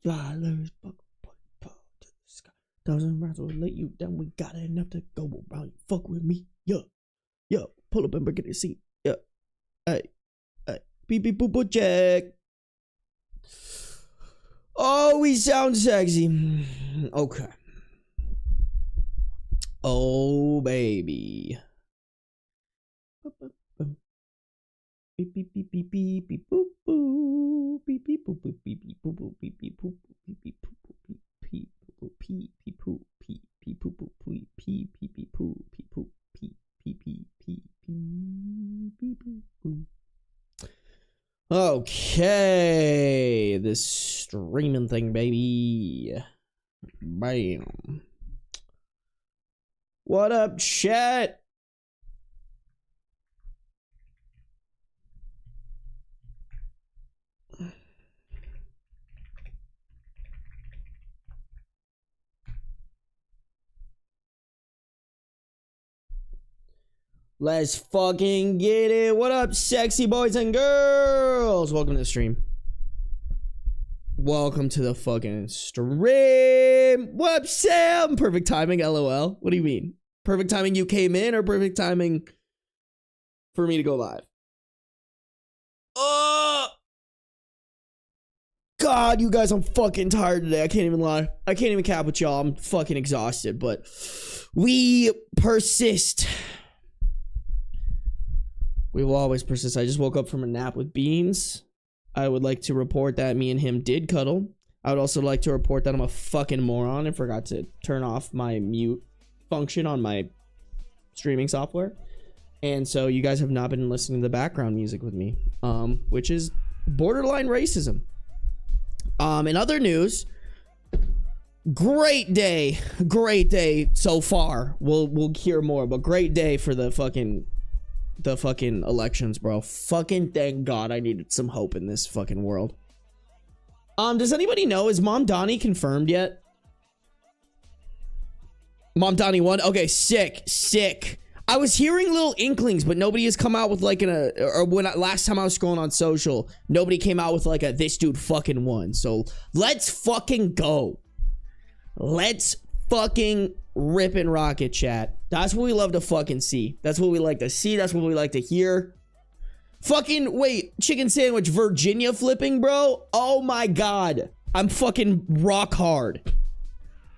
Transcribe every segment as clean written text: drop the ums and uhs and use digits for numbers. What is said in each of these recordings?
Fly, let us fuck to the sky. Thousand rounds will let you down. We got enough to go around. You fuck with me, yeah. Yeah, pull up and break the seat. Yeah. Hey. Beep beep boop boop check. Oh, we sound sexy. Okay. Oh, baby. Beep beep beep beep beep beep boop boop beep beep boop boop beep beep boop boop beep beep boop beep beep boop boop beep boop pee pee poo pee pee poo poo pee pee pee pee poo pee poo pee pee pee pee pee pee. Okay, this streaming thing, baby. Bam. What up, chat? Let's fucking get it. What up, sexy boys and girls? Welcome to the stream. Welcome to the fucking stream. What up, Sam? Perfect timing, LOL. What do you mean? Perfect timing you came in or perfect timing for me to go live? Oh! God, you guys, I'm fucking tired today. I can't even lie. I can't even cap with y'all. I'm fucking exhausted, but we persist. We will always persist. I just woke up from a nap with Beans. I would like to report that me and him did cuddle. I would also like to report that I'm a fucking moron and forgot to turn off my mute function on my streaming software. And so you guys have not been listening to the background music with me, which is borderline racism. In other news, great day so far. We'll hear more, but great day for the fucking elections, bro. Fucking thank God I needed some hope in this fucking world. Does anybody know, is Mom Donnie confirmed yet? Mom Donnie won? Okay, sick. I was hearing little inklings, but nobody has come out with like last time I was scrolling on social, nobody came out with like this dude fucking won. So let's fucking go. Let's fucking rip and rocket, chat. That's what we love to fucking see. That's what we like to see. That's what we like to hear. Fucking, wait, chicken sandwich Virginia flipping, bro? Oh my God. I'm fucking rock hard.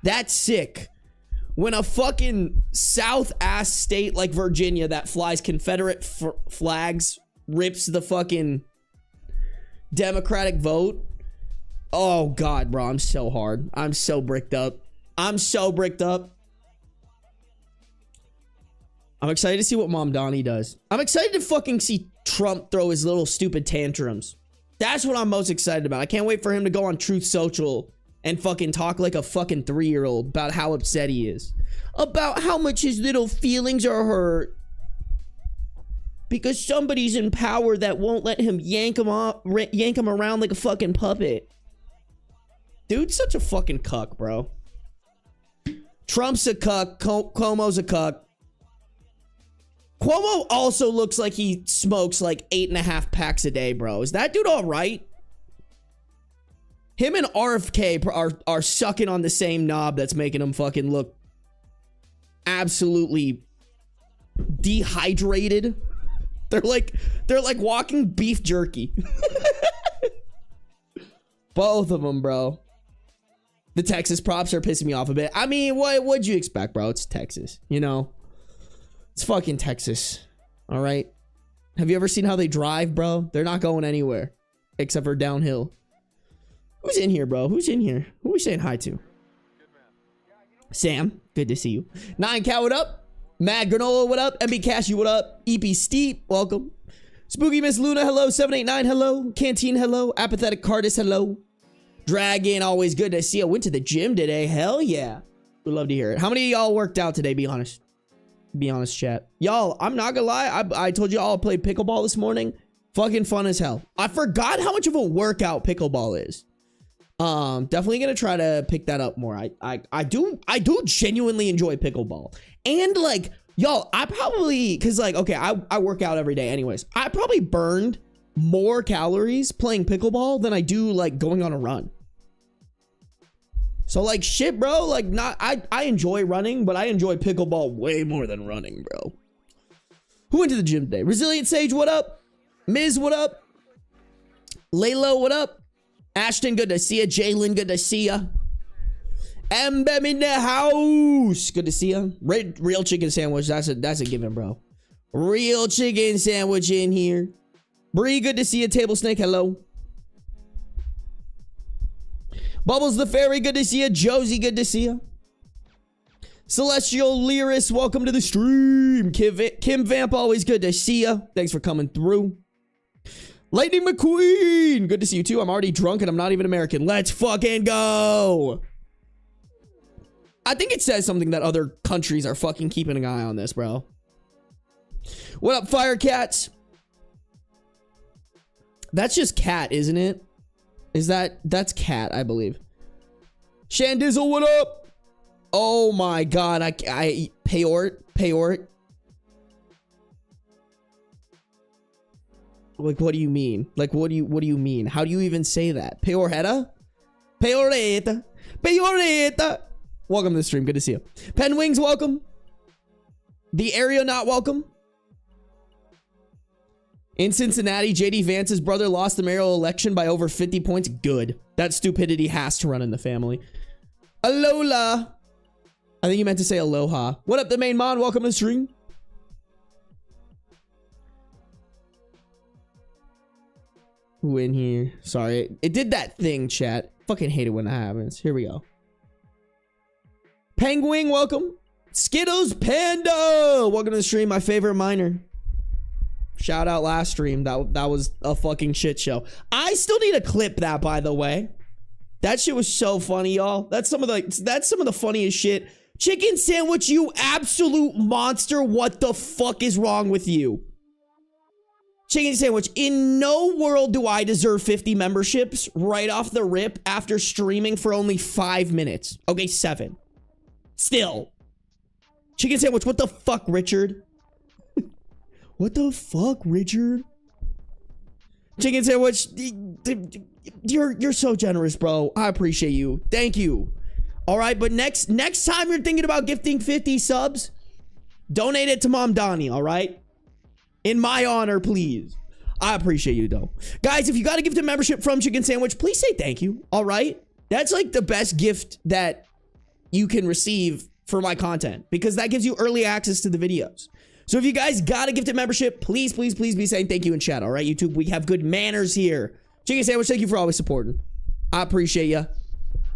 That's sick. When a fucking South-ass state like Virginia that flies Confederate flags rips the fucking Democratic vote. Oh God, bro, I'm so hard. I'm so bricked up. I'm excited to see what Mom Donnie does. I'm excited to fucking see Trump throw his little stupid tantrums. That's what I'm most excited about. I can't wait for him to go on Truth Social and fucking talk like a fucking 3-year-old about how upset he is. About how much his little feelings are hurt. Because somebody's in power that won't let him yank him around like a fucking puppet. Dude's such a fucking cuck, bro. Trump's a cuck. Cuomo's a cuck. Cuomo also looks like he smokes like 8.5 packs a day, bro. Is that dude all right? Him and RFK are sucking on the same knob that's making him fucking look absolutely dehydrated. They're like walking beef jerky. Both of them, bro. The Texas props are pissing me off a bit. I mean, what'd you expect, bro? It's Texas, you know? It's fucking Texas, all right? Have you ever seen how they drive, bro? They're not going anywhere except for downhill. Who's in here, bro? Who's in here? Who are we saying hi to? Sam, good to see you. 9Cat, what up? Mad Granola, what up? MB Cashy, what up? EP Steep, welcome. Spooky Miss Luna, hello. 789, hello. Canteen, hello. Apathetic Cardis, hello. Dragon, always good to see you. Went to the gym today. Hell yeah. We'd love to hear it. How many of y'all worked out today? Be honest. Be honest, chat. Y'all, I'm not gonna lie. I told you all I played pickleball this morning. Fucking fun as hell. I forgot how much of a workout pickleball is. Definitely gonna try to pick that up more. I do genuinely enjoy pickleball. And like, y'all, I probably, cause like, okay, I work out every day anyways. I probably burned more calories playing pickleball than I do like going on a run. So like shit, bro. Like not I enjoy running, but I enjoy pickleball way more than running, bro. Who went to the gym today? Resilient Sage, what up? Miz, what up? Laylo, what up? Ashton, good to see ya. Jalen, good to see ya. Mbem in the house. Good to see ya. Real chicken sandwich. That's a given, bro. Real chicken sandwich in here. Bree, good to see ya. Table Snake, hello. Bubbles the Fairy, good to see ya. Josie, good to see ya. Celestial Lyris, welcome to the stream. Kim Vamp, always good to see ya. Thanks for coming through. Lightning McQueen, good to see you too. I'm already drunk and I'm not even American. Let's fucking go. I think it says something that other countries are fucking keeping an eye on this, bro. What up, Firecats? That's just cat, isn't it? That's cat, I believe. Shandizzle, what up? Oh my god, I Payort. Like, what do you mean? Like, what do you mean? How do you even say that? Peoretta? Peoretta. Peoretta. Welcome to the stream. Good to see you. Penwings, welcome. The area not welcome. In Cincinnati, JD Vance's brother lost the mayoral election by over 50 points. Good. That stupidity has to run in the family. Alola. I think you meant to say aloha. What up, the main mod? Welcome to the stream. Who in here? Sorry. It did that thing, chat. Fucking hate it when that happens. Here we go. Penguin, welcome. Skittles Panda. Welcome to the stream. My favorite miner. Shout out last stream. That was a fucking shit show. I still need to clip that, by the way. That shit was so funny, y'all. That's some of the funniest shit. Chicken sandwich, you absolute monster. What the fuck is wrong with you? Chicken sandwich, in no world do I deserve 50 memberships right off the rip after streaming for only 5 minutes. Okay, 7. Still. Chicken sandwich, what the fuck, Richard? What the fuck, Richard? Chicken sandwich, you're so generous, bro. I appreciate you. Thank you. All right, but next time you're thinking about gifting 50 subs, donate it to Mom Donnie, all right? In my honor, please. I appreciate you, though. Guys, if you got a gift of membership from Chicken Sandwich, please say thank you, all right? That's like the best gift that you can receive for my content, because that gives you early access to the videos. So if you guys got a gift of membership, please, please, please be saying thank you in chat, all right, YouTube? We have good manners here. Chicken Sandwich, thank you for always supporting. I appreciate you.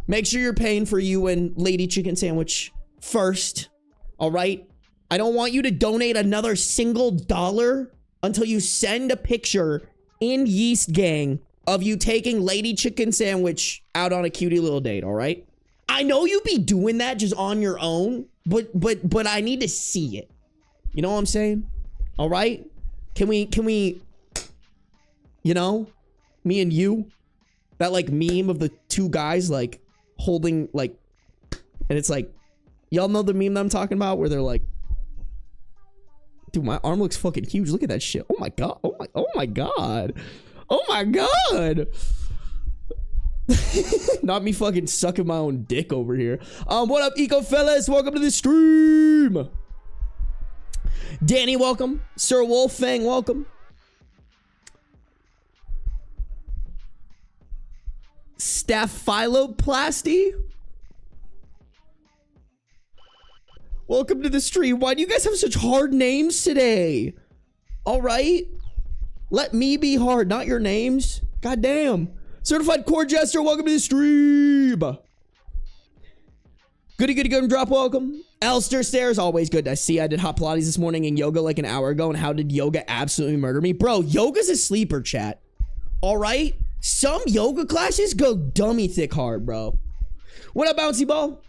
Make sure you're paying for you and Lady Chicken Sandwich first, all right? I don't want you to donate another single dollar until you send a picture in Yeast Gang of you taking Lady Chicken Sandwich out on a cutie little date, all right? I know you be doing that just on your own, but I need to see it. You know what I'm saying? All right? Can we, you know, me and you, that like meme of the two guys like holding like, and it's like, y'all know the meme that I'm talking about where they're like, dude, my arm looks fucking huge. Look at that shit. Oh my god. Oh my god. Oh my god. Not me fucking sucking my own dick over here. What up, Eco Fellas? Welcome to the stream. Danny, welcome. Sir Wolfang, welcome. Staphyloplasty. Welcome to the stream. Why do you guys have such hard names today? All right. Let me be hard, not your names. God damn. Certified Core Jester, welcome to the stream. Goody goody good drop, welcome. Elster Stairs, always good to see. I did hot Pilates this morning and yoga like an hour ago, and how did yoga absolutely murder me? Bro, yoga's a sleeper, chat. All right? Some yoga classes go dummy thick hard, bro. What up, Bouncy Ball?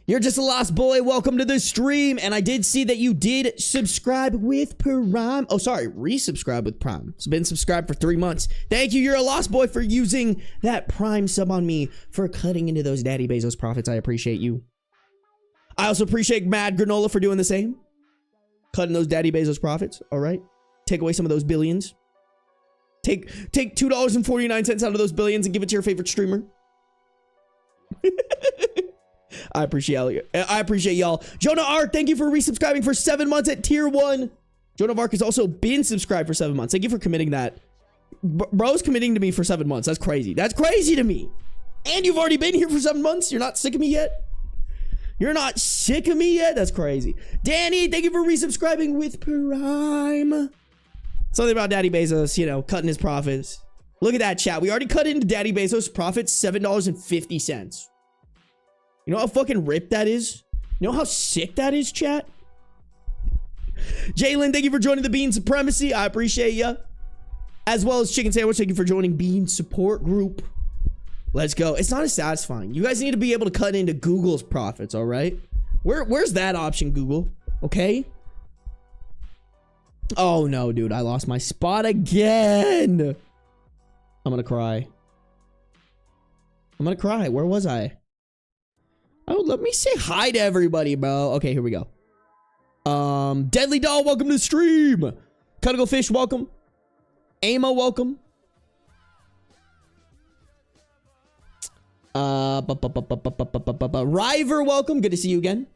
You're just a lost boy. Welcome to the stream. And I did see that you did subscribe with Prime. Oh, sorry. Resubscribe with Prime. It's been subscribed for 3 months. Thank you. You're a lost boy for using that Prime sub on me for cutting into those Daddy Bezos profits. I appreciate you. I also appreciate Mad Granola for doing the same. Cutting those Daddy Bezos profits. All right. Take away some of those billions. Take $2.49 out of those billions and give it to your favorite streamer. I appreciate y'all. Jonah Ark, thank you for resubscribing for 7 months at tier 1. Jonah Ark has also been subscribed for 7 months. Thank you for committing that. Bro's committing to me for 7 months. That's crazy. That's crazy to me. And you've already been here for 7 months. You're not sick of me yet? You're not sick of me yet? That's crazy. Danny, thank you for resubscribing with Prime. Something about Daddy Bezos, you know, cutting his profits. Look at that, chat. We already cut into Daddy Bezos' profits $7.50. You know how fucking ripped that is? You know how sick that is, chat? Jalen, thank you for joining the Bean Supremacy. I appreciate ya. As well as Chicken Sandwich, thank you for joining Bean Support Group. Let's go. It's not as satisfying. You guys need to be able to cut into Google's profits, all right? Where's that option, Google? Okay? Oh, no, dude. I lost my spot again. I'm gonna cry. I'm gonna cry. Where was I? Oh, let me say hi to everybody, bro. Okay, here we go. Deadly Doll, welcome to the stream. Cuddle Fish, welcome. Ama, welcome. River, welcome. Good to see you again.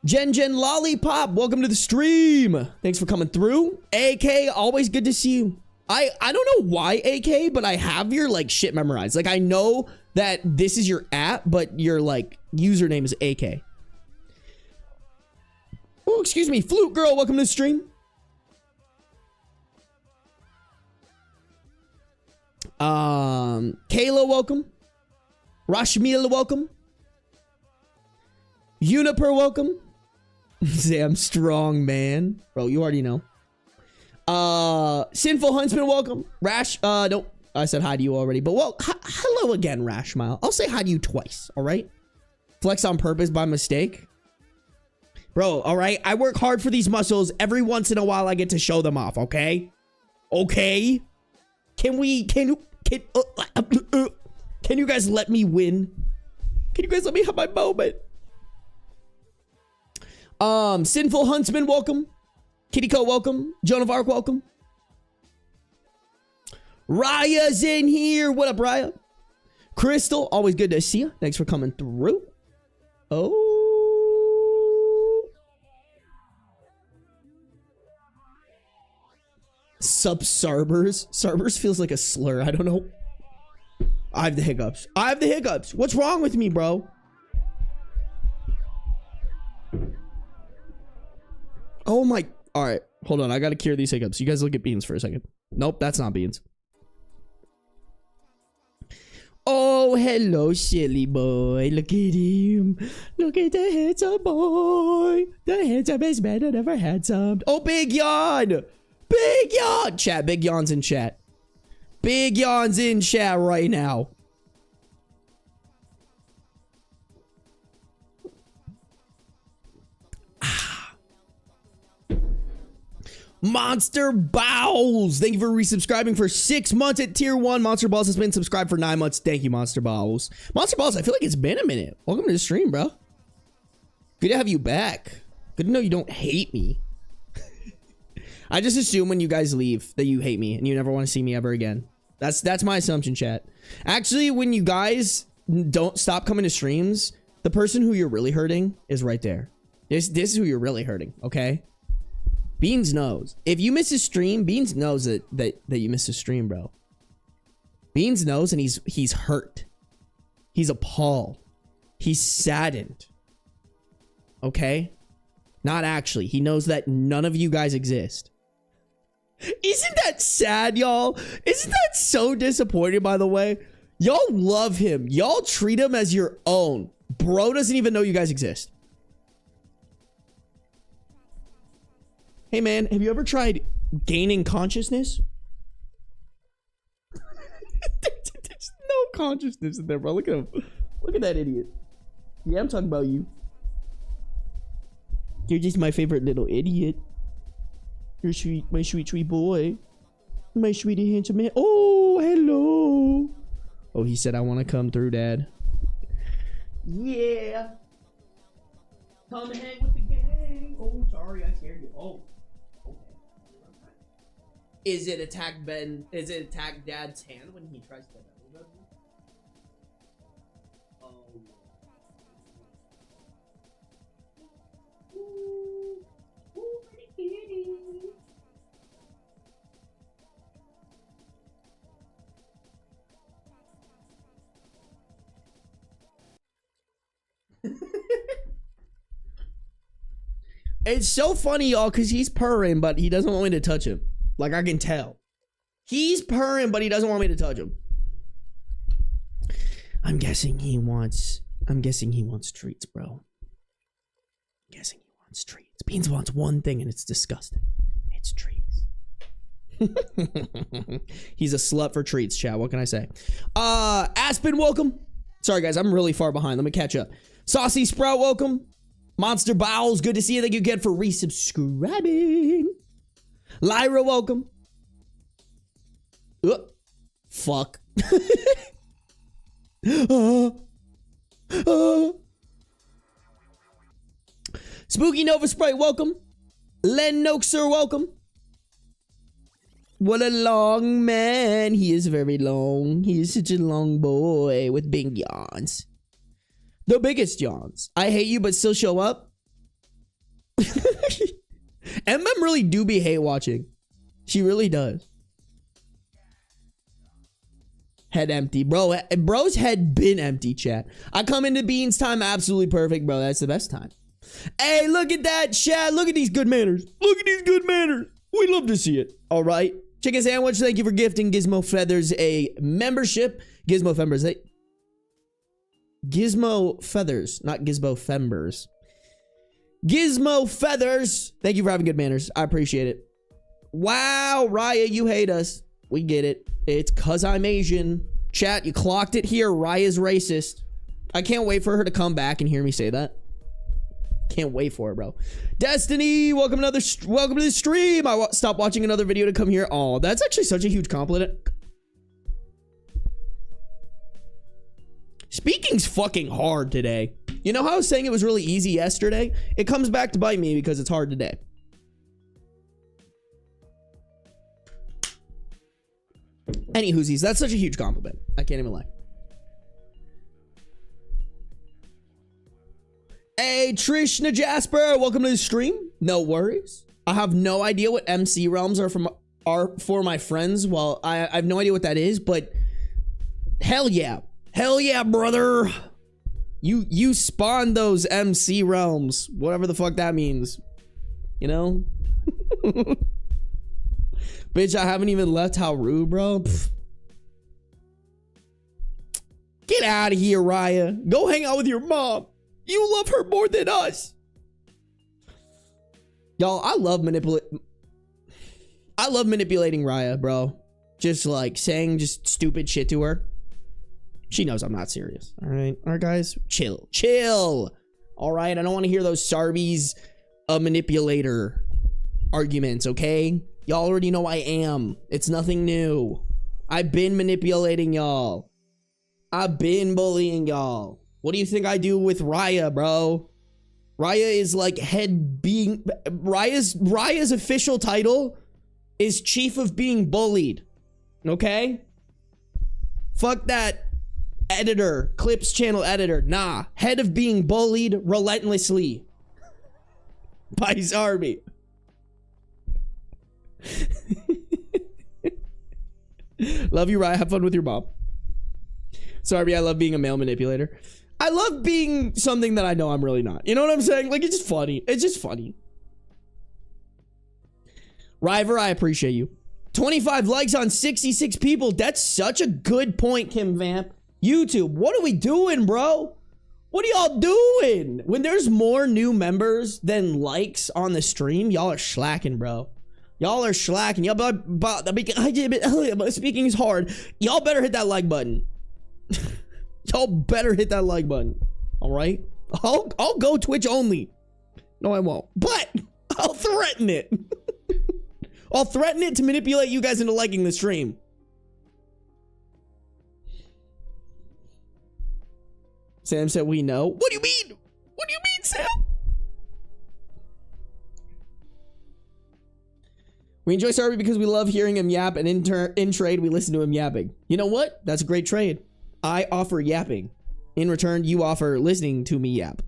Jen Lollipop, welcome to the stream. Thanks for coming through. AK, always good to see you. I don't know why, AK, but I have your like shit memorized. Like I know that this is your app, but your like username is AK. Oh, excuse me. Flute Girl, welcome to the stream. Kayla, welcome. Rashmila, welcome. Uniper, welcome. Say I'm strong, man. Bro, you already know. Sinful Huntsman, welcome. Rash, nope. I said hi to you already, but well, hello again, Rashmile. I'll say hi to you twice, all right? Flex on purpose by mistake. Bro, all right? I work hard for these muscles. Every once in a while, I get to show them off, okay? Okay? Can you guys let me win? Can you guys let me have my moment? Sinful Huntsman, welcome. Kittyco, welcome. Joan of Arc, welcome. Raya's in here. What up, Raya? Crystal, always good to see you. Thanks for coming through. Oh. Sarbers. Sarbers feels like a slur. I don't know. I have the hiccups. What's wrong with me, bro? Oh my. All right. Hold on. I got to cure these hiccups. You guys look at Beans for a second. Nope, that's not Beans. Oh, hello, silly boy. Look at him. Look at the handsome boy. The handsomest man that ever handsome. Oh, big yawn. Big yawn. Chat, big yawns in chat. Big yawns in chat right now. Monster Bowls, thank you for resubscribing for 6 months at tier 1. Monster Balls has been subscribed for 9 months. Thank you, Monster Balls. Monster Balls, I feel like it's been a minute. Welcome to the stream, bro. Good to have you back. Good to know you don't hate me. I just assume when you guys leave that you hate me and you never want to see me ever again. That's my assumption, chat. Actually, when you guys don't stop coming to streams, the person who you're really hurting is right there. This is who you're really hurting, okay? Beans knows. If you miss a stream, Beans knows that you missed a stream, bro. Beans knows, and he's hurt. He's appalled. He's saddened. Okay? Not actually. He knows that none of you guys exist. Isn't that sad, y'all? Isn't that so disappointing, by the way? Y'all love him. Y'all treat him as your own. Bro doesn't even know you guys exist. Hey man, have you ever tried gaining consciousness? There's no consciousness in there, bro. Look at him. Look at that idiot. Yeah, I'm talking about you. You're just my favorite little idiot. You're sweet, my sweet, sweet boy. My sweetie handsome man. Oh, hello. Oh, he said, I want to come through, Dad. Yeah. Come hang with the gang. Oh, sorry, I scared you. Oh. Is it attack Dad's hand when he tries to? It's so funny, y'all, because he's purring, but he doesn't want me to touch him. Like, I can tell. He's purring, but he doesn't want me to touch him. I'm guessing he wants treats, bro. I'm guessing he wants treats. Beans wants one thing, and it's disgusting. It's treats. He's a slut for treats, chat. What can I say? Aspen, welcome. Sorry, guys. I'm really far behind. Let me catch up. Saucy Sprout, welcome. Monster Bowels, good to see you. Thank you again for resubscribing. Lyra, welcome. Fuck. Spooky Nova Sprite, welcome. Len Noxer, welcome. What a long man. He is very long. He is such a long boy with big yawns. The biggest yawns. I hate you, but still show up. MM really do be hate watching. She really does. Head empty. Bro, bro's head been empty, chat. I come into Beans time absolutely perfect, bro. That's the best time. Hey, look at that, chat. Look at these good manners. Look at these good manners. We love to see it. All right. Chicken Sandwich, thank you for gifting Gizmo Feathers a membership. Gizmo Feathers, Gizmo Feathers, not Gizmo Fembers. Gizmo Feathers. Thank you for having good manners. I appreciate it. Wow, Raya, you hate us. We get it. It's cause I'm Asian. Chat, you clocked it here. Raya's racist. I can't wait for her to come back and hear me say that. Can't wait for it, bro. Destiny, welcome to the stream. I stopped watching another video to come here. Oh, that's actually such a huge compliment. Speaking's fucking hard today. You know how I was saying it was really easy yesterday? It comes back to bite me because it's hard today. Any whoosies, that's such a huge compliment. I can't even lie. Hey, Trishna Jasper, welcome to the stream. No worries. I have no idea what MC realms are for my friends. Well, I have no idea what that is, but hell yeah. Hell yeah, brother. You spawned those MC realms. Whatever the fuck that means. You know? Bitch, I haven't even left Haru, bro. Pfft. Get out of here, Raya. Go hang out with your mom. You love her more than us. Y'all, I love manipulating Raya, bro. Just like saying just stupid shit to her. She knows I'm not serious. All right, guys, chill. All right, I don't want to hear those Sarby's manipulator arguments. Okay, y'all already know I am. It's nothing new. I've been manipulating y'all. I've been bullying y'all. What do you think I do with Raya, bro? Raya is like Raya's official title is Chief of Being Bullied. Okay? Fuck that editor, Clips channel editor. Nah, Head of Being Bullied Relentlessly by Sarby. Love you, Raya. Have fun with your mom. Sarby, I love being a male manipulator. I love being something that I know I'm really not. You know what I'm saying? Like, it's just funny. It's just funny. River, I appreciate you. 25 likes on 66 people. That's such a good point, Kim Vamp. YouTube, what are we doing, bro? What are y'all doing? When there's more new members than likes on the stream, y'all are slacking, bro. Y'all are slacking. Y'all, speaking is hard. Y'all better hit that like button. Y'all better hit that like button. All right? I'll go Twitch only. No, I won't. But I'll threaten it. I'll threaten it to manipulate you guys into liking the stream. Sam said we know. What do you mean? What do you mean, Sam? We enjoy Sarby because we love hearing him yap, and in trade, we listen to him yapping. You know what? That's a great trade. I offer yapping. In return, you offer listening to me yap.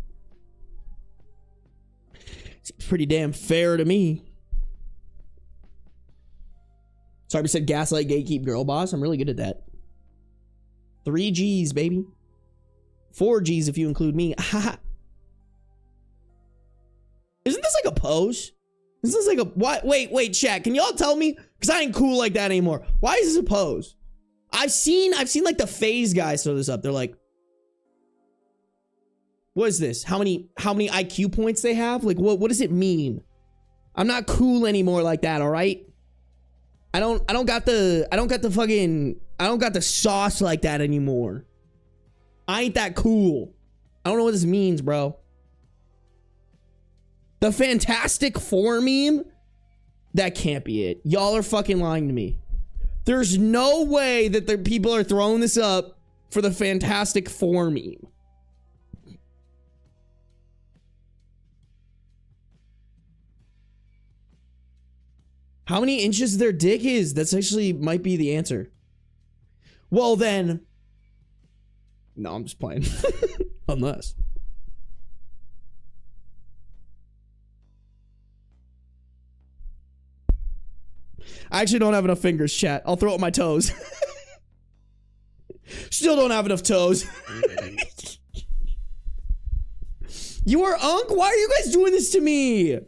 Seems pretty damn fair to me. Sarby said gaslight, gatekeep, girl boss. I'm really good at that. 3 G's, baby. 4 G's if you include me. Haha. Isn't this like a pose? This is like a what? Wait, chat. Can y'all tell me? Because I ain't cool like that anymore. Why is this a pose? I've seen like the phase guys throw this up. They're like, what is this? How many IQ points they have? Like, what does it mean? I'm not cool anymore like that. All right. I don't got the sauce like that anymore. I ain't that cool. I don't know what this means, bro. The Fantastic Four meme? That can't be it. Y'all are fucking lying to me. There's no way that the people are throwing this up for the Fantastic Four meme. How many inches their dick is? That's actually might be the answer. Well then. No, I'm just playing. Unless. I actually don't have enough fingers, chat. I'll throw up my toes. Still don't have enough toes. You are Unk? Why are you guys doing this to me?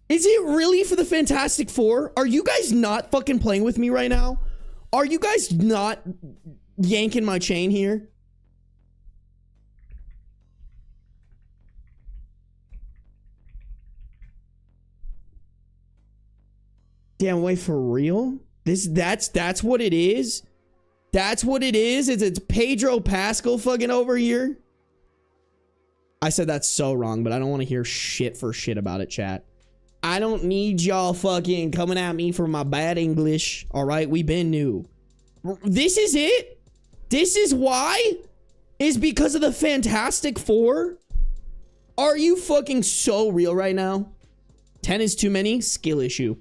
Is it really for the Fantastic Four? Are you guys not fucking playing with me right now? Are you guys not yanking my chain here? Damn, wait, for real? That's what it is? That's what it is? It's Pedro Pascal fucking over here? I said that's so wrong, but I don't want to hear shit for shit about it, chat. I don't need y'all fucking coming at me for my bad English. All right, we been new. This is it? This is why? Is because of the Fantastic Four? Are you fucking so real right now? 10 is too many? Skill issue.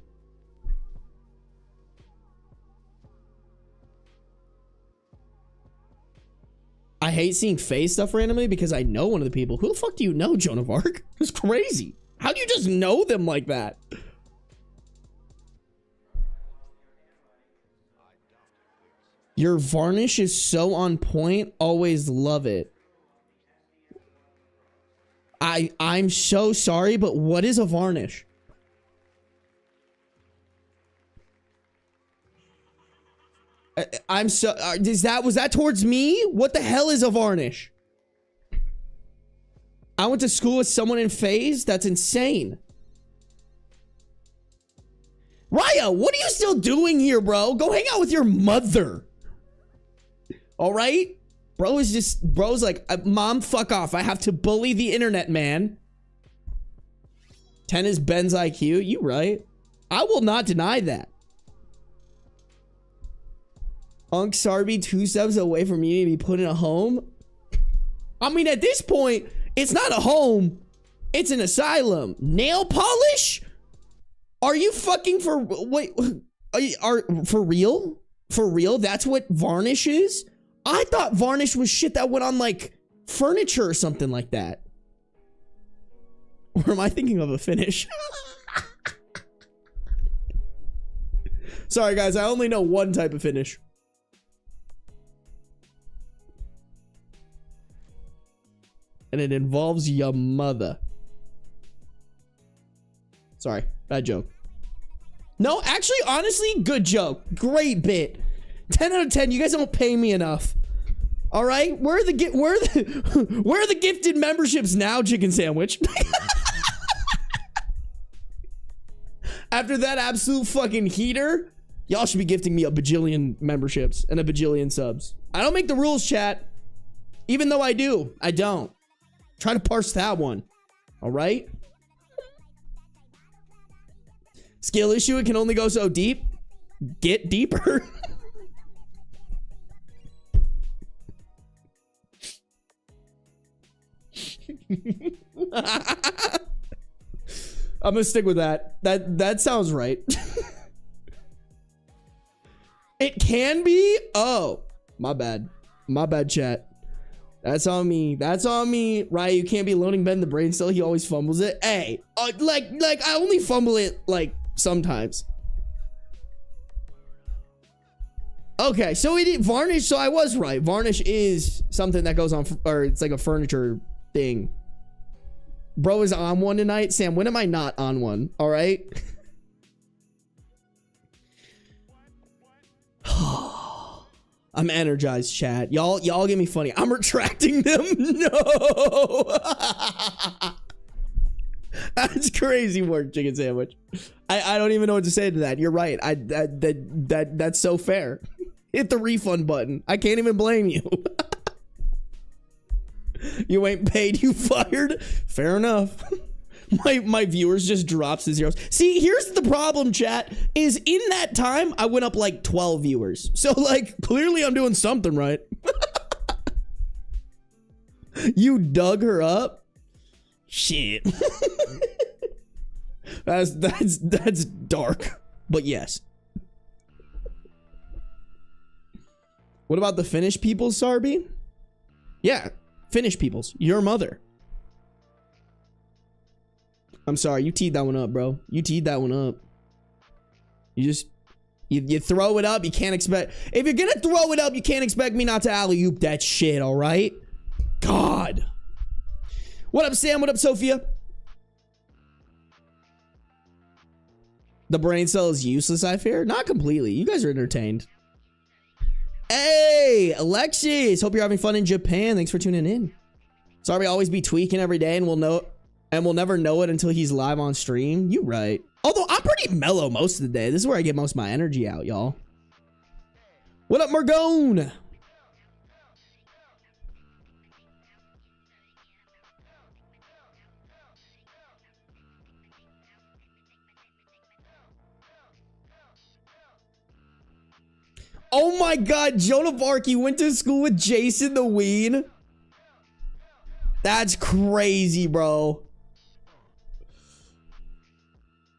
I hate seeing face stuff randomly because I know one of the people. Who the fuck do you know, Joan of Arc? It's crazy. How do you just know them like that? Your varnish is so on point. Always love it. I'm so sorry, but what is a varnish? I'm so was that towards me? What the hell is a varnish? I went to school with someone in phase? That's insane. Raya, what are you still doing here, bro? Go hang out with your mother. All right? Bro's like, Mom, fuck off. I have to bully the internet, man. 10 is Ben's IQ. You right. I will not deny that. Unk Sarby 2 steps away from you to be put in a home. I mean, at this point, it's not a home. It's an asylum. Nail polish? Are you fucking for... Wait, are for real? For real? That's what varnish is? I thought varnish was shit that went on, like, furniture or something like that. Or am I thinking of a finish? Sorry, guys. I only know one type of finish. And it involves your mother. Sorry, bad joke. No, actually, honestly, good joke. Great bit. 10 out of 10. You guys don't pay me enough. All right, where are the gifted memberships now, Chicken Sandwich? After that absolute fucking heater, y'all should be gifting me a bajillion memberships and a bajillion subs. I don't make the rules, chat. Even though I do, I don't. Try to parse that one. All right. Skill issue. It can only go so deep. Get deeper. I'm gonna stick with that. That sounds right. It can be. Oh, my bad. My bad, chat. That's on me. That's on me. Right, you can't be loaning Ben the brain cell. He always fumbles it. Hey, like I only fumble it like sometimes. Okay, so it varnish. So I was right. Varnish is something that goes on, or it's like a furniture thing. Bro is on one tonight. Sam, when am I not on one? All right. I'm energized, chat. Y'all get me funny. I'm retracting them. No. That's crazy work, chicken sandwich. I don't even know what to say to that. You're right. That's so fair. Hit the refund button. I can't even blame you. You ain't paid, you fired. Fair enough. My viewers just drops to zeros. See, here's the problem, chat, is in that time I went up like 12 viewers. So like clearly I'm doing something right. You dug her up? Shit. that's dark. But yes. What about the Finnish people, Sarby? Yeah, Finnish peoples. Your mother. I'm sorry, you teed that one up, bro. You teed that one up. You just... You throw it up, you can't expect... If you're gonna throw it up, you can't expect me not to alley-oop that shit, alright? God. What up, Sam? What up, Sophia? The brain cell is useless, I fear? Not completely. You guys are entertained. Hey, Alexis. Hope you're having fun in Japan. Thanks for tuning in. Sorry, always be tweaking every day and we'll never know it until he's live on stream. You right. Although I'm pretty mellow most of the day. This is where I get most of my energy out, y'all. What up, Margone? Oh my God, Jonah Varkey went to school with Jason the Ween. That's crazy, bro.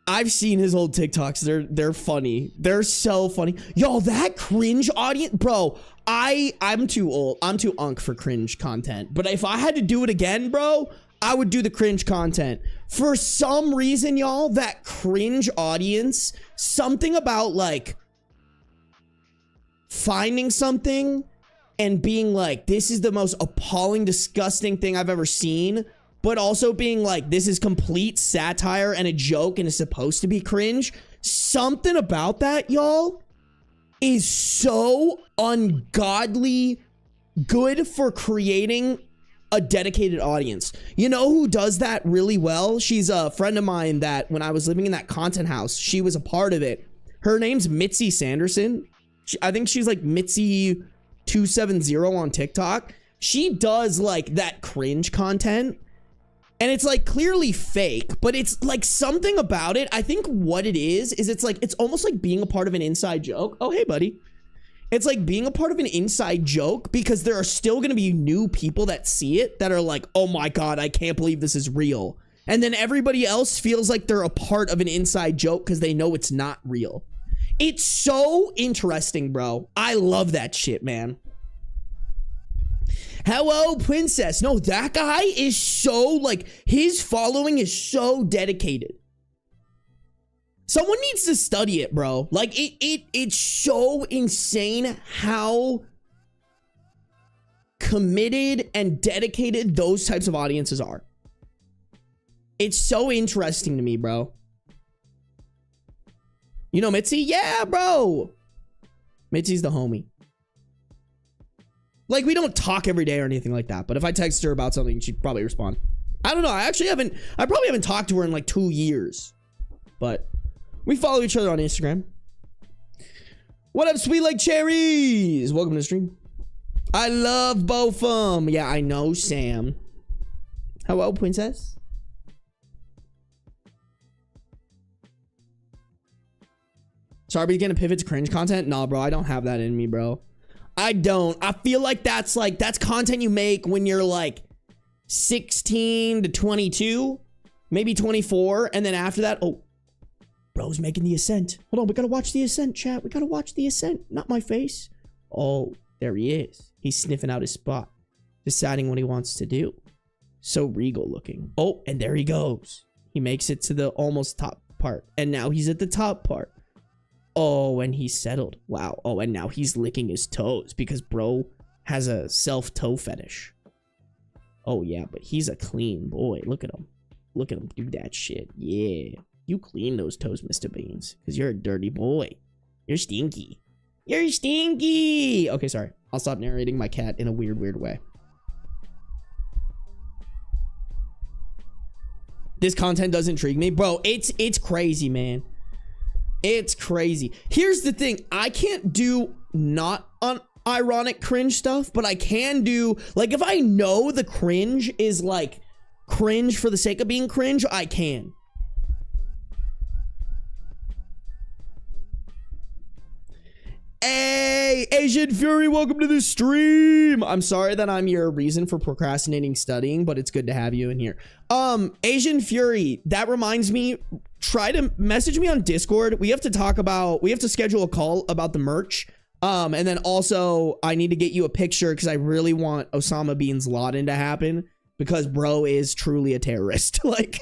I've seen his old TikToks. They're funny. They're so funny. Yo, that cringe audience, bro. I'm too old. I'm too unk for cringe content. But if I had to do it again, bro, I would do the cringe content. For some reason, y'all, that cringe audience, something about like finding something and being like, this is the most appalling, disgusting thing I've ever seen, but also being like, this is complete satire and a joke and is supposed to be cringe. Something about that, y'all, is so ungodly good for creating a dedicated audience. You know who does that really well? She's a friend of mine that when I was living in that content house, she was a part of it. Her name's Mitzi Sanderson. I think she's like Mitzi270 on TikTok. She does like that cringe content and it's like clearly fake, but it's like something about it. I think what it is it's like, it's almost like being a part of an inside joke. Oh, hey buddy. It's like being a part of an inside joke because there are still going to be new people that see it that are like, oh my God, I can't believe this is real. And then everybody else feels like they're a part of an inside joke because they know it's not real. It's so interesting, bro. I love that shit, man. Hello, princess. No, that guy is so, like, his following is so dedicated. Someone needs to study it, bro. Like, it's so insane how committed and dedicated those types of audiences are. It's so interesting to me, bro. You know Mitzi? Yeah, bro. Mitzi's the homie. Like, we don't talk every day or anything like that, but if I text her about something, she'd probably respond. I don't know. I probably haven't talked to her in like 2 years, but we follow each other on Instagram. What up, sweet like cherries? Welcome to the stream. I love both of them. Yeah, I know, Sam. Hello, princess. Sarby gonna pivot to cringe content? Nah, bro, I don't have that in me, bro. I don't. I feel like that's content you make when you're like 16 to 22, maybe 24, and then after that, oh, bro's making the ascent. Hold on, we gotta watch the ascent, chat. We gotta watch the ascent, not my face. Oh, there he is. He's sniffing out his spot, deciding what he wants to do. So regal looking. Oh, and there he goes. He makes it to the almost top part, and now he's at the top part. Oh, and he's settled. Wow. Oh, and now he's licking his toes because bro has a self-toe fetish. Oh, yeah, but he's a clean boy. Look at him. Look at him do that shit. Yeah. You clean those toes, Mr. Beans. Because you're a dirty boy. You're stinky. You're stinky! Okay, sorry. I'll stop narrating my cat in a weird way. This content does intrigue me. Bro, it's crazy, man. It's crazy. Here's the thing. I can't do not ironic cringe stuff, but I can do, like, if I know the cringe is, like, cringe for the sake of being cringe, I can. Hey, Asian Fury, welcome to the stream. I'm sorry that I'm your reason for procrastinating studying, but it's good to have you in here. Asian Fury, that reminds me, try to message me on Discord. We have to schedule a call about the merch. And then also I need to get you a picture because I really want Osama Bin Laden to happen because bro is truly a terrorist. Like,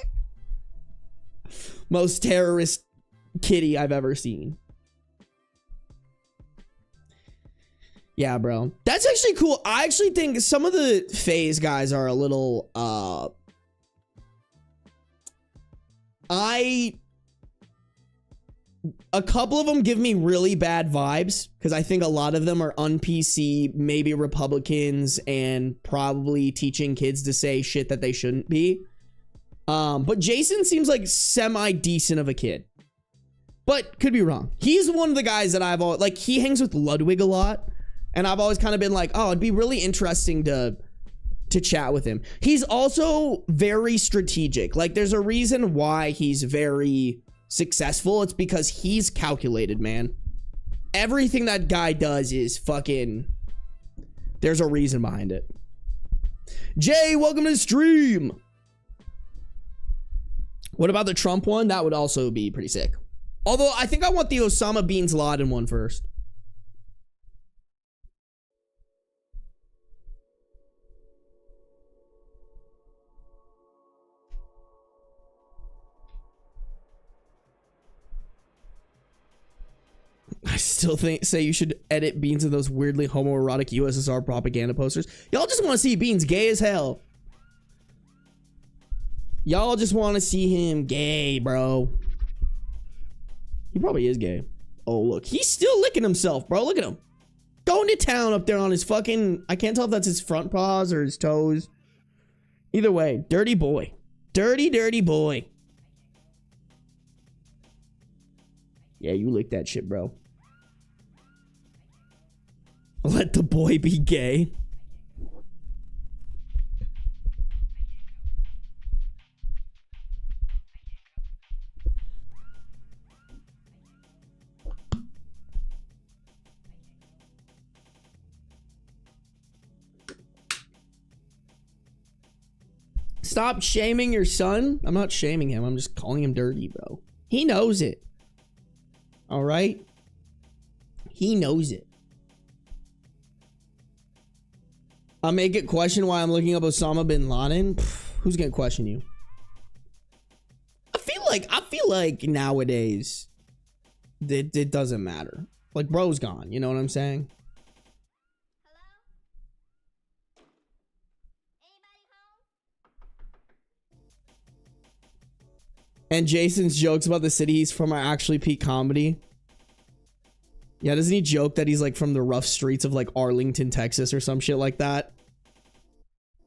most terrorist kitty I've ever seen. Yeah, bro. That's actually cool. I actually think some of the FaZe guys are a little, a couple of them give me really bad vibes because I think a lot of them are un-PC, maybe Republicans, and probably teaching kids to say shit that they shouldn't be. But Jason seems like semi-decent of a kid. But could be wrong. He's one of the guys that I've always, like, he hangs with Ludwig a lot. And I've always kind of been like, oh, it'd be really interesting to chat with him. He's also very strategic. Like, there's a reason why he's very successful. It's because he's calculated, man. Everything that guy does is fucking... There's a reason behind it. Jay, welcome to the stream. What about the Trump one? That would also be pretty sick. Although, I think I want the Osama Bin Laden one first. I still say you should edit Beans in those weirdly homoerotic USSR propaganda posters. Y'all just want to see Beans gay as hell. Y'all just want to see him gay, bro. He probably is gay. Oh, look. He's still licking himself, bro. Look at him. Going to town up there on his fucking... I can't tell if that's his front paws or his toes. Either way, dirty boy. Dirty, dirty boy. Yeah, you lick that shit, bro. Let the boy be gay. Stop shaming your son. I'm not shaming him. I'm just calling him dirty, bro. He knows it. All right? He knows it. I'll make it question why I'm looking up Osama Bin Laden. Who's gonna question you? I feel like nowadays it doesn't matter. Like, bro's gone, you know what I'm saying? Hello? Anybody home? And Jason's jokes about the city he's from are actually peak comedy. Yeah, doesn't he joke that he's like from the rough streets of like Arlington, Texas or some shit like that?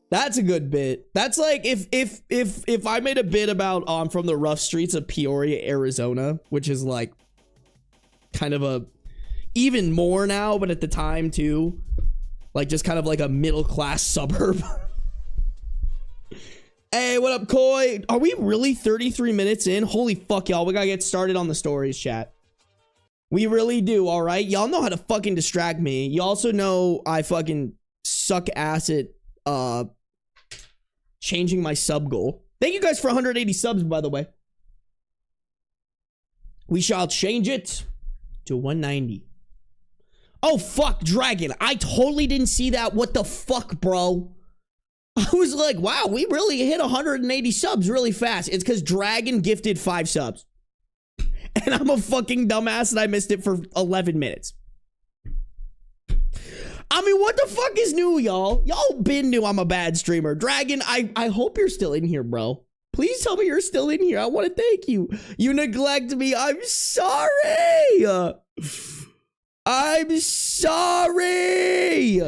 That's a good bit. That's like if I made a bit about I'm from the rough streets of Peoria, Arizona, which is like kind of a even more now, but at the time too, like just kind of like a middle class suburb. Hey, what up, Koi? Are we really 33 minutes in? Holy fuck, y'all. We gotta get started on the stories, chat. We really do, all right? Y'all know how to fucking distract me. You also know I fucking suck ass at changing my sub goal. Thank you guys for 180 subs, by the way. We shall change it to 190. Oh, fuck, Dragon. I totally didn't see that. What the fuck, bro? I was like, wow, we really hit 180 subs really fast. It's because Dragon gifted 5 subs. And I'm a fucking dumbass and I missed it for 11 minutes. I mean, what the fuck is new, y'all? Y'all been new I'm a bad streamer. Dragon, I hope you're still in here, bro. Please tell me you're still in here. I want to thank you. You neglect me. I'm sorry. I'm sorry.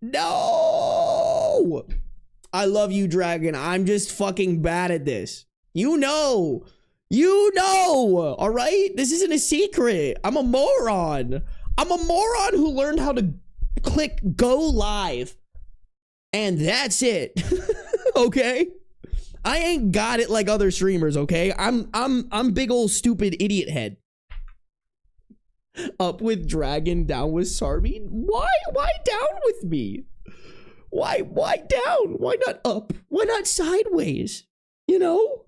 No. I love you, Dragon. I'm just fucking bad at this. You know. You know. All right? This isn't a secret. I'm a moron. I'm a moron who learned how to click go live. And that's it. Okay? I ain't got it like other streamers, okay? I'm big old stupid idiot head. Up with Dragon, down with Sarby. Why down with me? Why down? Why not up? Why not sideways? You know?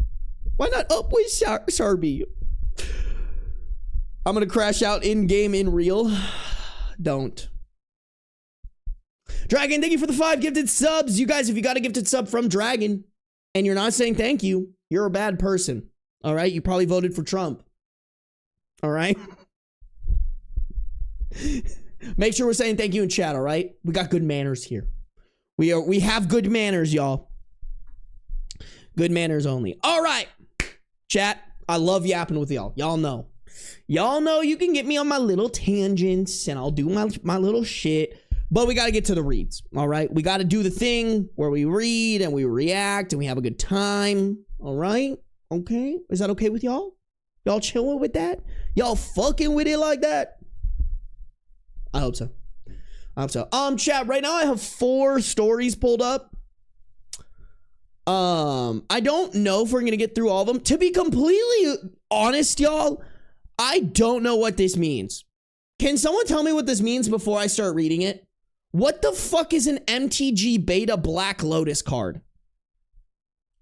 Why not up with Sarby? I'm gonna crash out in game in real. Don't. Dragon, thank you for the 5 gifted subs. You guys, if you got a gifted sub from Dragon and you're not saying thank you, you're a bad person. All right? You probably voted for Trump. All right? Make sure we're saying thank you in chat, all right? We got good manners here. We have good manners, y'all. Good manners only. All right. Chat, I love yapping with y'all. Y'all know. Y'all know you can get me on my little tangents and I'll do my little shit. But we got to get to the reads, all right? We got to do the thing where we read and we react and we have a good time, all right? Okay? Is that okay with y'all? Y'all chilling with that? Y'all fucking with it like that? I hope so. I hope so. Chat, right now I have 4 stories pulled up. I don't know if we're going to get through all of them. To be completely honest, y'all, I don't know what this means. Can someone tell me what this means before I start reading it? What the fuck is an MTG Beta Black Lotus card?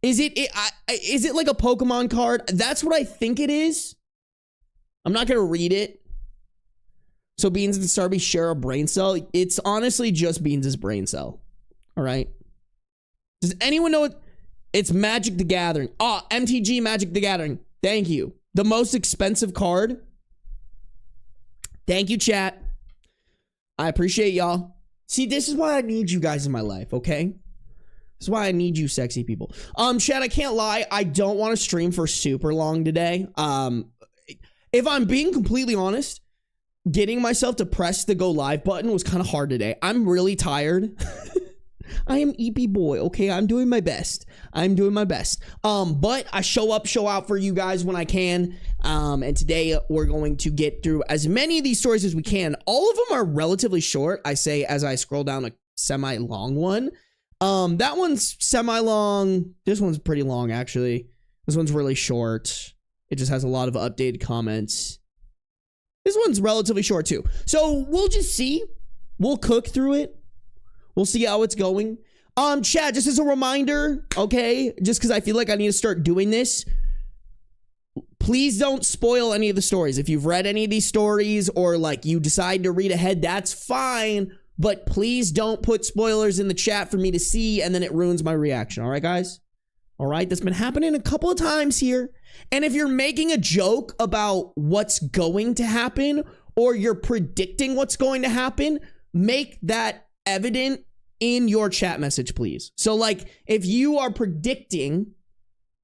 Is it like a Pokemon card? That's what I think it is. I'm not going to read it. So Beans and Sarby share a brain cell. It's honestly just Beans' brain cell. All right. Does anyone know what? It's Magic the Gathering. Oh, MTG Magic the Gathering. Thank you. The most expensive card. Thank you, chat. I appreciate y'all. See, this is why I need you guys in my life, okay? This is why I need you sexy people. Chat, I can't lie. I don't want to stream for super long today. If I'm being completely honest, getting myself to press the go live button was kind of hard today. I'm really tired. I am EP boy, okay? I'm doing my best. I'm doing my best. But I show out for you guys when I can. And today we're going to get through as many of these stories as we can. All of them are relatively short, I say, as I scroll down a semi-long one. That one's semi-long. This one's pretty long, actually. This one's really short. It just has a lot of updated comments. This one's relatively short, too. So we'll just see. We'll cook through it. We'll see how it's going. Chat, just as a reminder, okay, just because I feel like I need to start doing this, please don't spoil any of the stories. If you've read any of these stories or like you decide to read ahead, that's fine, but please don't put spoilers in the chat for me to see and then it ruins my reaction. All right, guys? All right, that's been happening a couple of times here. And if you're making a joke about what's going to happen or you're predicting what's going to happen, make that evident in your chat message, please. So like if you are predicting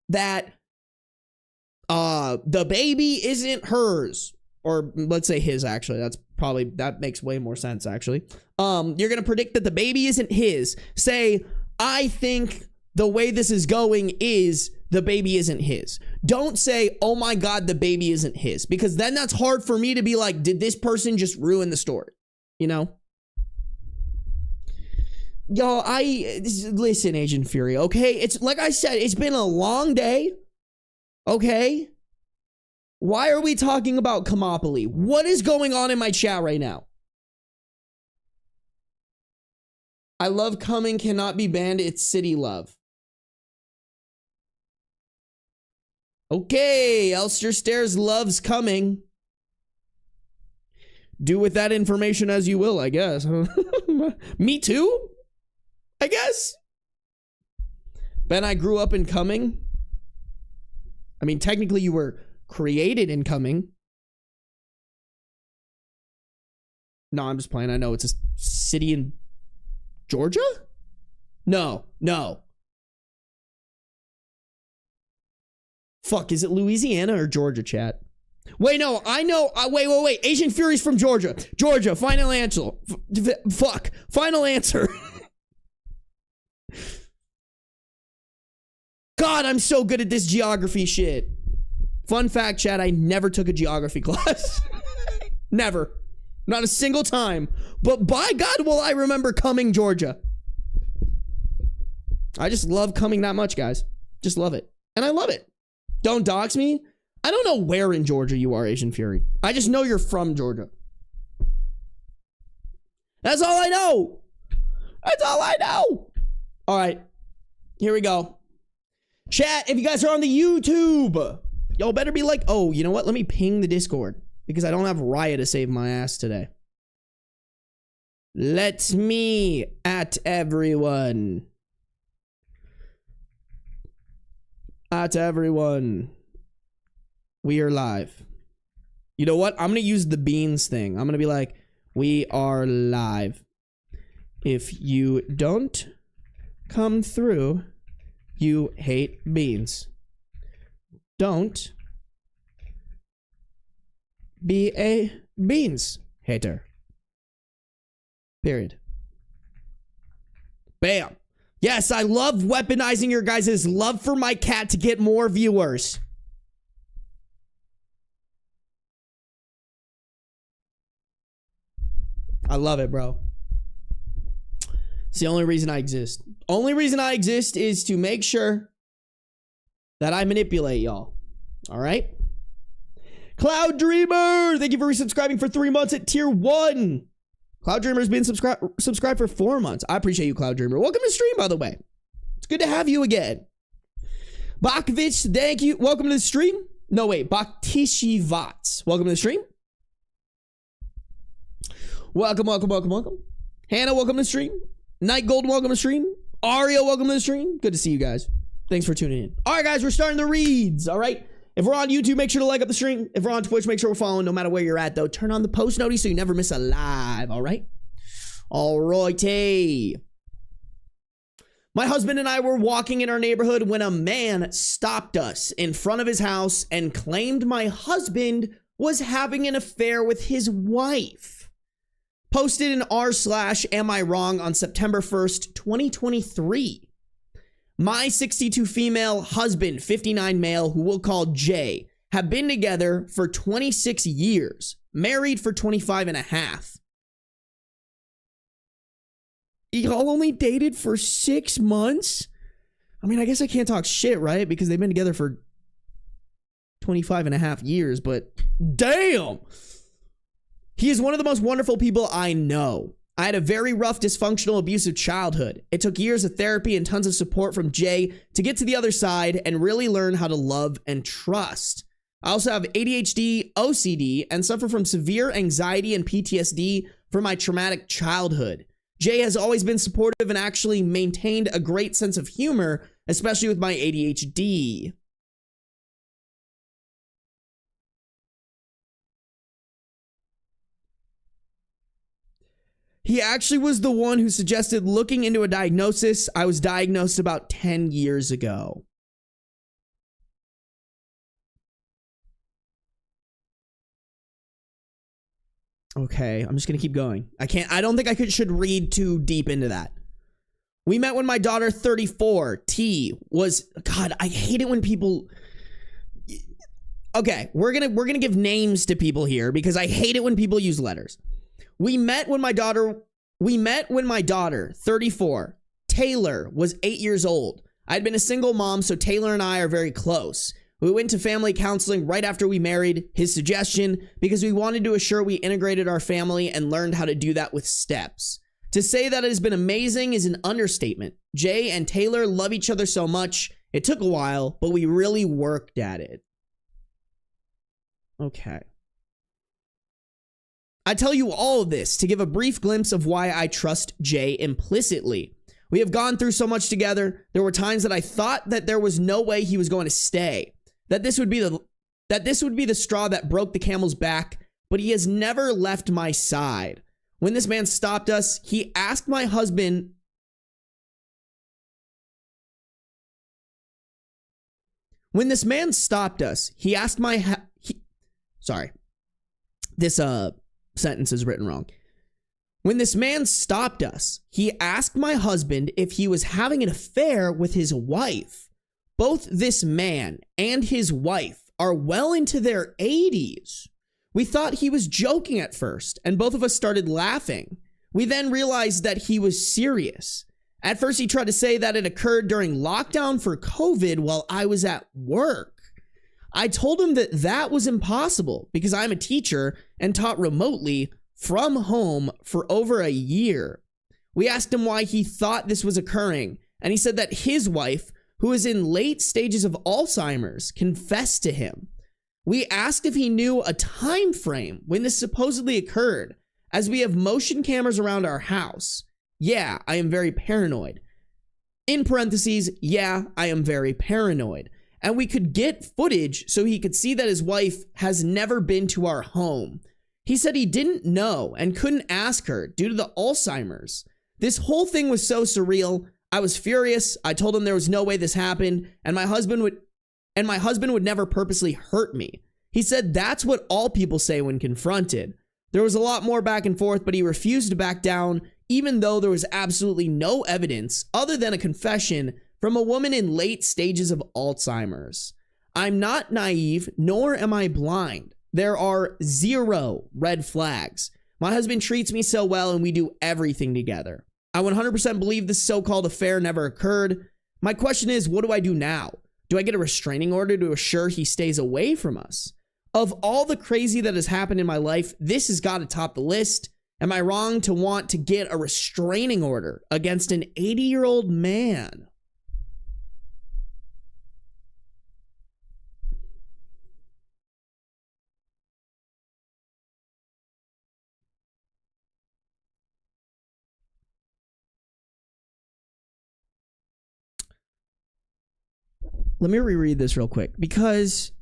that the baby isn't hers, or let's say his, actually, that makes way more sense, actually. You're gonna predict that the baby isn't his. Say, I think the way this is going is the baby isn't his. Don't say, oh my God, the baby isn't his, because then that's hard for me to be like, did this person just ruin the story? You know? Yo, listen, Agent Fury, okay? It's like I said, it's been a long day, okay? Why are we talking about Kamopoly? What is going on in my chat right now? I love coming cannot be banned. It's city love. Okay, Elster Stairs loves coming. Do with that information as you will, I guess. Me too? I guess. Ben, I grew up in Cumming. I mean, technically you were created in Cumming. No, I'm just playing. I know it's a city in Georgia? No, no. Fuck, is it Louisiana or Georgia, chat? Wait, no, I know. Wait. Asian Fury's from Georgia. Georgia, final answer. Fuck, final answer. God, I'm so good at this geography shit. Fun fact, chat, I never took a geography class. Never. Not a single time. But by God, will I remember Cumming, Georgia. I just love Cumming that much, guys. Just love it. And I love it. Don't dox me. I don't know where in Georgia you are, Asian Fury. I just know you're from Georgia. That's all I know. That's all I know. All right. Here we go. Chat, if you guys are on the YouTube, y'all better be like, oh, you know what? Let me ping the Discord because I don't have Raya to save my ass today. Let me at everyone. At everyone. We are live. You know what? I'm going to use the beans thing. I'm going to be like, we are live. If you don't come through, you hate beans. Don't be a beans hater. Period. Bam. Yes, I love weaponizing your guys' love for my cat to get more viewers. I love it, bro. It's the only reason I exist. Only reason I exist is to make sure that I manipulate y'all. All right? Cloud Dreamer, thank you for resubscribing for 3 months at tier 1. Cloud Dreamer's been subscribed for 4 months. I appreciate you, Cloud Dreamer. Welcome to the stream, by the way. It's good to have you again. Bakovich, thank you. Welcome to the stream. No, wait. Baktishivat. Welcome to the stream. Welcome. Hannah, welcome to the stream. Night Gold, welcome to the stream. Aria, welcome to the stream. Good to see you guys. Thanks for tuning in. All right, guys, we're starting the reads. All right. If we're on YouTube, make sure to like up the stream. If we're on Twitch, make sure we're following no matter where you're at, though. Turn on the post notice so you never miss a live. All right. All righty. My husband and I were walking in our neighborhood when a man stopped us in front of his house and claimed my husband was having an affair with his wife. Posted in r/am I wrong on September 1st, 2023. My 62 female husband, 59 male, who we'll call Jay, have been together for 26 years, married for 25 and a half. Y'all only dated for 6 months? I mean, I guess I can't talk shit, right? Because they've been together for 25 and a half years, but damn! He is one of the most wonderful people I know. I had a very rough, dysfunctional, abusive childhood. It took years of therapy and tons of support from Jay to get to the other side and really learn how to love and trust. I also have ADHD, OCD, and suffer from severe anxiety and PTSD from my traumatic childhood. Jay has always been supportive and actually maintained a great sense of humor, especially with my ADHD. He actually was the one who suggested looking into a diagnosis. I was diagnosed about 10 years ago. Okay, I'm just gonna keep going. I don't think I should read too deep into that. We met when my daughter, 34, T, was, God, I hate it when people, okay, we're gonna give names to people here because I hate it when people use letters. We met when my daughter, 34, Taylor, was 8 years old. I'd been a single mom, so Taylor and I are very close. We went to family counseling right after we married, his suggestion, because we wanted to assure we integrated our family and learned how to do that with steps. To say that it has been amazing is an understatement. Jay and Taylor love each other so much. It took a while, but we really worked at it. Okay. I tell you all of this to give a brief glimpse of why I trust Jay implicitly. We have gone through so much together. There were times that I thought that there was no way he was going to stay. That this would be the straw that broke the camel's back, but he has never left my side. When this man stopped us, he asked my husband When this man stopped us, he asked sorry. This sentence is written wrong. When this man stopped us, he asked my husband if he was having an affair with his wife. Both this man and his wife are well into their 80s. We thought he was joking at first, and both of us started laughing. We then realized that he was serious. At first, he tried to say that it occurred during lockdown for COVID while I was at work. I told him that that was impossible because I'm a teacher and taught remotely from home for over a year. We asked him why he thought this was occurring, and he said that his wife, who is in late stages of Alzheimer's, confessed to him. We asked if he knew a time frame when this supposedly occurred, as we have motion cameras around our house. Yeah, I am very paranoid. In parentheses, yeah, I am very paranoid. And we could get footage so he could see that his wife has never been to our home. He said he didn't know and couldn't ask her due to the Alzheimer's. This whole thing was so surreal. I was furious. I told him there was no way this happened, and my husband would never purposely hurt me. He said that's what all people say when confronted. There was a lot more back and forth, but he refused to back down, even though there was absolutely no evidence other than a confession from a woman in late stages of Alzheimer's. I'm not naive, nor am I blind. There are 0 red flags. My husband treats me so well and we do everything together. I 100% believe this so-called affair never occurred. My question is, what do I do now? Do I get a restraining order to assure he stays away from us? Of all the crazy that has happened in my life, this has got to top the list. Am I wrong to want to get a restraining order against an 80-year-old man? Let me reread this real quick because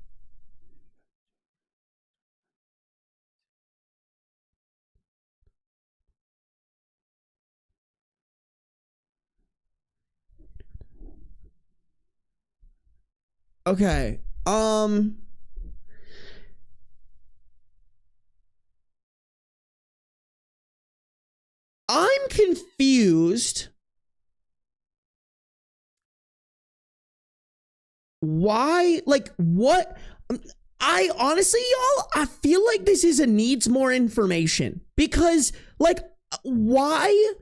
okay. I'm confused. Why? Like, what? I honestly, y'all, I feel like this needs more information because, like, why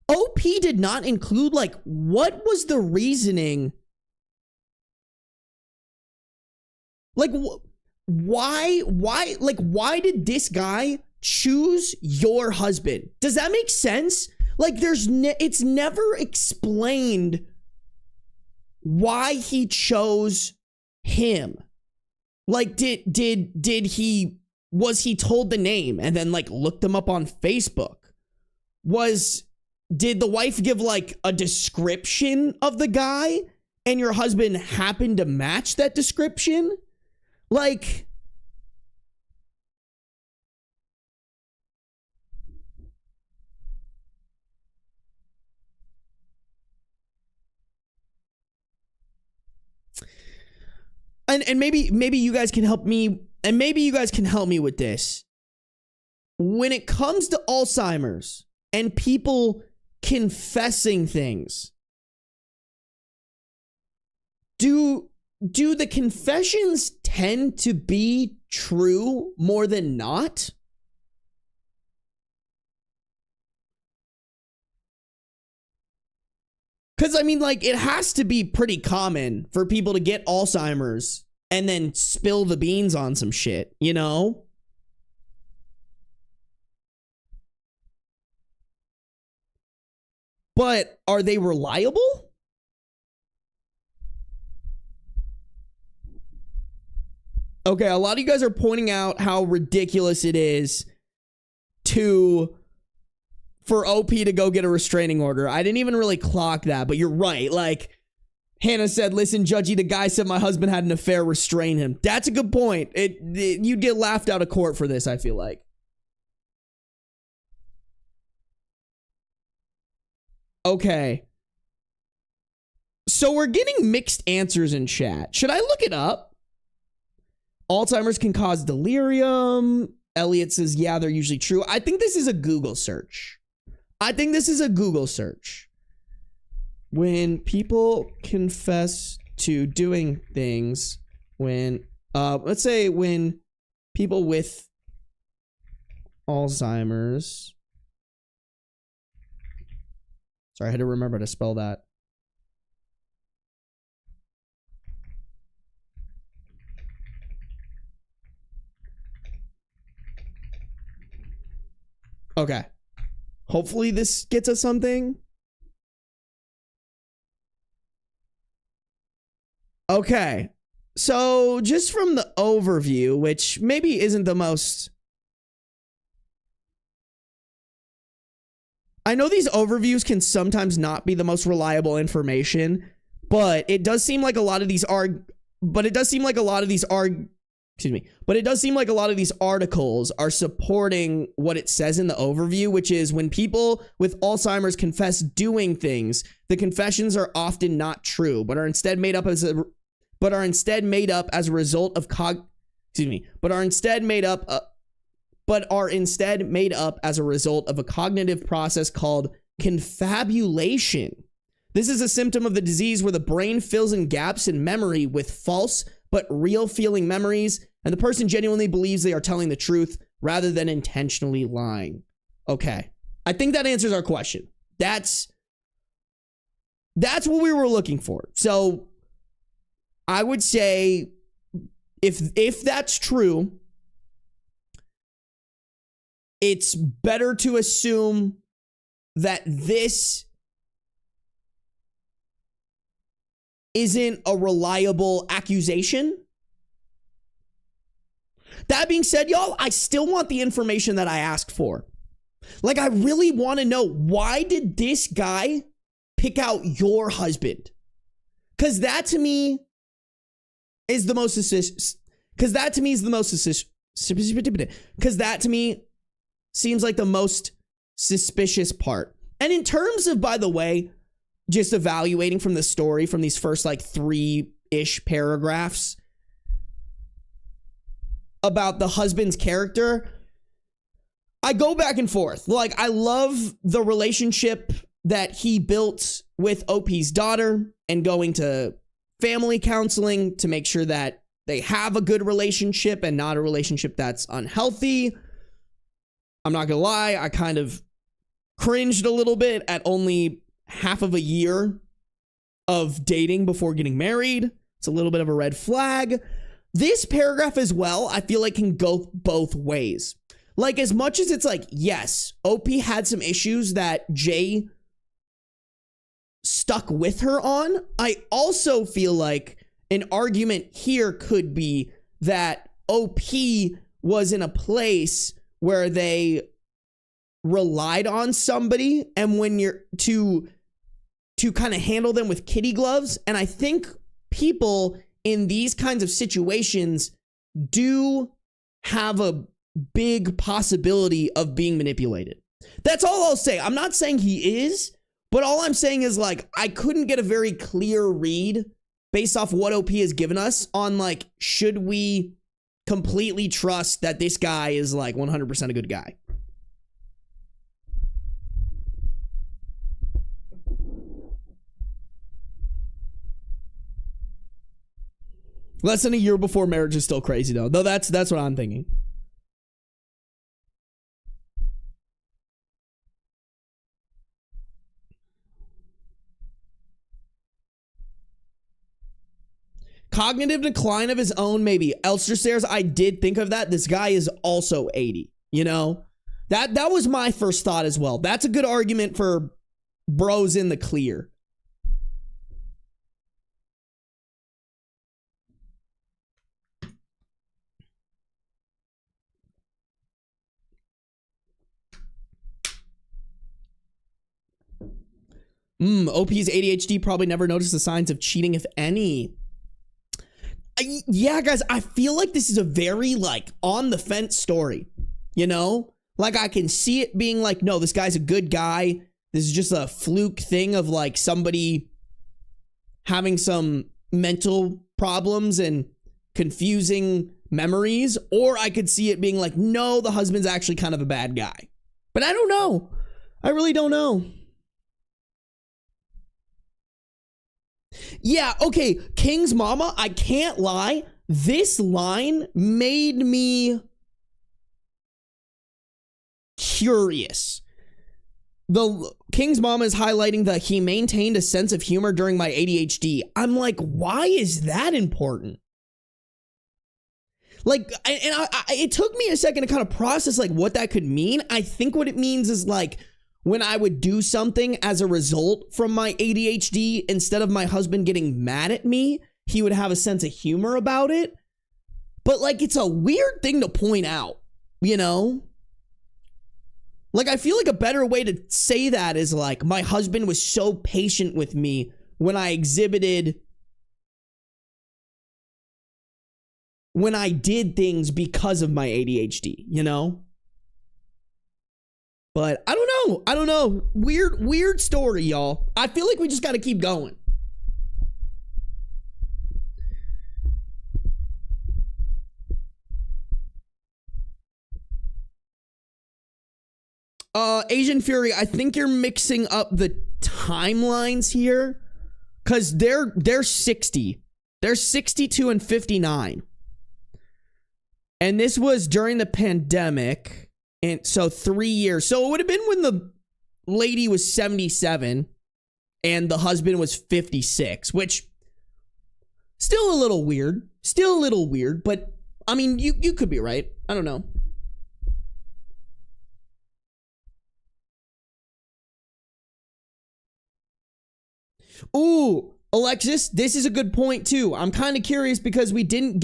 OP did not include, like, what was the reasoning? Like, why, like, why did this guy choose your husband? Does that make sense? Like, it's never explained why he chose him. Like, was he told the name and then, like, looked them up on Facebook? Did the wife give, like, a description of the guy and your husband happened to match that description? Like, and maybe you guys can help me, and maybe you guys can help me with this. When it comes to Alzheimer's and people confessing things, do the confessions tend to be true more than not? Because, I mean, like, it has to be pretty common for people to get Alzheimer's and then spill the beans on some shit, you know? But are they reliable? Okay, a lot of you guys are pointing out how ridiculous it is for OP to go get a restraining order. I didn't even really clock that, but you're right. Like, Hannah said, listen, Judgy, the guy said my husband had an affair, restrain him. That's a good point. You'd get laughed out of court for this, I feel like. Okay. So we're getting mixed answers in chat. Should I look it up? Alzheimer's can cause delirium. Elliot says, yeah, they're usually true. I think this is a Google search. When people confess to doing things, let's say when people with Alzheimer's. Sorry, I had to remember to spell that. Okay. Hopefully this gets us something. Okay. So just from the overview, which maybe isn't the most... I know these overviews can sometimes not be the most reliable information, but it does seem like a lot of these articles are supporting what it says in the overview, which is when people with Alzheimer's confess doing things, the confessions are often not true, but are instead made up as a result of a cognitive process called confabulation. This is a symptom of the disease where the brain fills in gaps in memory with false but real feeling memories, and the person genuinely believes they are telling the truth rather than intentionally lying. Okay. I think that answers our question. That's what we were looking for. So I would say if that's true, it's better to assume that this isn't a reliable accusation. That being said, y'all, I still want the information that I asked for. Like, I really want to know, why did this guy pick out your husband? Because that to me is the most suspicious. Because that to me seems like the most suspicious part. And in terms of, by the way, just evaluating from the story from these first like 3-ish paragraphs about the husband's character, I go back and forth. Like, I love the relationship that he built with OP's daughter and going to family counseling to make sure that they have a good relationship and not a relationship that's unhealthy. I'm not gonna lie, I kind of cringed a little bit at only half of a year of dating before getting married. It's a little bit of a red flag. This paragraph as well, I feel like can go both ways. Like, as much as it's like, yes, OP had some issues that Jay stuck with her on, I also feel like an argument here could be that OP was in a place where they relied on somebody, and when you're to kind of handle them with kitty gloves. And I think people in these kinds of situations do have a big possibility of being manipulated. That's all I'll say. I'm not saying he is, but all I'm saying is, like, I couldn't get a very clear read based off what OP has given us on, like, should we completely trust that this guy is like 100% a good guy. Less than a year before marriage is still crazy, though. Though that's what I'm thinking. Cognitive decline of his own, maybe. Elster Stairs, I did think of that. This guy is also 80, you know? That was my first thought as well. That's a good argument for bros in the clear. OP's ADHD probably never noticed the signs of cheating, if any. Yeah, guys, I feel like this is a very, like, on the fence story, you know? Like, I can see it being like, no, this guy's a good guy. This is just a fluke thing of, like, somebody having some mental problems and confusing memories, or I could see it being like, no, the husband's actually kind of a bad guy. But I don't know. I really don't know. Yeah, okay, King's mama, I can't lie. This line made me curious. The King's mama is highlighting that he maintained a sense of humor during my ADHD. I'm like, why is that important? Like, it took me a second to kind of process like what that could mean. I think what it means is like when I would do something as a result from my ADHD, instead of my husband getting mad at me, he would have a sense of humor about it. But like, it's a weird thing to point out, you know? Like, I feel like a better way to say that is like, my husband was so patient with me when I did things because of my ADHD, you know? But I don't know. Weird story, y'all. I feel like we just got to keep going. Asian Fury, I think you're mixing up the timelines here, because they're 60. They're 62 and 59. And this was during the pandemic, and so 3 years. So it would have been when the lady was 77 and the husband was 56, which still a little weird. But I mean, you could be right. I don't know. Ooh, Alexis, this is a good point too. I'm kind of curious because we didn't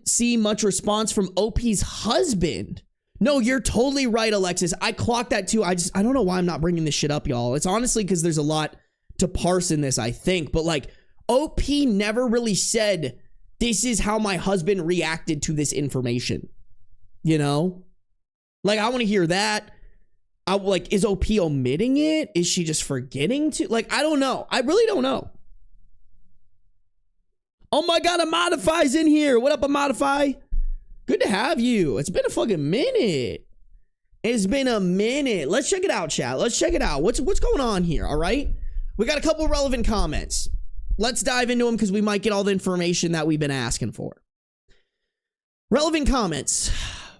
see much response from OP's husband. No, you're totally right, Alexis. I clocked that too. I don't know why I'm not bringing this shit up, y'all. It's honestly because there's a lot to parse in this, I think. But like, OP never really said, this is how my husband reacted to this information. You know? Like, I want to hear that. Is OP omitting it? Is she just forgetting to? Like, I don't know. I really don't know. Oh my God, a Modify's in here. What up, a Modify? Good to have you. It's been a fucking minute. It's been a minute. Let's check it out, chat. Let's check it out. What's going on here, all right? We got a couple relevant comments. Let's dive into them because we might get all the information that we've been asking for. Relevant comments.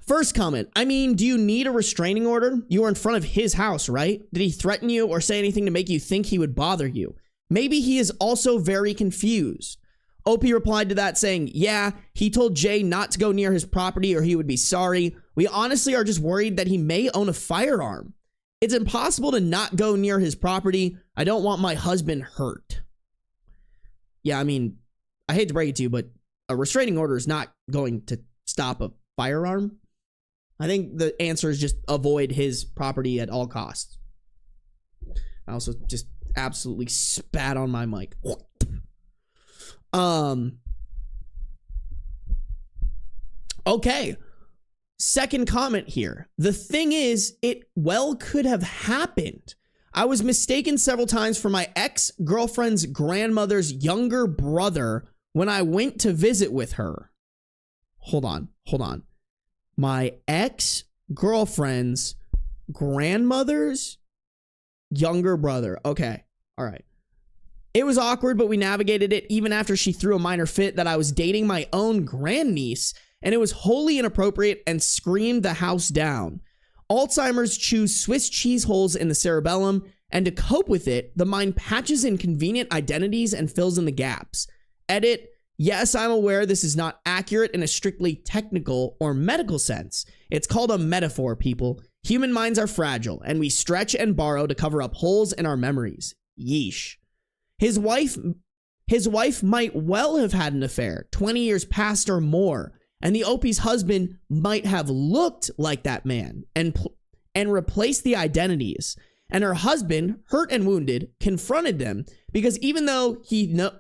First comment, I mean, do you need a restraining order? You were in front of his house, right? Did he threaten you or say anything to make you think he would bother you? Maybe he is also very confused. OP replied to that saying, yeah, he told Jay not to go near his property or he would be sorry. We honestly are just worried that he may own a firearm. It's impossible to not go near his property. I don't want my husband hurt. Yeah, I mean, I hate to break it to you, but a restraining order is not going to stop a firearm. I think the answer is just avoid his property at all costs. I also just absolutely spat on my mic. Okay. Second comment here. The thing is, it well could have happened. I was mistaken several times for my ex-girlfriend's grandmother's younger brother when I went to visit with her. Hold on. My ex-girlfriend's grandmother's younger brother. Okay. All right. It was awkward, but we navigated it even after she threw a minor fit that I was dating my own grandniece, and it was wholly inappropriate and screamed the house down. Alzheimer's chews Swiss cheese holes in the cerebellum, and to cope with it, the mind patches in convenient identities and fills in the gaps. Edit. Yes, I'm aware this is not accurate in a strictly technical or medical sense. It's called a metaphor, people. Human minds are fragile, and we stretch and borrow to cover up holes in our memories. Yeesh. His wife might well have had an affair 20 years past or more, and the OP's husband might have looked like that man and replaced the identities. And her husband, hurt and wounded, confronted them because even though he knows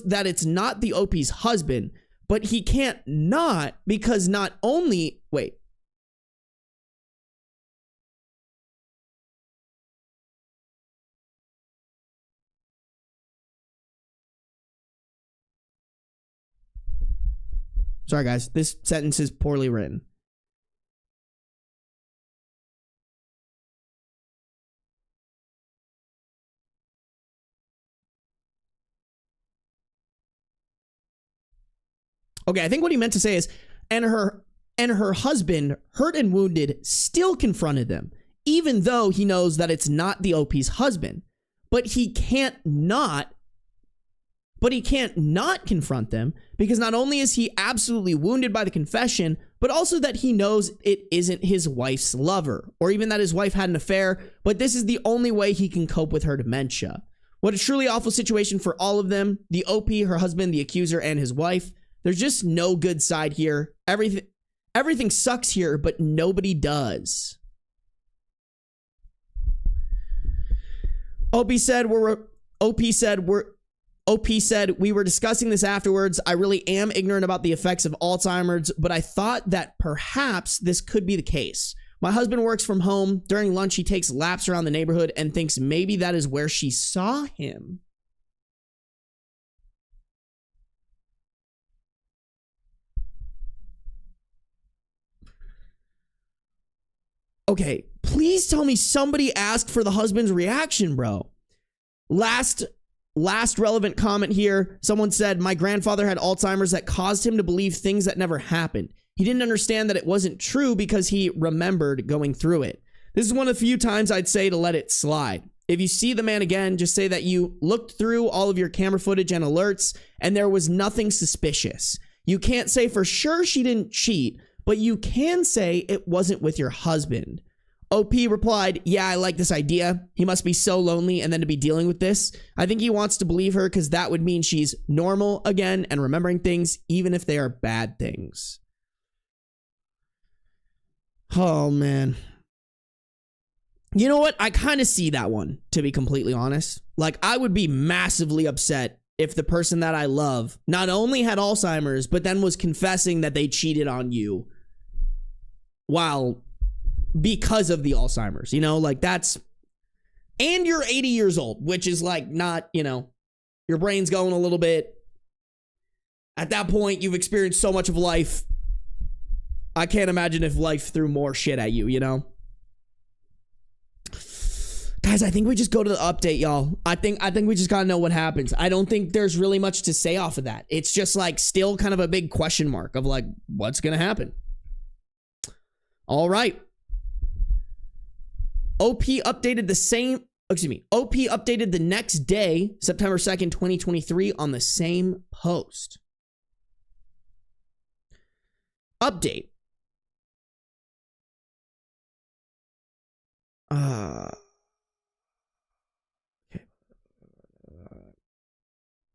that it's not the OP's husband, but he can't not because not only, wait. Sorry, guys. This sentence is poorly written. Okay, I think what he meant to say is, and her husband, hurt and wounded, still confronted them, even though he knows that it's not the OP's husband. But he can't not confront them, because not only is he absolutely wounded by the confession, but also that he knows it isn't his wife's lover, or even that his wife had an affair, but this is the only way he can cope with her dementia. What a truly awful situation for all of them, the OP, her husband, the accuser, and his wife. There's just no good side here. Everything sucks here, but nobody does. OP said we were discussing this afterwards. I really am ignorant about the effects of Alzheimer's, but I thought that perhaps this could be the case. My husband works from home. During lunch, he takes laps around the neighborhood and thinks maybe that is where she saw him. Okay, please tell me somebody asked for the husband's reaction, bro. Last relevant comment here. Someone said, my grandfather had Alzheimer's that caused him to believe things that never happened. He didn't understand that it wasn't true because he remembered going through it. This is one of the few times I'd say to let it slide. If you see the man again, just say that you looked through all of your camera footage and alerts and there was nothing suspicious. You can't say for sure she didn't cheat, but you can say it wasn't with your husband. OP replied, yeah, I like this idea. He must be so lonely and then to be dealing with this. I think he wants to believe her because that would mean she's normal again and remembering things, even if they are bad things. Oh, man. You know what? I kind of see that one, to be completely honest. Like, I would be massively upset if the person that I love not only had Alzheimer's, but then was confessing that they cheated on you because of the Alzheimer's, you know, like that's, and you're 80 years old, which is like not, you know, your brain's going a little bit. At that point, you've experienced so much of life. I can't imagine if life threw more shit at you, you know? Guys, I think we just go to the update, y'all. I think we just gotta know what happens. I don't think there's really much to say off of that. It's just like still kind of a big question mark of like, what's gonna happen? All right. OP updated the next day, September 2nd, 2023 on the same post. Update.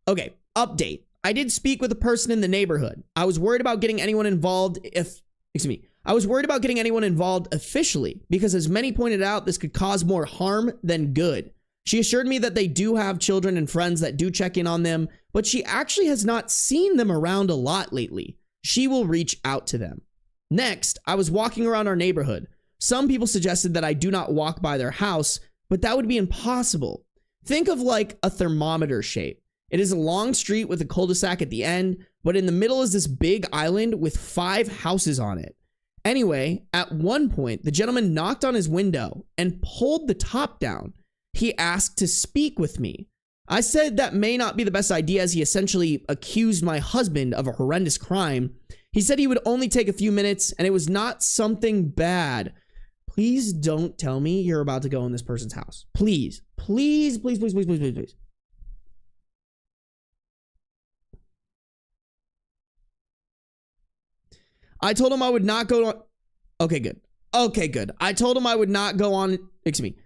Okay, update. I did speak with a person in the neighborhood. I was worried about getting anyone involved officially because, as many pointed out, this could cause more harm than good. She assured me that they do have children and friends that do check in on them, but she actually has not seen them around a lot lately. She will reach out to them. Next, I was walking around our neighborhood. Some people suggested that I do not walk by their house, but that would be impossible. Think of like a thermometer shape. It is a long street with a cul-de-sac at the end, but in the middle is this big island with 5 houses on it. Anyway, at one point, the gentleman knocked on his window and pulled the top down. He asked to speak with me. I said that may not be the best idea, as he essentially accused my husband of a horrendous crime. He said he would only take a few minutes and it was not something bad. Please don't tell me you're about to go in this person's house. Please, please, please, please, please, please, please, please. I told him I would not go on. Okay, good. Okay, good. I told him I would not go on. Excuse me.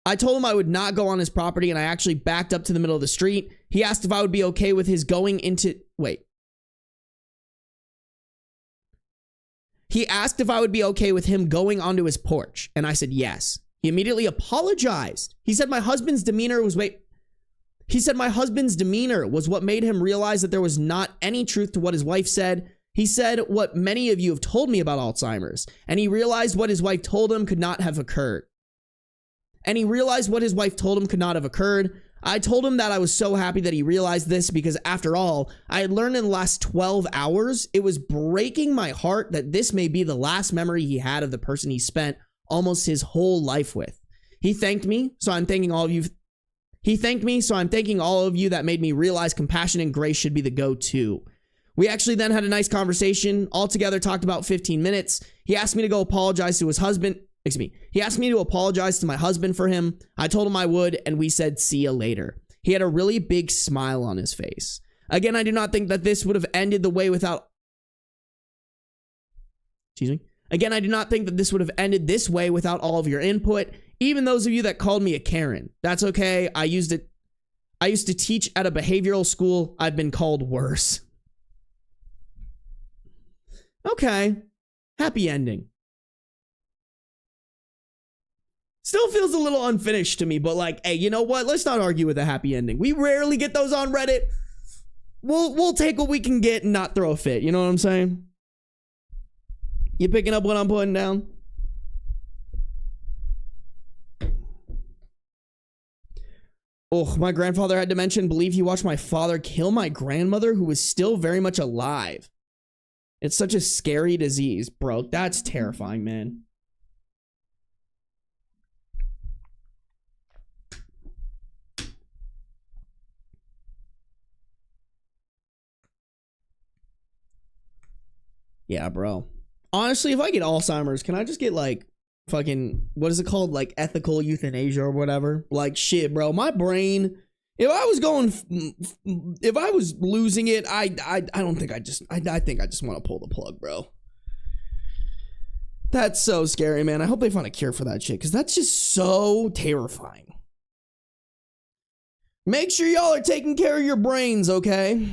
I told him I would not go on his property, and I actually backed up to the middle of the street. He asked if I would be okay with his going into. Wait. He asked if I would be okay with him going onto his porch, and I said yes. He immediately apologized. He said my husband's demeanor was what made him realize that there was not any truth to what his wife said. He said what many of you have told me about Alzheimer's, and he realized what his wife told him could not have occurred. I told him that I was so happy that he realized this because after all, I had learned in the last 12 hours, it was breaking my heart that this may be the last memory he had of the person he spent almost his whole life with. He thanked me, so I'm thanking all of you. He thanked me, so I'm thanking all of you that made me realize compassion and grace should be the go-to. We actually then had a nice conversation, all together talked about 15 minutes. He asked me to go apologize to his husband. Excuse me. He asked me to apologize to my husband for him. I told him I would, and we said, see ya later. He had a really big smile on his face. Again, I do not think that this would have ended the way without... Excuse me. Again, I do not think that this would have ended this way without all of your input, even those of you that called me a Karen. That's okay. I used to teach at a behavioral school. I've been called worse. Okay. Happy ending. Still feels a little unfinished to me, but like, hey, you know what? Let's not argue with a happy ending. We rarely get those on Reddit. We'll take what we can get and not throw a fit. You know what I'm saying? You picking up what I'm putting down? Oh, my grandfather had dementia. Believe he watched my father kill my grandmother, who was still very much alive. It's such a scary disease, bro. That's terrifying, man. Yeah, bro. Honestly, if I get Alzheimer's, can I just get like fucking, what is it called? Like ethical euthanasia or whatever? Like shit, bro. My brain, if I was losing it, I don't think I think I just want to pull the plug, bro. That's so scary, man. I hope they find a cure for that shit, because that's just so terrifying. Make sure y'all are taking care of your brains, okay?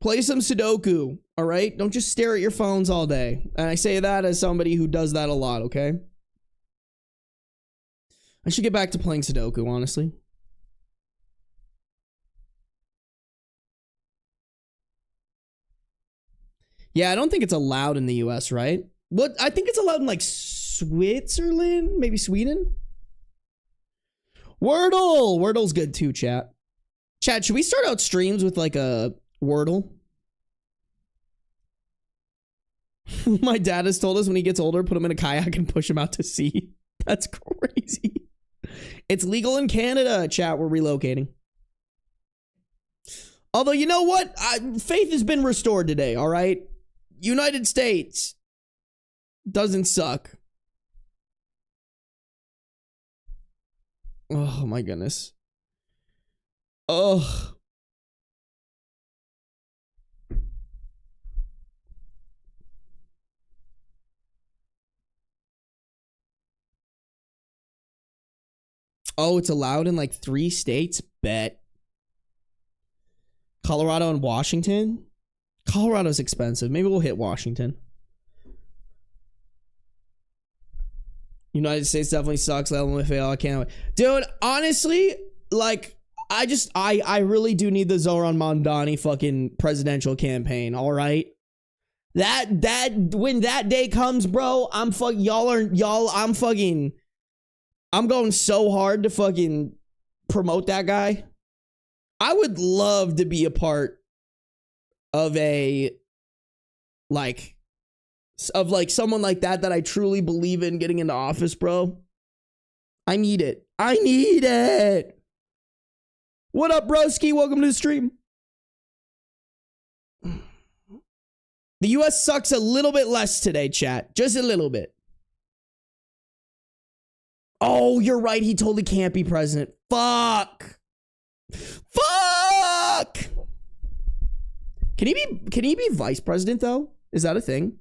Play some Sudoku, all right? Don't just stare at your phones all day. And I say that as somebody who does that a lot, okay? I should get back to playing Sudoku, honestly. Yeah, I don't think it's allowed in the US, right? What? I think it's allowed in like Switzerland, maybe Sweden. Wordle! Wordle's good too, chat. Chat, should we start out streams with like a Wordle? My dad has told us when he gets older, put him in a kayak and push him out to sea. That's crazy. It's legal in Canada, chat. We're relocating. Although, you know what? Faith has been restored today, all right? United States doesn't suck. Oh, my goodness. Ugh. Oh, it's allowed in like 3 states? Bet. Colorado and Washington? Colorado's expensive. Maybe we'll hit Washington. United States definitely sucks. LMFAO, I can't wait. Dude, honestly, like, I really do need the Zoran Mondani fucking presidential campaign, all right? When that day comes, bro, I'm going so hard to fucking promote that guy. I would love to be a part of someone like that I truly believe in getting into office, bro. I need it. I need it. What up, broski? Welcome to the stream. The US sucks a little bit less today, chat. Just a little bit. Oh, you're right. He totally can't be president. Fuck. Fuck. Can he be vice president though? Is that a thing?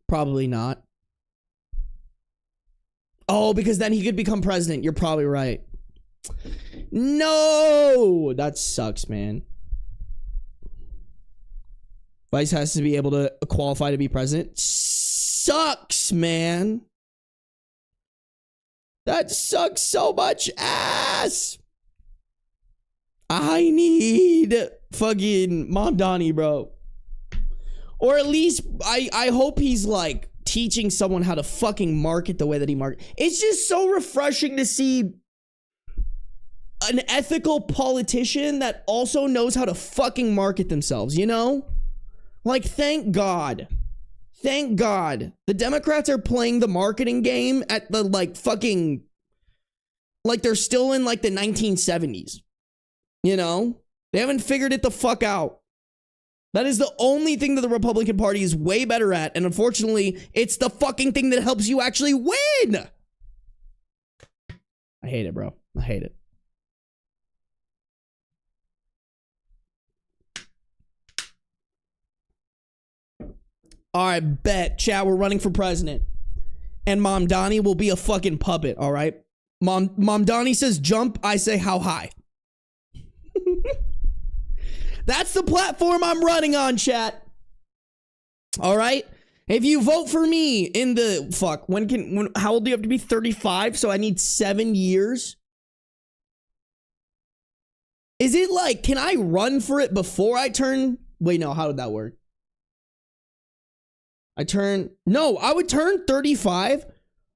Probably not. Oh, because then he could become president. You're probably right. No, that sucks, man. Vice has to be able to qualify to be president. Sucks, man. That sucks so much ass. I need fucking Mom Donnie, bro. Or at least I hope he's like teaching someone how to fucking market the way that he markets. It's just so refreshing to see an ethical politician that also knows how to fucking market themselves, you know? Like, thank God. Thank God. The Democrats are playing the marketing game at the like fucking, like they're still in like the 1970s. You know? They haven't figured it the fuck out. That is the only thing that the Republican Party is way better at. And unfortunately, it's the fucking thing that helps you actually win. I hate it, bro. I hate it. All right, bet. Chat, we're running for president. And Mom Donnie will be a fucking puppet, all right? Mom Donnie says jump, I say how high. That's the platform I'm running on, chat. All right? If you vote for me in the fuck, how old do you have to be? 35, so I need 7 years. Is it like, can I run for it before I turn? Wait, no, how did that work? I would turn 35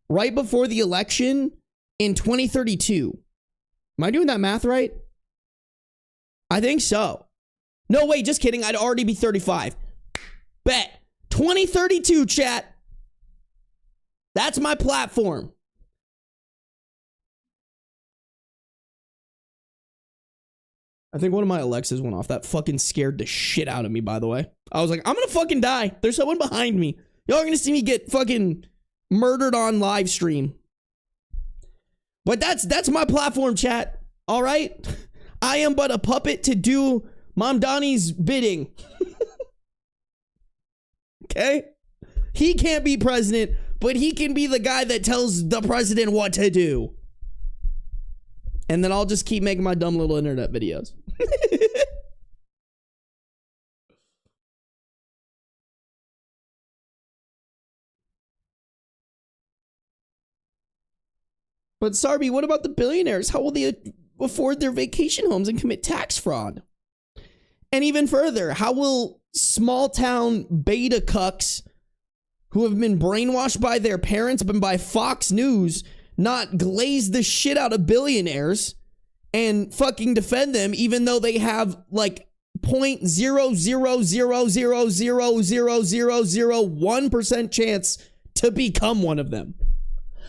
right before the election in 2032. Am I doing that math right? I think so. No, wait, just kidding. I'd already be 35. Bet. 2032, chat. That's my platform. I think one of my Alexas went off. That fucking scared the shit out of me, by the way. I was like, I'm gonna fucking die. There's someone behind me. Y'all are gonna see me get fucking murdered on live stream. But that's my platform, chat. All right? I am but a puppet to do Mom Donnie's bidding. Okay? He can't be president, but he can be the guy that tells the president what to do. And then I'll just keep making my dumb little internet videos. But Sarby, what about the billionaires? How will they afford their vacation homes and commit tax fraud? And even further, how will small town beta cucks who have been brainwashed by their parents and by Fox News not glaze the shit out of billionaires and fucking defend them, even though they have like 0.000000001% chance to become one of them?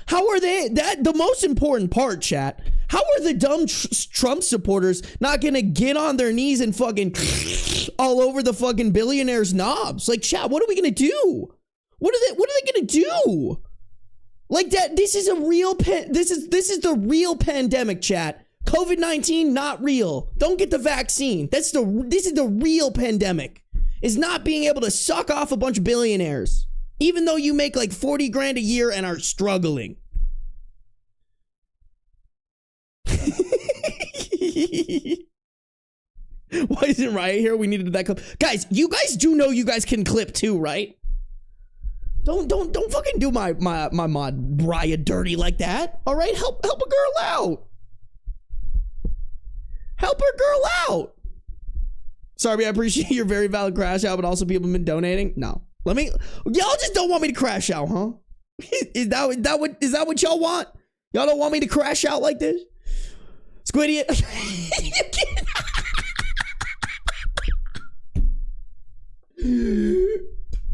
How are they, that the most important part, chat, how are the dumb Trump supporters not gonna get on their knees and fucking all over the fucking billionaires' knobs? Like, chat, what are we gonna do? What are they gonna do? Like that, this is a real this is the real pandemic, chat. COVID-19 not real. Don't get the vaccine. This is the real pandemic. Is not being able to suck off a bunch of billionaires. Even though you make like 40 grand a year and are struggling. Why isn't Riot here? We needed that clip. Guys, you guys do know you guys can clip too, right? Don't fucking do my mod Riot dirty like that. All right, help a girl out. Help her girl out. Sorry, I appreciate your very valid crash out, but also people have been donating. No. Y'all just don't want me to crash out, huh? Is that what y'all want? Y'all don't want me to crash out like this? Squiddy it.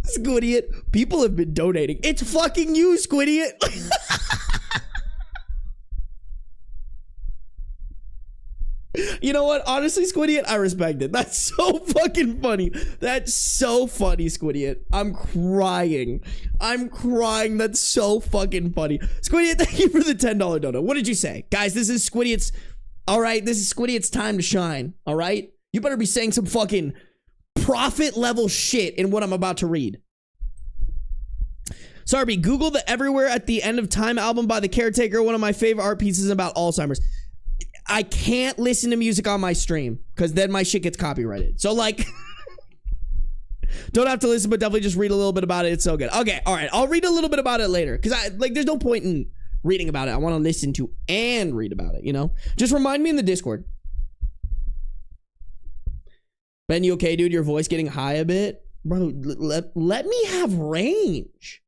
Squiddy it. People have been donating. It's fucking you, Squiddy it. You know what? Honestly, Squiddy it, I respect it. That's so fucking funny. That's so funny, Squiddy it. I'm crying. That's so fucking funny. Squiddy it, thank you for the $10 donut. What did you say? Guys, this is Squiddy it's... All right, this is Squiddy it's time to shine. All right? You better be saying some fucking profit level shit in what I'm about to read. Sarby, Google the Everywhere at the End of Time album by The Caretaker, one of my favorite art pieces about Alzheimer's. I can't listen to music on my stream because then my shit gets copyrighted. So like, don't have to listen, but definitely just read a little bit about it. It's so good. Okay, all right. I'll read a little bit about it later because there's no point in reading about it. I want to listen to and read about it, you know? Just remind me in the Discord. Ben, you okay, dude? Your voice getting high a bit? Bro, let me have range.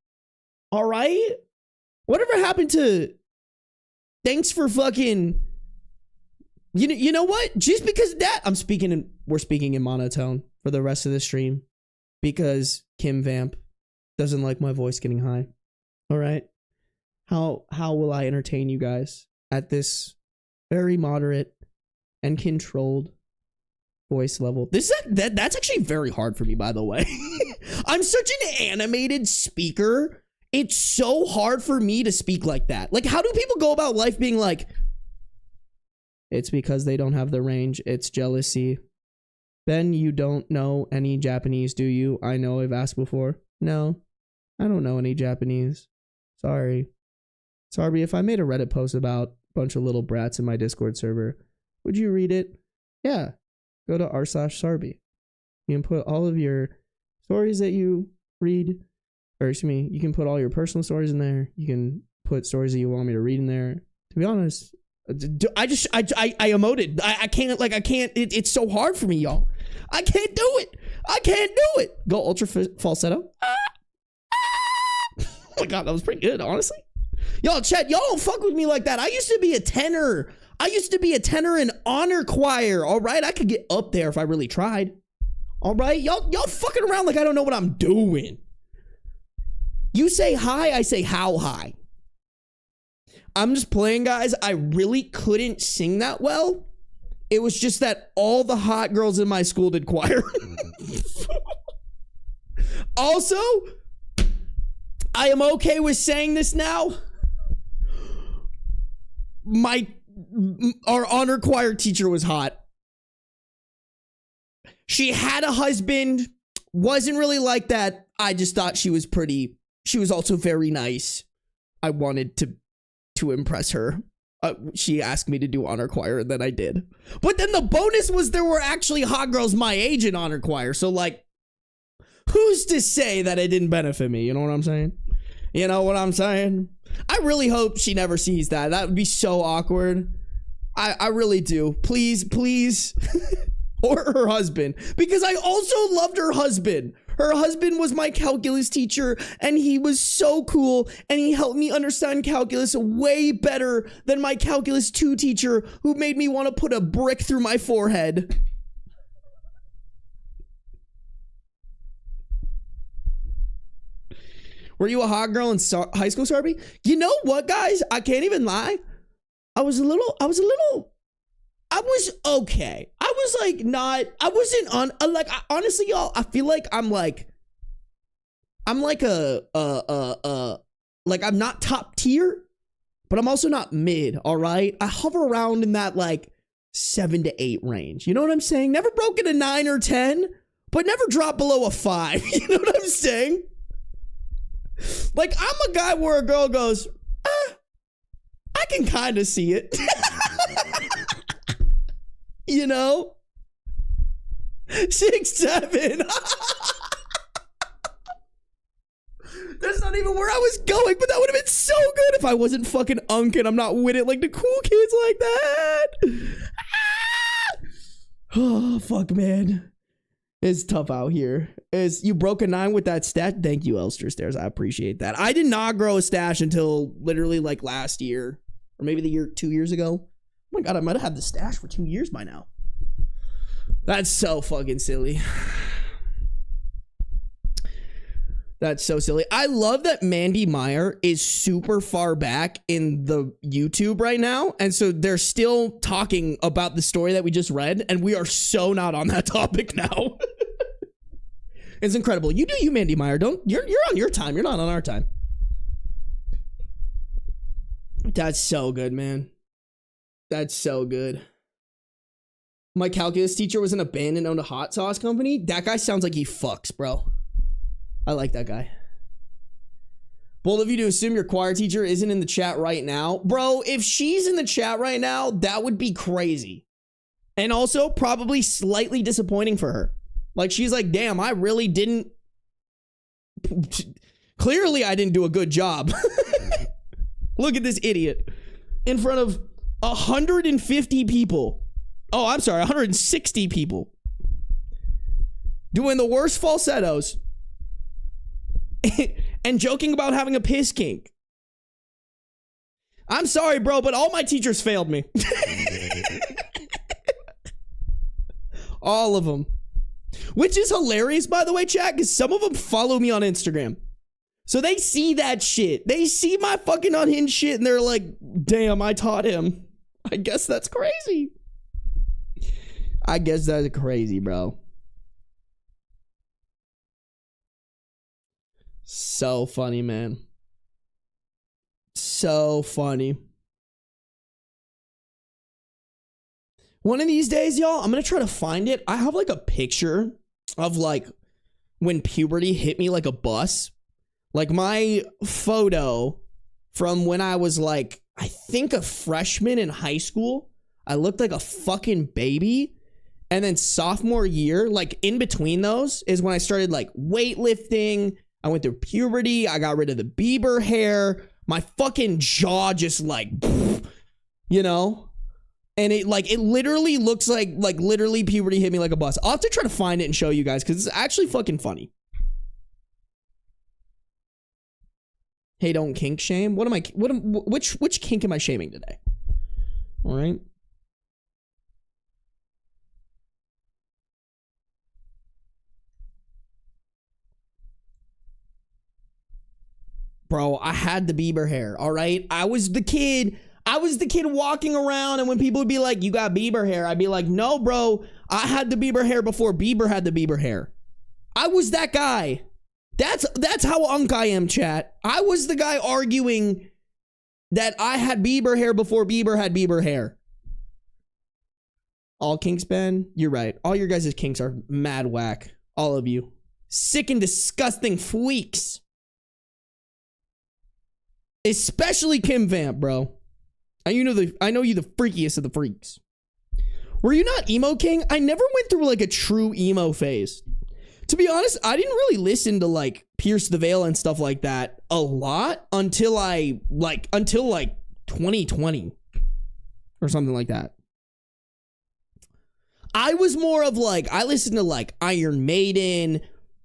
All right? Whatever happened to... Thanks for fucking... You know what? Just because of that, we're speaking in monotone for the rest of the stream. Because Kim Vamp doesn't like my voice getting high. All right? How will I entertain you guys at this very moderate and controlled voice level? That's actually very hard for me, by the way. I'm such an animated speaker. It's so hard for me to speak like that. Like, how do people go about life being like, it's because they don't have the range. It's jealousy. Ben, you don't know any Japanese, do you? I know I've asked before. No, I don't know any Japanese. Sorry. Sarby, if I made a Reddit post about a bunch of little brats in my Discord server, would you read it? Yeah. Go to r/Sarby. You can put all of your stories that you read, or excuse me, you can put all your personal stories in there. You can put stories that you want me to read in there. To be honest, I emoted. I can't, it's so hard for me, y'all. I can't do it. Go ultra falsetto. Oh my God, that was pretty good, honestly. Y'all, chat, y'all don't fuck with me like that. I used to be a tenor. In honor choir, all right? I could get up there if I really tried. All right? Y'all fucking around like I don't know what I'm doing. You say hi, I say how high. I'm just playing, guys. I really couldn't sing that well. It was just that all the hot girls in my school did choir. Also, I am okay with saying this now. Our honor choir teacher was hot. She had a husband, wasn't really like that. I just thought she was pretty. She was also very nice. I wanted to impress her. She asked me to do honor choir, and then I did. But then the bonus was there were actually hot girls my age in honor choir. So, like, who's to say that it didn't benefit me? You know what I'm saying? You know what I'm saying? I really hope she never sees that. That would be so awkward. I really do. Please. Or her husband. Because I also loved her husband. Her husband was my calculus teacher, and he was so cool, and he helped me understand calculus way better than my calculus 2 teacher, who made me want to put a brick through my forehead. Were you a hot girl in high school, Sarby? You know what, guys? I can't even lie. I was okay. I was like I wasn't on, like, honestly, y'all, I feel like I'm like like I'm not top tier, but I'm also not mid, all right? I hover around in that like 7 to 8 range. You know what I'm saying? Never broken a 9 or 10, but never dropped below a 5. You know what I'm saying? Like, I'm a guy where a girl goes, I can kind of see it. You know? 6, 7. That's not even where I was going, but that would have been so good if I wasn't fucking unk and I'm not with it like the cool kids like that. Oh, fuck, man. It's tough out here. You broke a 9 with that stat. Thank you, Elster Stairs. I appreciate that. I did not grow a stash until literally like last year, or maybe 2 years ago. Oh my God, I might have had the stash for 2 years by now. That's so fucking silly. That's so silly. I love that Mandy Meyer is super far back in the YouTube right now. And so they're still talking about the story that we just read. And we are so not on that topic now. It's incredible. You do you, Mandy Meyer. You're on your time. You're not on our time. That's so good, man. That's so good. My calculus teacher was in a band and owned a hot sauce company. That guy sounds like he fucks, bro. I like that guy. Bold of you to assume your choir teacher isn't in the chat right now. Bro, if she's in the chat right now, that would be crazy. And also probably slightly disappointing for her. Like, she's like, damn, I really didn't... Clearly, I didn't do a good job. Look at this idiot in front of 150 people. Oh, I'm sorry, 160 people. Doing the worst falsettos and joking about having a piss kink. I'm sorry, bro, but all my teachers failed me. All of them. Which is hilarious, by the way, chat, because some of them follow me on Instagram. So they see that shit. They see my fucking unhinged shit, and they're like, damn, I taught him. I guess that's crazy. I guess that's crazy, bro. So funny, man. So funny. One of these days, y'all, I'm gonna try to find it. I have like a picture of like when puberty hit me like a bus. Like my photo from when I was like, I think a freshman in high school. I looked like a fucking baby. And then sophomore year, like in between those is when I started like weightlifting. I went through puberty. I got rid of the Bieber hair. My fucking jaw just like, you know? And it literally looks like literally puberty hit me like a bus. I'll have to try to find it and show you guys because it's actually fucking funny. Hey, don't kink shame. Which kink am I shaming today? All right. Bro, I had the Bieber hair, all right? I was the kid walking around, and when people would be like, you got Bieber hair, I'd be like, no, bro, I had the Bieber hair before Bieber had the Bieber hair. I was that guy. That's how unk I am, chat. I was the guy arguing that I had Bieber hair before Bieber had Bieber hair. All kinks, Ben? You're right. All your guys' kinks are mad whack. All of you. Sick and disgusting freaks. Especially Kim Vamp, bro. I know you the freakiest of the freaks. Were you not emo king? I never went through like a true emo phase. To be honest, I didn't really listen to like Pierce the Veil and stuff like that a lot until 2020 or something like that. I was more of like, I listened to like Iron Maiden,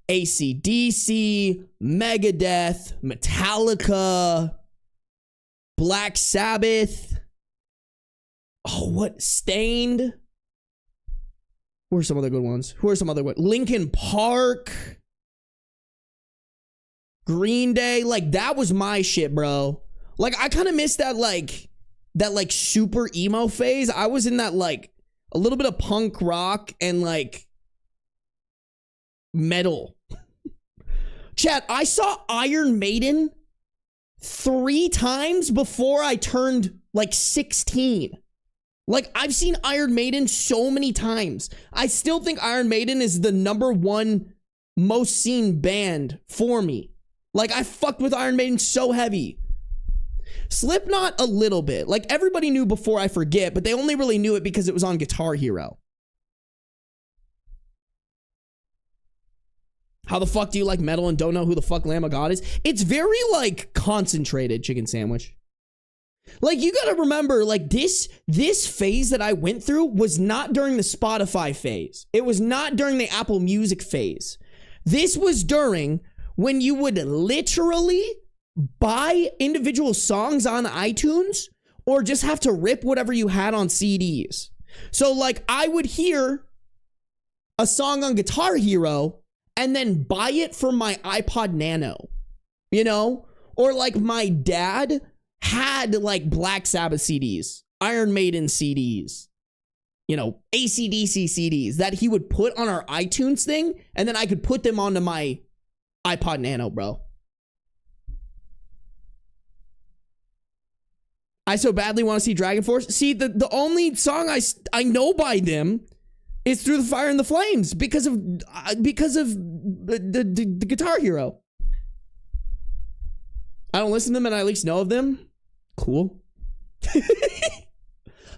AC/DC, Megadeth, Metallica, Black Sabbath. Oh, what? Stained. Who are some other good ones? Linkin Park. Green Day. Like, that was my shit, bro. Like, I kind of missed that super emo phase. I was in that, like, a little bit of punk rock and, like, metal. Chat, I saw Iron Maiden 3 times before I turned, like, 16. Like, I've seen Iron Maiden so many times. I still think Iron Maiden is the #1 most seen band for me. Like, I fucked with Iron Maiden so heavy. Slipknot a little bit. Like, everybody knew Before I Forget, but they only really knew it because it was on Guitar Hero. How the fuck do you like metal and don't know who the fuck Lamb of God is? It's very, like, concentrated, chicken sandwich. Like, you gotta remember, like, this phase that I went through was not during the Spotify phase. It was not during the Apple Music phase. This was during when you would literally buy individual songs on iTunes or just have to rip whatever you had on CDs. So, like, I would hear a song on Guitar Hero and then buy it for my iPod Nano, you know? Or, like, my dad had like Black Sabbath CDs, Iron Maiden CDs, you know, AC/DC CDs that he would put on our iTunes thing, and then I could put them onto my iPod Nano, bro. I so badly want to see Dragon Force. See, the only song I know by them is Through the Fire and the Flames because of the Guitar Hero. I don't listen to them and I at least know of them. Cool.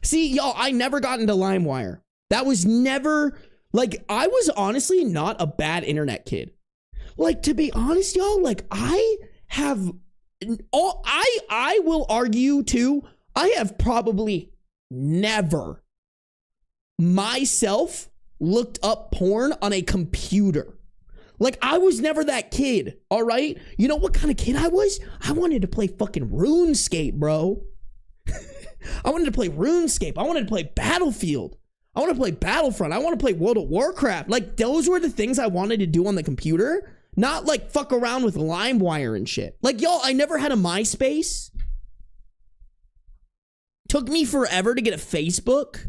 See, y'all, I never got into LimeWire. That was never, like, I was honestly not a bad internet kid. Like, to be honest, y'all, like, I have I will argue too, I have probably never myself looked up porn on a computer. Like, I was never that kid, all right? You know what kind of kid I was? I wanted to play fucking RuneScape, bro. I wanted to play RuneScape. I wanted to play Battlefield. I want to play Battlefront. I want to play World of Warcraft. Like, those were the things I wanted to do on the computer. Not, like, fuck around with LimeWire and shit. Like, y'all, I never had a MySpace. Took me forever to get a Facebook.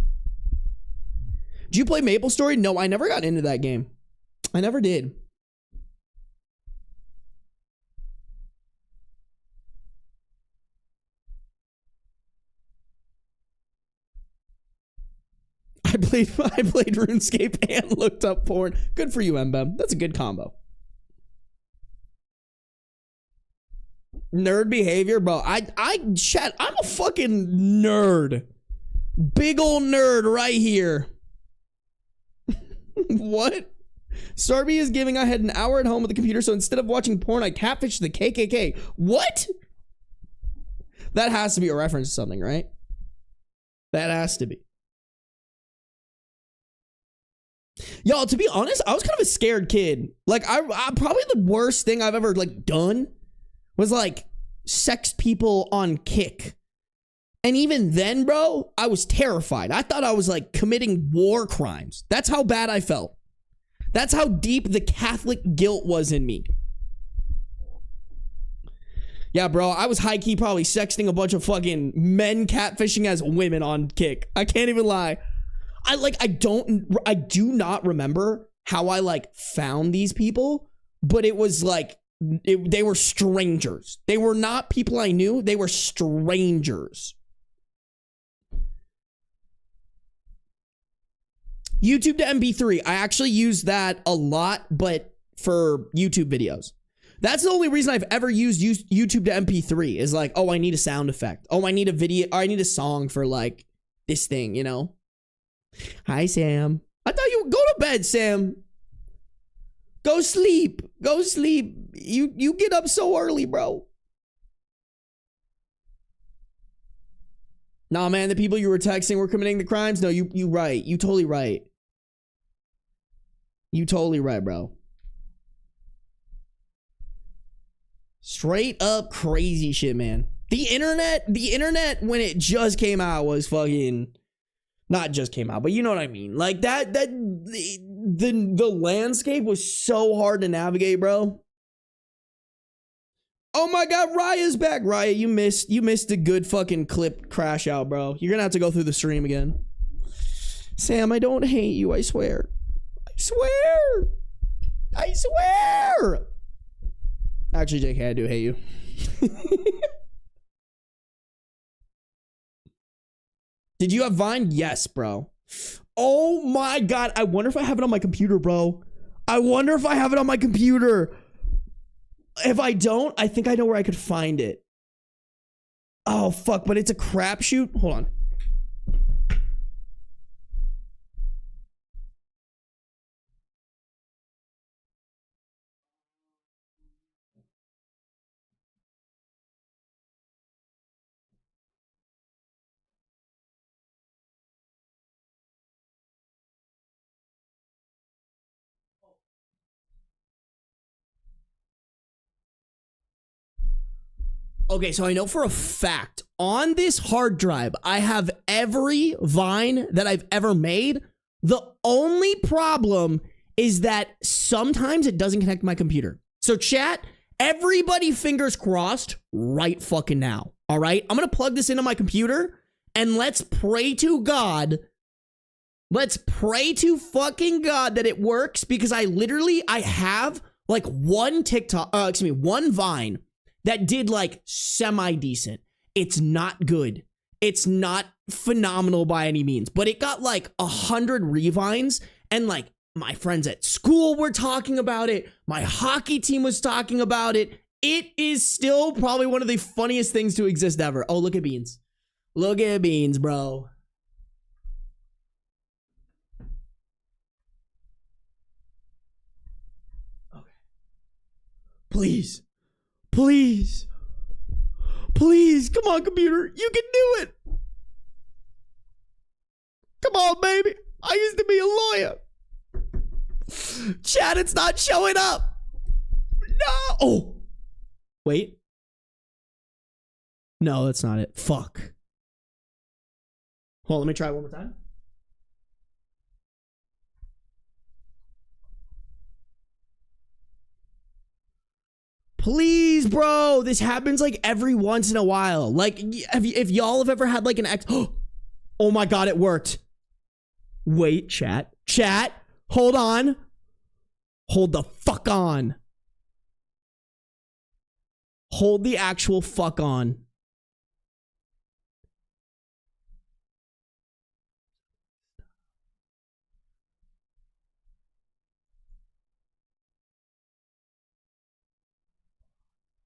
Did you play MapleStory? No, I never got into that game. I never did. I played RuneScape and looked up porn. Good for you, Mbem. That's a good combo. Nerd behavior, bro. Chat, I'm a fucking nerd. Big old nerd right here. What? Sarby is giving I had an hour at home with the computer, so instead of watching porn, I catfished the KKK. What? That has to be a reference to something, right? That has to be. Y'all, to be honest, I was kind of a scared kid. Like, I probably the worst thing I've ever, like, done was, like, sex people on Kick. And even then, bro, I was terrified. I thought I was, like, committing war crimes. That's how bad I felt. That's how deep the Catholic guilt was in me. Yeah, bro, I was high-key probably sexting a bunch of fucking men catfishing as women on Kick. I can't even lie. I do not remember how I, like, found these people, but it was, like, they were strangers. They were not people I knew. They were strangers. YouTube to MP3. I actually use that a lot, but for YouTube videos. That's the only reason I've ever used YouTube to MP3 is like, oh, I need a sound effect. Oh, I need a video. Or I need a song for, like, this thing, you know? Hi, Sam. I thought you would go to bed, Sam. Go sleep. Go sleep. You get up so early, bro. Nah, man, the people you were texting were committing the crimes. No, you right. You totally right. You totally right, bro. Straight up crazy shit, man. The internet when it just came out was fucking, not just came out, but you know what I mean. Like the landscape was so hard to navigate, bro. Oh my God, Raya's back. Raya, you missed a good fucking clip crash out, bro. You're gonna have to go through the stream again. Sam, I don't hate you, I swear. I swear. I swear. Actually, JK, I do hate you. Did you have Vine? Yes, bro. Oh my God. I wonder if I have it on my computer, bro. I wonder if I have it on my computer. If I don't, I think I know where I could find it. Oh, fuck, but it's a crapshoot. Hold on. Okay, so I know for a fact on this hard drive, I have every Vine that I've ever made. The only problem is that sometimes it doesn't connect to my computer. So chat, everybody fingers crossed right fucking now. All right, I'm going to plug this into my computer and let's pray to God. Let's pray to fucking God that it works, because I have like one Vine that did like semi-decent. It's not good. It's not phenomenal by any means, but it got like 100 revines, and like my friends at school were talking about it. My hockey team was talking about it. It is still probably one of the funniest things to exist ever. Oh, look at Beans. Look at Beans, bro. Okay. Please. Please. Please, come on, computer. You can do it. Come on, baby. I used to be a lawyer. Chat, it's not showing up. No. Oh. Wait. No, that's not it. Fuck. Hold on, let me try it one more time. Please, bro. This happens like every once in a while. Like, if y'all have ever had like an ex. Oh my God, it worked. Wait, chat. Chat. Hold on. Hold the fuck on. Hold the actual fuck on.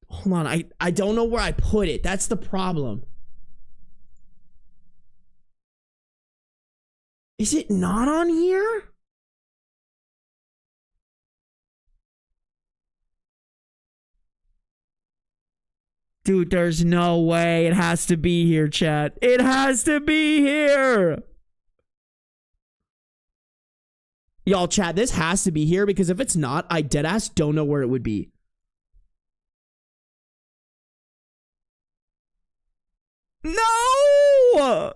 Hold on, I don't know where I put it. That's the problem. Is it not on here? Dude, there's no way. It has to be here, chat. It has to be here. Y'all, chat, this has to be here because if it's not, I deadass don't know where it would be. No!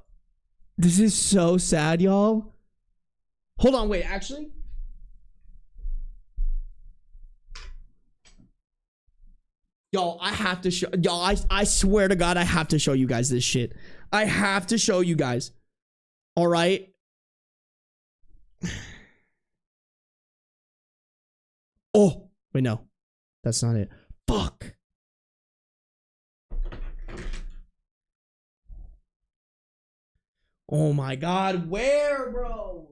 This is so sad, y'all. Hold on, wait, actually. Y'all, I have to show y'all. I swear to God, I have to show you guys this shit. I have to show you guys. All right. Oh, wait, no. That's not it. Fuck. Oh my God, where, bro?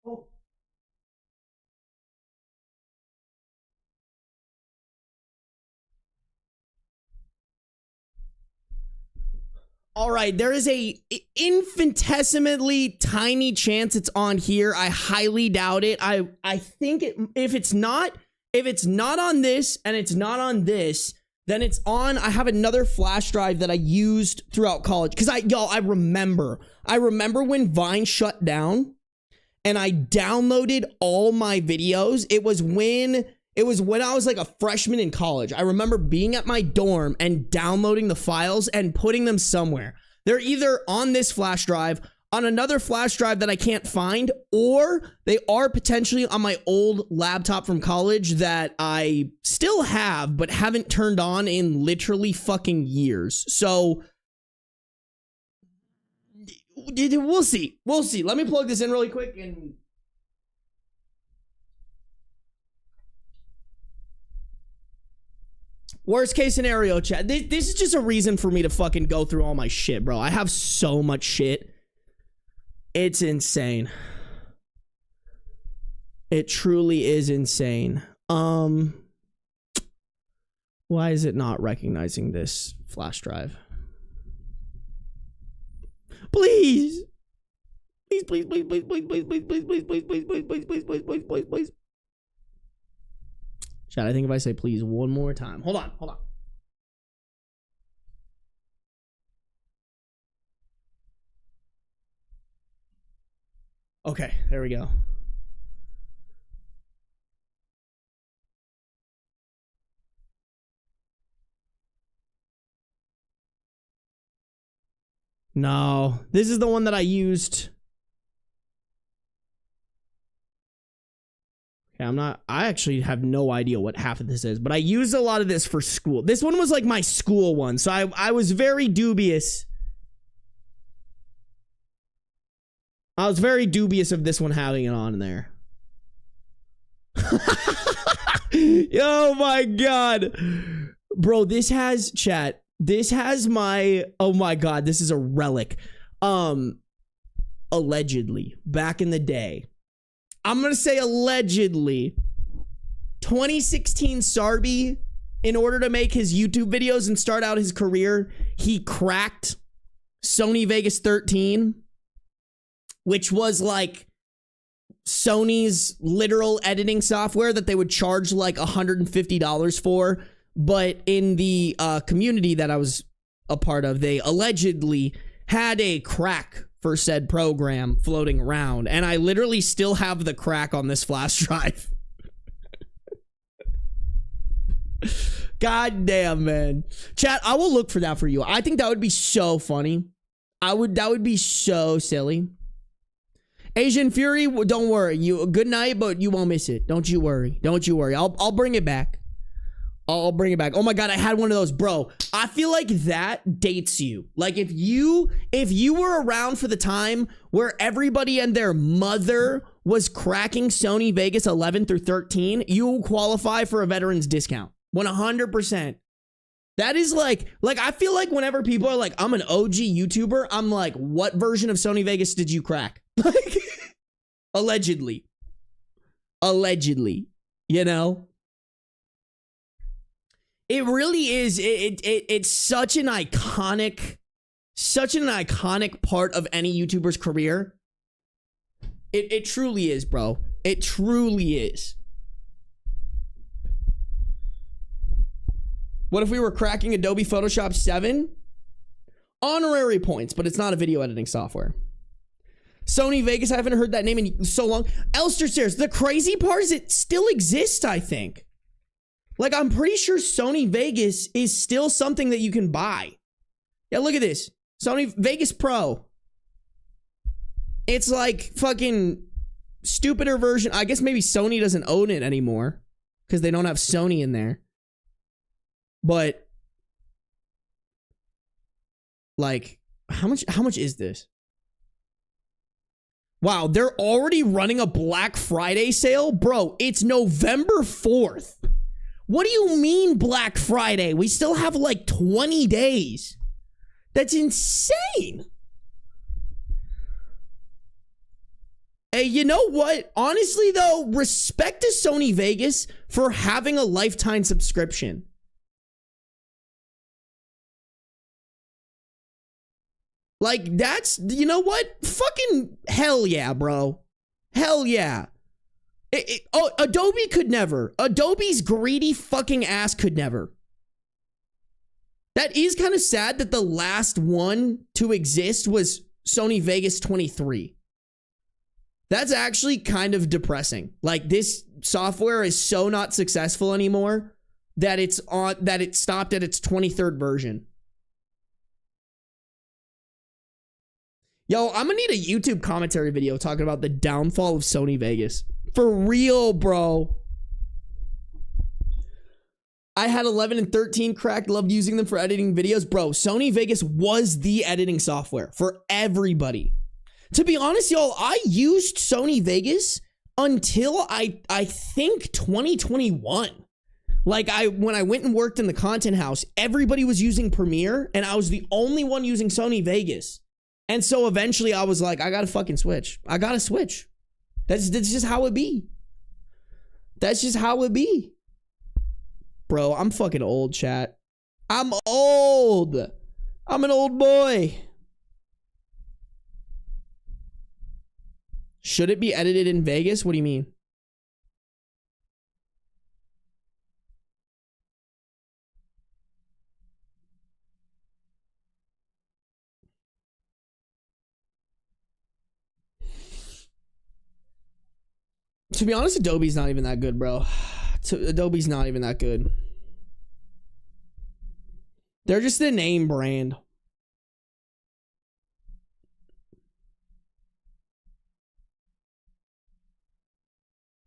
Oh. All right, there is a infinitesimally tiny chance it's on here. I highly doubt it. I think if it's not on this and it's not on this, then it's on. I have another flash drive that I used throughout college because I remember when Vine shut down and I downloaded all my videos. It was when I was like a freshman in college. I remember being at my dorm and downloading the files and putting them somewhere. They're either on this flash drive, on another flash drive that I can't find, or they are potentially on my old laptop from college that I still have, but haven't turned on in literally fucking years. So we'll see. We'll see. Let me plug this in really quick and... Worst case scenario, chat. This is just a reason for me to fucking go through all my shit, bro. I have so much shit. It's insane. It truly is insane. Why is it not recognizing this flash drive? Please. Please, please, please, please, please, please, please, please, please, please, please, please, please, please, please, please, please, please. Chat, I think if I say please one more time. Hold on. Okay, there we go. No, this is the one that I used. Okay, I actually have no idea what half of this is, but I used a lot of this for school. This one was like my school one, so I was very dubious. I was very dubious of this one having it on there. Oh my God. Bro, this has, chat. This has my, oh my God, this is a relic. Allegedly, back in the day, I'm gonna say allegedly, 2016 Sarby, in order to make his YouTube videos and start out his career, he cracked Sony Vegas 13, which was like Sony's literal editing software that they would charge like $150 for. But in the community that I was a part of, they allegedly had a crack for said program floating around. And I literally still have the crack on this flash drive. God damn, man. Chat, I will look for that for you. I think that would be so funny. That would be so silly. Asian Fury, don't worry. Good night, but you won't miss it. Don't you worry. Don't you worry. I'll bring it back. I'll bring it back. Oh my God, I had one of those, bro. I feel like that dates you. Like if you were around for the time where everybody and their mother was cracking Sony Vegas 11 through 13, you qualify for a veteran's discount. 100%. That is like I feel like whenever people are like, I'm an OG YouTuber, I'm like, what version of Sony Vegas did you crack? Like, allegedly, you know? It really is. It's such an iconic part of any YouTuber's career. It truly is, bro. It truly is. What if we were cracking Adobe Photoshop 7? Honorary points, but it's not a video editing software. Sony Vegas, I haven't heard that name in so long. Elster Stairs, the crazy part is it still exists, I think. Like, I'm pretty sure Sony Vegas is still something that you can buy. Yeah, look at this. Sony Vegas Pro. It's like fucking stupider version. I guess maybe Sony doesn't own it anymore because they don't have Sony in there. But like, how much is this? Wow, they're already running a Black Friday sale? Bro, it's November 4th. What do you mean Black Friday? We still have like 20 days. That's insane. Hey, you know what? Honestly, though, respect to Sony Vegas for having a lifetime subscription. Like, that's, you know what? Fucking hell yeah, bro. Hell yeah. Adobe could never. Adobe's greedy fucking ass could never. That is kind of sad that the last one to exist was Sony Vegas 23. That's actually kind of depressing. Like, this software is so not successful anymore that it stopped at its 23rd version. Yo, I'm gonna need a YouTube commentary video talking about the downfall of Sony Vegas. For real, bro. I had 11 and 13 cracked, loved using them for editing videos. Bro, Sony Vegas was the editing software for everybody. To be honest, y'all, I used Sony Vegas until I think 2021. Like, when I went and worked in the content house, everybody was using Premiere, and I was the only one using Sony Vegas. And so eventually I was like, I gotta fucking switch. I gotta switch. That's just how it be. That's just how it be. Bro, I'm fucking old, chat. I'm old. I'm an old boy. Should it be edited in Vegas? What do you mean? To be honest, Adobe's not even that good, bro. Adobe's not even that good. They're just a name brand.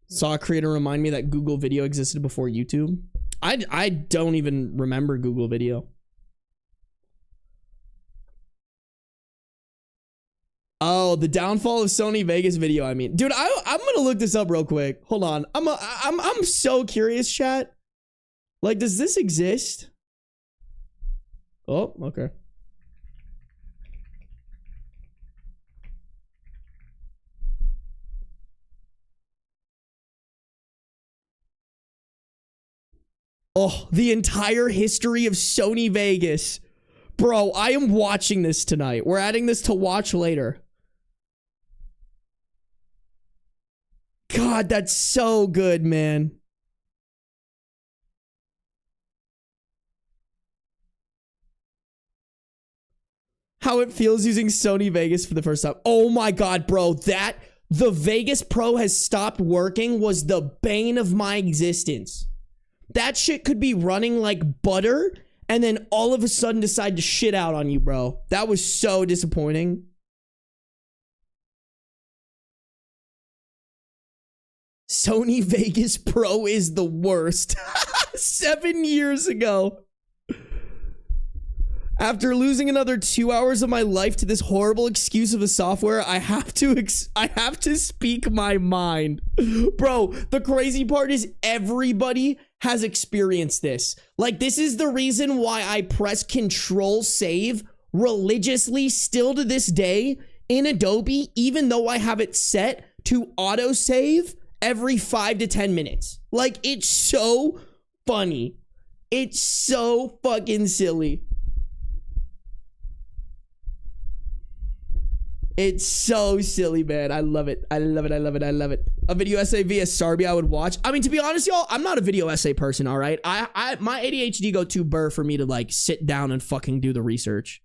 Saw a creator remind me that Google Video existed before YouTube. I don't even remember Google Video. Oh, the downfall of Sony Vegas Video. I mean, dude, I'm gonna look this up real quick. Hold on. I'm so curious, chat. Like, does this exist? Oh, okay. Oh, the entire history of Sony Vegas. Bro, I am watching this tonight. We're adding this to watch later. God, that's so good, man. How it feels using Sony Vegas for the first time. Oh my God, bro. That, the Vegas Pro has stopped working was the bane of my existence. That shit could be running like butter and then all of a sudden decide to shit out on you, bro. That was so disappointing. Sony Vegas Pro is the worst. 7 years ago. After losing another 2 hours of my life to this horrible excuse of a software, I have to speak my mind. Bro, the crazy part is everybody has experienced this. Like, this is the reason why I press Control Save religiously still to this day in Adobe, even though I have it set to auto save every 5 to 10 minutes. Like, it's so funny. It's so fucking silly. It's so silly, man. I love it. I love it. I love it. I love it. A video essay via Sarby I would watch. I mean, to be honest, y'all, I'm not a video essay person, all right? My ADHD go too burr for me to, like, sit down and fucking do the research.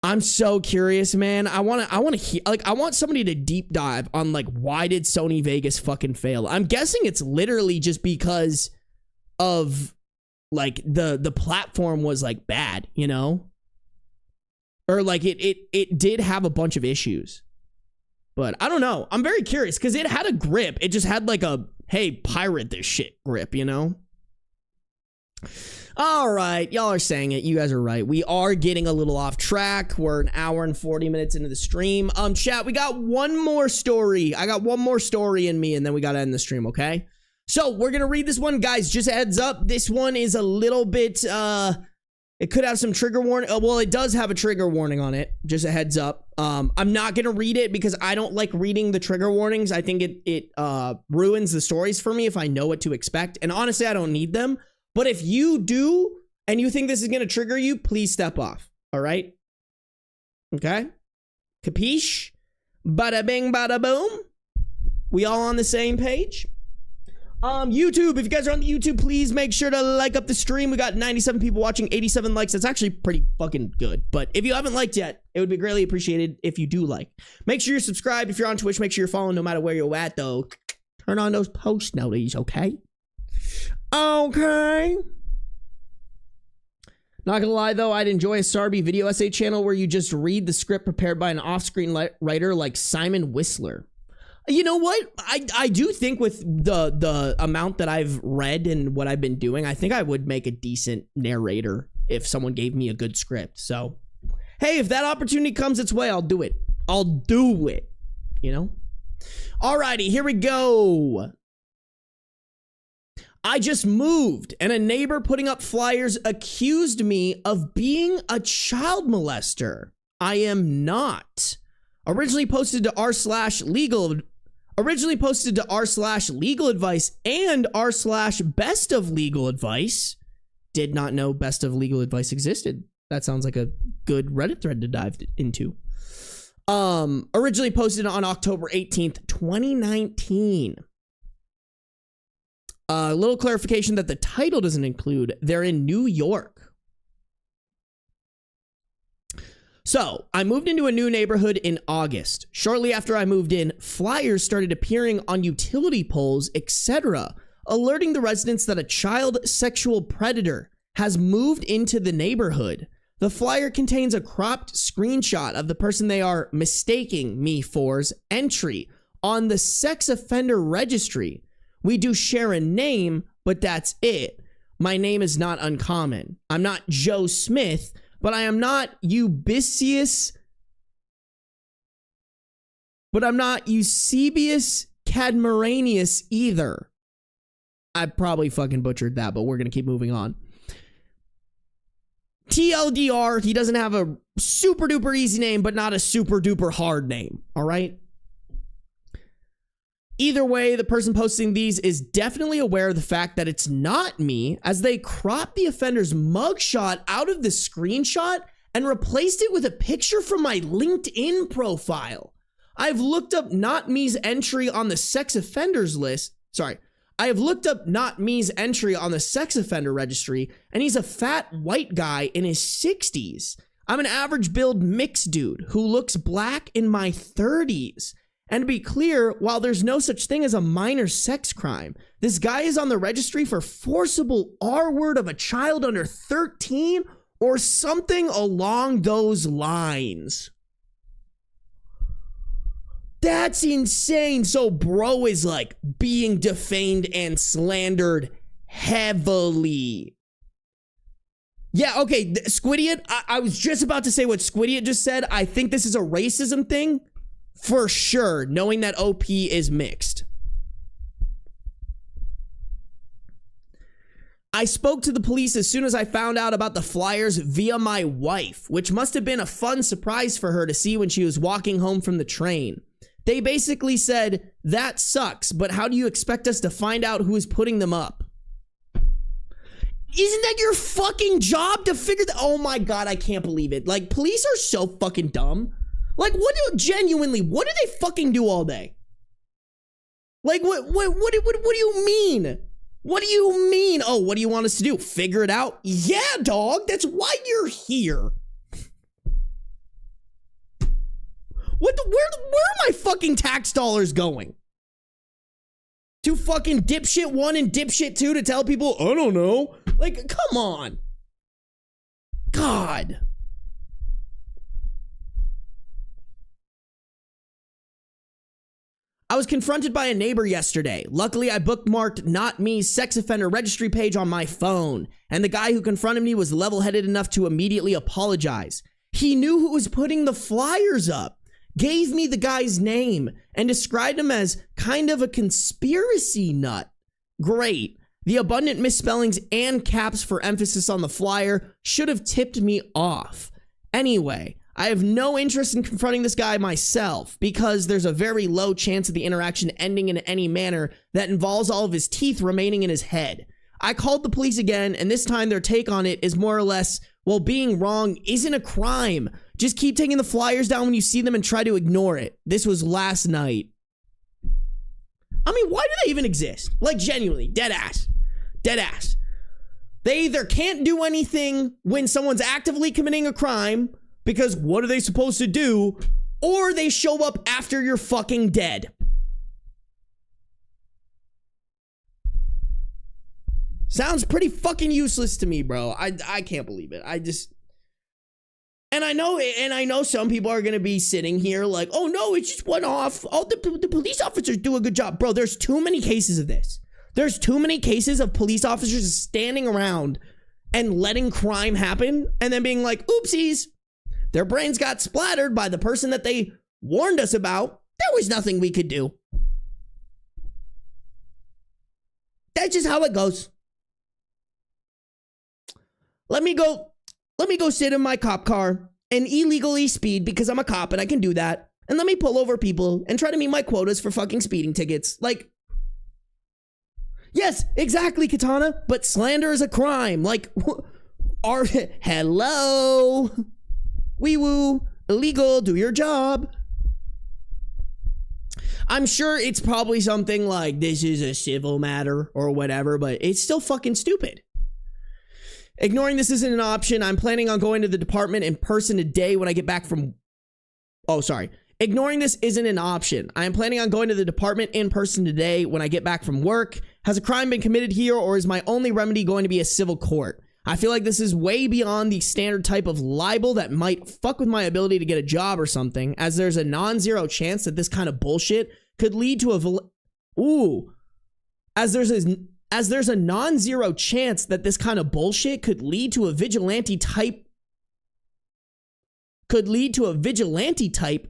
I'm so curious, man. I want somebody to deep dive on, like, why did Sony Vegas fucking fail? I'm guessing it's literally just because of, like, the platform was, like, bad, you know? Or like it did have a bunch of issues. But I don't know. I'm very curious because it had a grip. It just had like a, hey, pirate this shit grip, you know? All right. Y'all are saying it. You guys are right. We are getting a little off track. We're an hour and 40 minutes into the stream. Chat, we got one more story. I got one more story in me and then we got to end the stream, okay? So we're going to read this one, guys. Just a heads up. This one is a little bit, it could have some trigger warning. Well, it does have a trigger warning on it. Just a heads up. I'm not going to read it because I don't like reading the trigger warnings. I think it ruins the stories for me if I know what to expect. And honestly, I don't need them. But if you do and you think this is going to trigger you, please step off. All right? Okay? Capiche? Bada bing, bada boom. We all on the same page? YouTube, if you guys are on the YouTube, please make sure to like up the stream. We got 97 people watching, 87 likes. That's actually pretty fucking good. But if you haven't liked yet, it would be greatly appreciated if you do like. Make sure you're subscribed. If you're on Twitch, make sure you're following no matter where you're at, though. Turn on those post notifications, okay? Okay. Not gonna lie, though, I'd enjoy a Sarby video essay channel where you just read the script prepared by an off-screen writer like Simon Whistler. You know what? I do think with the amount that I've read and what I've been doing, I think I would make a decent narrator if someone gave me a good script. So, hey, if that opportunity comes its way, I'll do it. I'll do it. You know? Alrighty, here we go. I just moved, and a neighbor putting up flyers accused me of being a child molester. I am not. Originally posted to r/legal advice and r/best of legal advice. Did not know best of legal advice existed. That sounds like a good Reddit thread to dive into. Originally posted on October 18th, 2019. A little clarification that the title doesn't include. They're in New York. So, I moved into a new neighborhood in August. Shortly after I moved in, flyers started appearing on utility poles, etc., alerting the residents that a child sexual predator has moved into the neighborhood. The flyer contains a cropped screenshot of the person they are mistaking me for's entry on the sex offender registry. We do share a name, but that's it. My name is not uncommon. I'm not Joe Smith, but I am not Eusebius Cadmeranius either. I probably fucking butchered that, but we're going to keep moving on. TLDR, he doesn't have a super duper easy name, but not a super duper hard name. All right. Either way, the person posting these is definitely aware of the fact that it's not me, as they cropped the offender's mugshot out of the screenshot and replaced it with a picture from my LinkedIn profile. I've looked up not me's entry on the sex offenders list. I have looked up not me's entry on the sex offender registry, and he's a fat white guy in his 60s. I'm an average build mixed dude who looks black in my 30s. And to be clear, while there's no such thing as a minor sex crime, this guy is on the registry for forcible R-word of a child under 13 or something along those lines. That's insane. So bro is like being defamed and slandered heavily. Yeah, okay, Squidiot, I was just about to say what Squidiot just said. I think this is a racism thing. For sure, knowing that OP is mixed. I spoke to the police as soon as I found out about the flyers via my wife, which must have been a fun surprise for her to see when she was walking home from the train. They basically said, that sucks, but how do you expect us to find out who is putting them up? Isn't that your fucking job to figure that? Oh my God, I can't believe it. Like, police are so fucking dumb. Like, what do they fucking do all day? Like, what do you mean? What do you mean? Oh, what do you want us to do? Figure it out? Yeah, dog, that's why you're here. Where are my fucking tax dollars going? To fucking dipshit 1 and dipshit 2 to tell people, I don't know. Like, come on. God. I was confronted by a neighbor yesterday. Luckily, I bookmarked not me's sex offender registry page on my phone, and the guy who confronted me was level-headed enough to immediately apologize. He knew who was putting the flyers up, gave me the guy's name, and described him as kind of a conspiracy nut. Great. The abundant misspellings and caps for emphasis on the flyer should have tipped me off. Anyway, I have no interest in confronting this guy myself because there's a very low chance of the interaction ending in any manner that involves all of his teeth remaining in his head. I called the police again, and this time their take on it is more or less, well, being wrong isn't a crime. Just keep taking the flyers down when you see them and try to ignore it. This was last night. I mean, why do they even exist? Like, genuinely, dead ass. Dead ass. They either can't do anything when someone's actively committing a crime, because what are they supposed to do? Or they show up after you're fucking dead. Sounds pretty fucking useless to me, bro. I can't believe it. And I know some people are gonna be sitting here like, oh no, it's just one off. Oh, the police officers do a good job. Bro, there's too many cases of this. There's too many cases of police officers standing around and letting crime happen and then being like, oopsies. Their brains got splattered by the person that they warned us about. There was nothing we could do. That's just how it goes. Let me go sit in my cop car and illegally speed because I'm a cop and I can do that. And let me pull over people and try to meet my quotas for fucking speeding tickets. Like, yes, exactly, Katana, but slander is a crime. Like, hello? Wee woo, illegal, do your job. I'm sure it's probably something like this is a civil matter or whatever, but it's still fucking stupid. Ignoring this isn't an option. I'm planning on going to the department in person today when I get back from... Oh, sorry. Ignoring this isn't an option. I am planning on going to the department in person today when I get back from work. Has a crime been committed here, or is my only remedy going to be a civil court? I feel like this is way beyond the standard type of libel that might fuck with my ability to get a job or something, as there's a non-zero chance that this kind of bullshit could lead to a as there's a non-zero chance that this kind of bullshit could lead to a vigilante type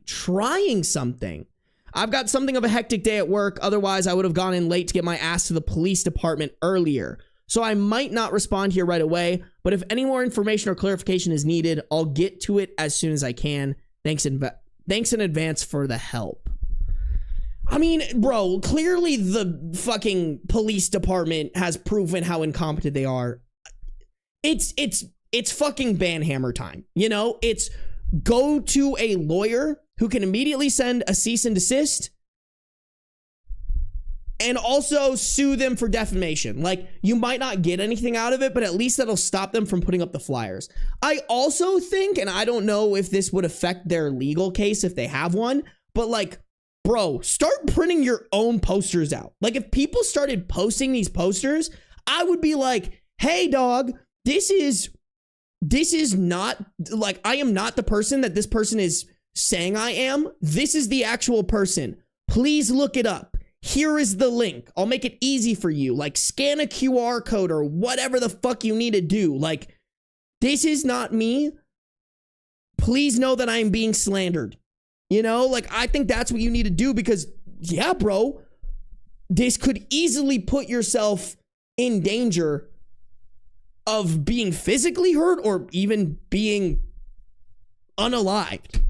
trying something. I've got something of a hectic day at work, otherwise I would have gone in late to get my ass to the police department earlier. So I might not respond here right away, but if any more information or clarification is needed, I'll get to it as soon as I can. Thanks in advance for the help. I mean, bro, clearly the fucking police department has proven how incompetent they are. It's fucking banhammer time, you know? It's go to a lawyer who can immediately send a cease and desist and also sue them for defamation. Like, you might not get anything out of it, but at least that'll stop them from putting up the flyers. I also think, and I don't know if this would affect their legal case if they have one, but like, bro, start printing your own posters out. Like, if people started posting these posters, I would be like, hey, dog, this is not, like, I am not the person that this person is saying I am. This is the actual person. Please look it up. Here is the link. I'll make it easy for you. Like, scan a QR code or whatever the fuck you need to do. Like, this is not me. Please know that I am being slandered. You know, like, I think that's what you need to do because, yeah, bro, this could easily put yourself in danger of being physically hurt or even being unalived.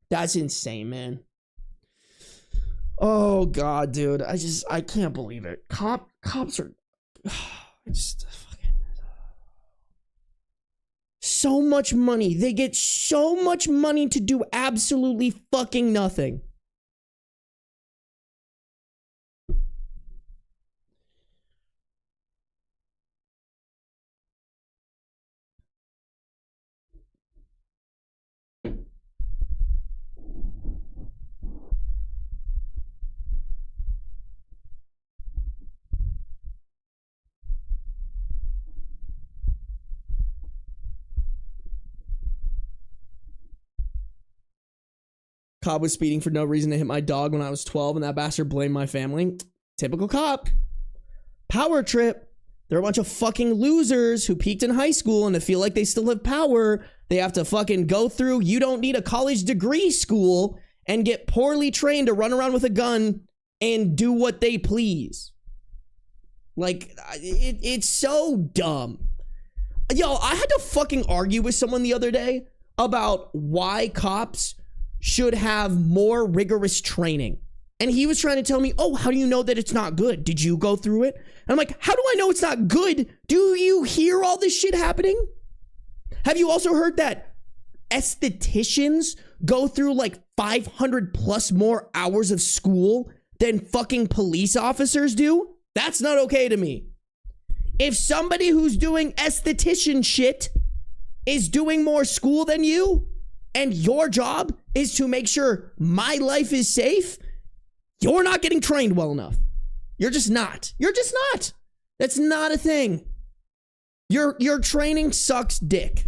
That's insane, man. Oh God, dude. I can't believe it. Cops are just fucking so much money. They get so much money to do absolutely fucking nothing. Cop was speeding for no reason to hit my dog when I was 12, and that bastard blamed my family. Typical cop. Power trip. They're a bunch of fucking losers who peaked in high school, and to feel like they still have power, they have to fucking go through you don't need a college degree school and get poorly trained to run around with a gun and do what they please. Like, it's so dumb. Yo, I had to fucking argue with someone the other day about why cops should have more rigorous training. And he was trying to tell me, oh, how do you know that it's not good? Did you go through it? And I'm like, how do I know it's not good? Do you hear all this shit happening? Have you also heard that estheticians go through like 500 plus more hours of school than fucking police officers do? That's not okay to me. If somebody who's doing esthetician shit is doing more school than you, and your job is to make sure my life is safe, you're not getting trained well enough. You're just not. You're just not. That's not a thing. Your training sucks dick.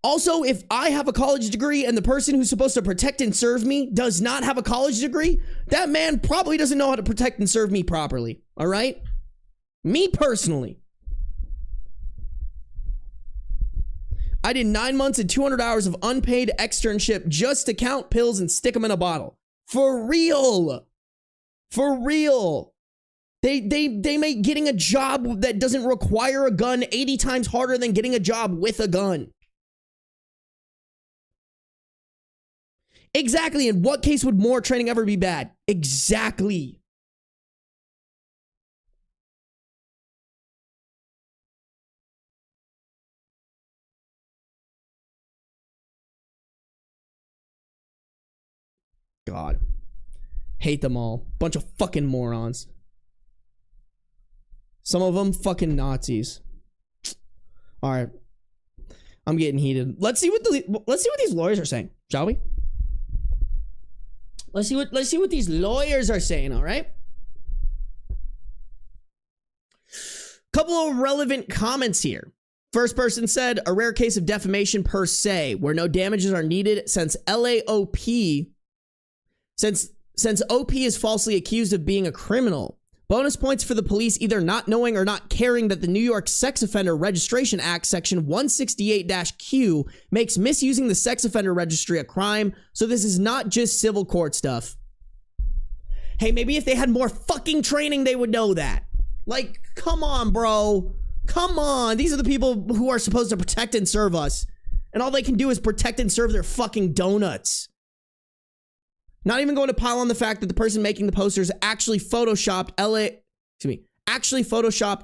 Also, if I have a college degree and the person who's supposed to protect and serve me does not have a college degree, that man probably doesn't know how to protect and serve me properly. All right? Me personally. I did 9 months and 200 hours of unpaid externship just to count pills and stick them in a bottle. For real. For real. They make getting a job that doesn't require a gun 80 times harder than getting a job with a gun. Exactly. In what case would more training ever be bad? Exactly. God. Hate them all. Bunch of fucking morons. Some of them fucking Nazis. All right. I'm getting heated. Let's see what these lawyers are saying, shall we? Let's see what these lawyers are saying, all right? Couple of relevant comments here. First person said, a rare case of defamation per se, where no damages are needed since OP is falsely accused of being a criminal. Bonus points for the police either not knowing or not caring that the New York Sex Offender Registration Act section 168-Q makes misusing the sex offender registry a crime, so this is not just civil court stuff. Hey, maybe if they had more fucking training, they would know that. Like, come on, bro. Come on. These are the people who are supposed to protect and serve us, and all they can do is protect and serve their fucking donuts. Not even going to pile on the fact that the person making the posters actually photoshopped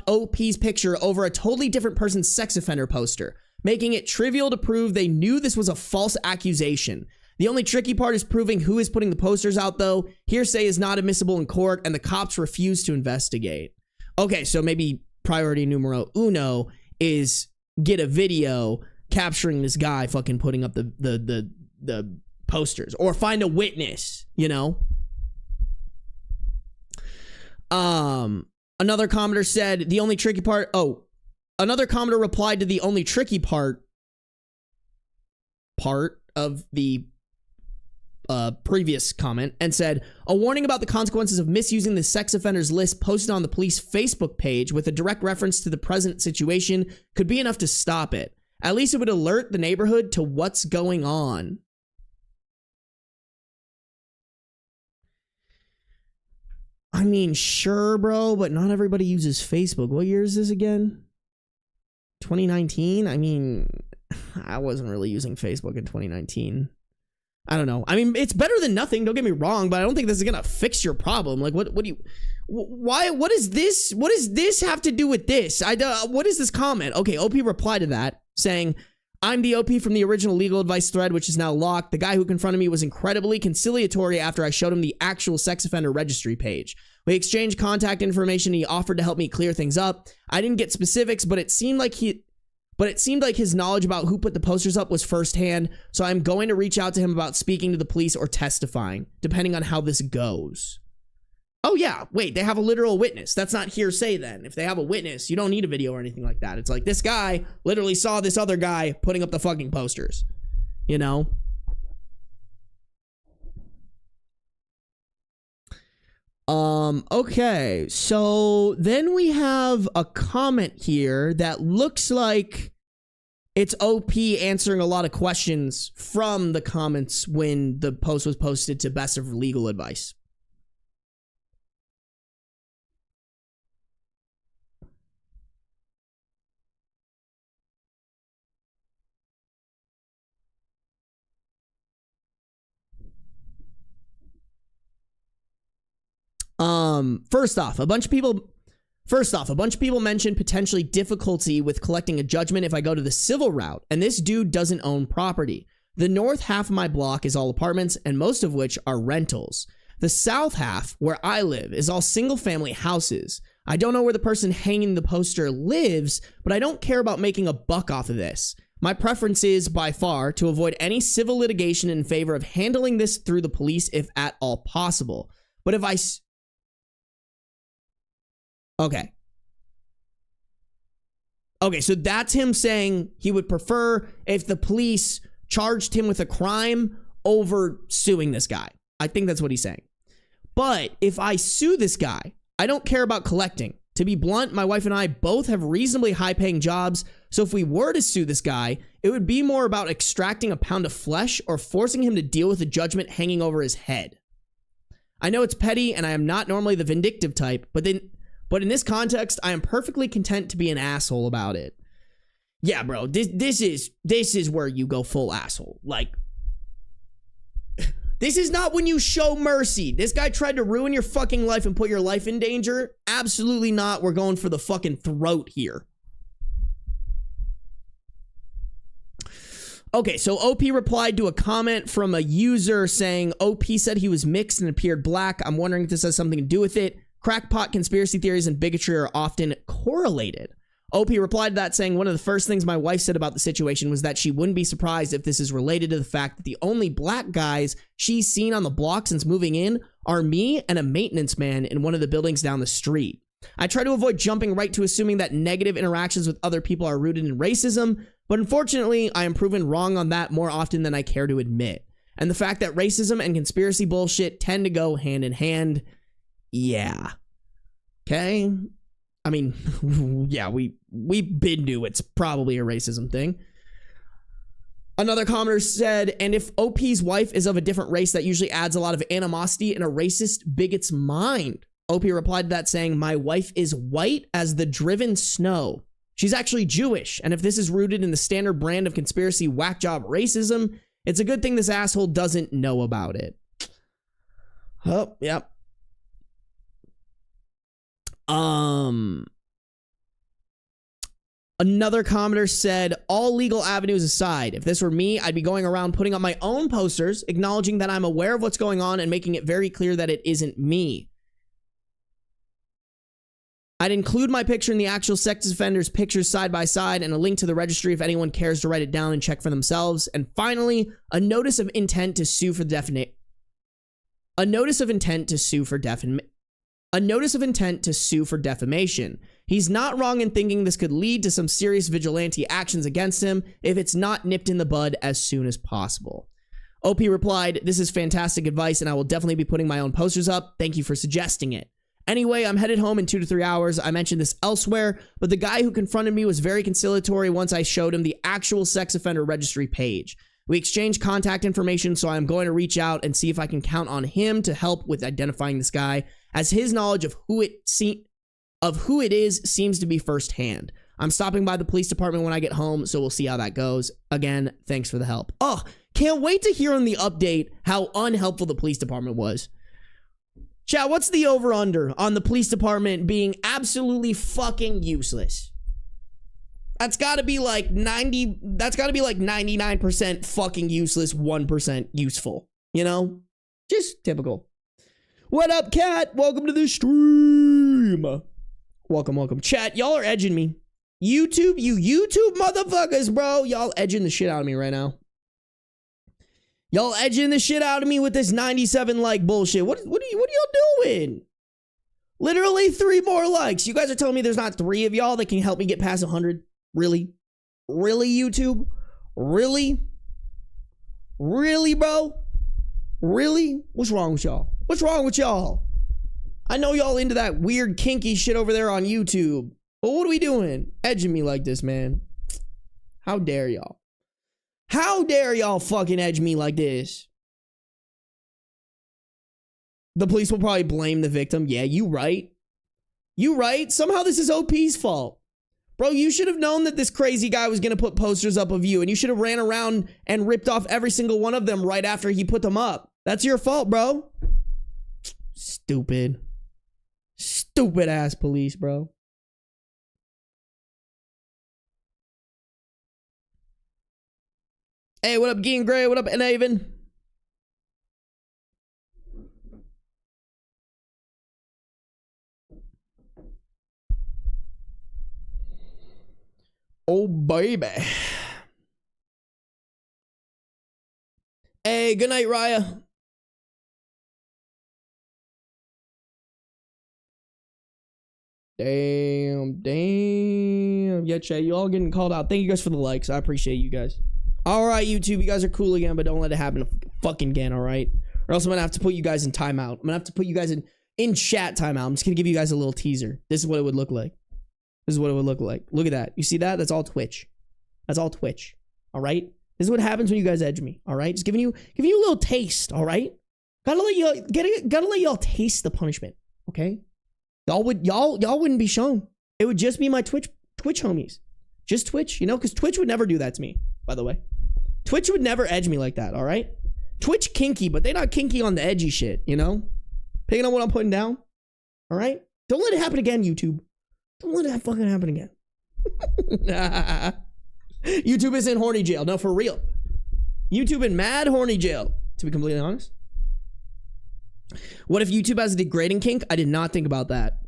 OP's picture over a totally different person's sex offender poster, making it trivial to prove they knew this was a false accusation. The only tricky part is proving who is putting the posters out, though. Hearsay is not admissible in court, and the cops refuse to investigate. Okay, so maybe priority numero uno is get a video capturing this guy fucking putting up the posters, or find a witness, you know? Another commenter said the only tricky part, another commenter replied to the only tricky part of the previous comment and said, a warning about the consequences of misusing the sex offenders list posted on the police Facebook page with a direct reference to the present situation could be enough to stop it. At least it would alert the neighborhood to what's going on. I mean, sure, bro, but not everybody uses Facebook. What year is this again? 2019? I mean, I wasn't really using Facebook in 2019. I don't know. I mean, it's better than nothing, don't get me wrong, but I don't think this is gonna fix your problem. Like, what do you, why, what does this have to do with this? What is this comment? Okay, OP replied to that, saying, I'm the OP from the original legal advice thread, which is now locked. The guy who confronted me was incredibly conciliatory after I showed him the actual sex offender registry page. We exchanged contact information. He offered to help me clear things up. I didn't get specifics, but it seemed like his knowledge about who put the posters up was firsthand. So I'm going to reach out to him about speaking to the police or testifying, depending on how this goes. Oh yeah, wait, they have a literal witness. That's not hearsay then. If they have a witness, you don't need a video or anything like that. It's like, this guy literally saw this other guy putting up the fucking posters, you know? Okay, so then we have a comment here that looks like it's OP answering a lot of questions from the comments when the post was posted to Bestof Legal Advice. First off, a bunch of people mentioned potentially difficulty with collecting a judgment if I go to the civil route, and this dude doesn't own property. The north half of my block is all apartments, and most of which are rentals. The south half, where I live, is all single-family houses. I don't know where the person hanging the poster lives, but I don't care about making a buck off of this. My preference is, by far, to avoid any civil litigation in favor of handling this through the police if at all possible. But if I... Okay, so that's him saying he would prefer if the police charged him with a crime over suing this guy. I think that's what he's saying. But if I sue this guy, I don't care about collecting. To be blunt, my wife and I both have reasonably high-paying jobs, so if we were to sue this guy, it would be more about extracting a pound of flesh or forcing him to deal with a judgment hanging over his head. I know it's petty, and I am not normally the vindictive type, but in this context, I am perfectly content to be an asshole about it. Yeah, bro, this is where you go full asshole. Like, this is not when you show mercy. This guy tried to ruin your fucking life and put your life in danger. Absolutely not. We're going for the fucking throat here. Okay, so OP replied to a comment from a user saying OP said he was mixed and appeared black. I'm wondering if this has something to do with it. Crackpot conspiracy theories and bigotry are often correlated. OP replied to that saying, one of the first things my wife said about the situation was that she wouldn't be surprised if this is related to the fact that the only black guys she's seen on the block since moving in are me and a maintenance man in one of the buildings down the street. I try to avoid jumping right to assuming that negative interactions with other people are rooted in racism, but unfortunately, I am proven wrong on that more often than I care to admit. And the fact that racism and conspiracy bullshit tend to go hand in hand, yeah. Okay? I mean, yeah, we been knew it's probably a racism thing. Another commenter said, and if OP's wife is of a different race, that usually adds a lot of animosity in a racist bigot's mind. OP replied to that saying, my wife is white as the driven snow. She's actually Jewish, and if this is rooted in the standard brand of conspiracy whack job racism, it's a good thing this asshole doesn't know about it. Oh, yep. Another commenter said, all legal avenues aside, if this were me, I'd be going around putting up my own posters, acknowledging that I'm aware of what's going on and making it very clear that it isn't me. I'd include my picture in the actual sex offender's pictures side by side and a link to the registry if anyone cares to write it down and check for themselves. And finally, a notice of intent to sue for defamation. A notice of intent to sue for defamation. He's not wrong in thinking this could lead to some serious vigilante actions against him if it's not nipped in the bud as soon as possible. OP replied, this is fantastic advice and I will definitely be putting my own posters up. Thank you for suggesting it. Anyway, I'm headed home in 2 to 3 hours. I mentioned this elsewhere, but the guy who confronted me was very conciliatory once I showed him the actual sex offender registry page. We exchanged contact information, so I'm going to reach out and see if I can count on him to help with identifying this guy, as his knowledge of who it is seems to be firsthand. I'm stopping by the police department when I get home, so we'll see how that goes. Again, thanks for the help. Oh, can't wait to hear on the update how unhelpful the police department was. Chat, what's the over-under on the police department being absolutely fucking useless? That's gotta be like 99% fucking useless, 1% useful. You know? Just typical. What up, Cat? Welcome to the stream. Welcome. Chat, y'all are edging me. YouTube, you YouTube motherfuckers, bro. Y'all edging the shit out of me right now. Y'all edging the shit out of me with this 97 like bullshit. What are y'all doing? Literally 3 more likes. You guys are telling me there's not 3 of y'all that can help me get past 100? Really? Really, YouTube? Really? Really, bro? Really? What's wrong with y'all? What's wrong with y'all? I know y'all into that weird kinky shit over there on YouTube. But what are we doing? Edging me like this, man. How dare y'all? How dare y'all fucking edge me like this? The police will probably blame the victim. Yeah, you right. You right. Somehow this is OP's fault. Bro, you should have known that this crazy guy was going to put posters up of you, and you should have ran around and ripped off every single one of them right after he put them up. That's your fault, bro. Stupid. Stupid ass police, bro. Hey, what up, Gian Gray? What up, Naven? Oh, baby. Hey, good night, Raya. Damn. Yeah, chat, you all getting called out. Thank you guys for the likes. I appreciate you guys. All right, YouTube, you guys are cool again, but don't let it happen fucking again, all right? Or else I'm gonna have to put you guys in timeout. I'm gonna have to put you guys in chat timeout. I'm just gonna give you guys a little teaser. This is what it would look like. This is what it would look like. Look at that. You see that? That's all Twitch. That's all Twitch. All right? This is what happens when you guys edge me. All right? Just giving you a little taste. All right? Gotta let y'all taste the punishment. Okay? Y'all wouldn't be shown. It would just be my Twitch homies. Just Twitch, you know, because Twitch would never do that to me, by the way. Twitch would never edge me like that, all right? Twitch kinky, but they're not kinky on the edgy shit, you know? Picking up what I'm putting down, all right? Don't let it happen again, YouTube. Don't let it fucking happen again. YouTube is in horny jail. No, for real. YouTube in mad horny jail, to be completely honest. What if YouTube has a degrading kink? I did not think about that.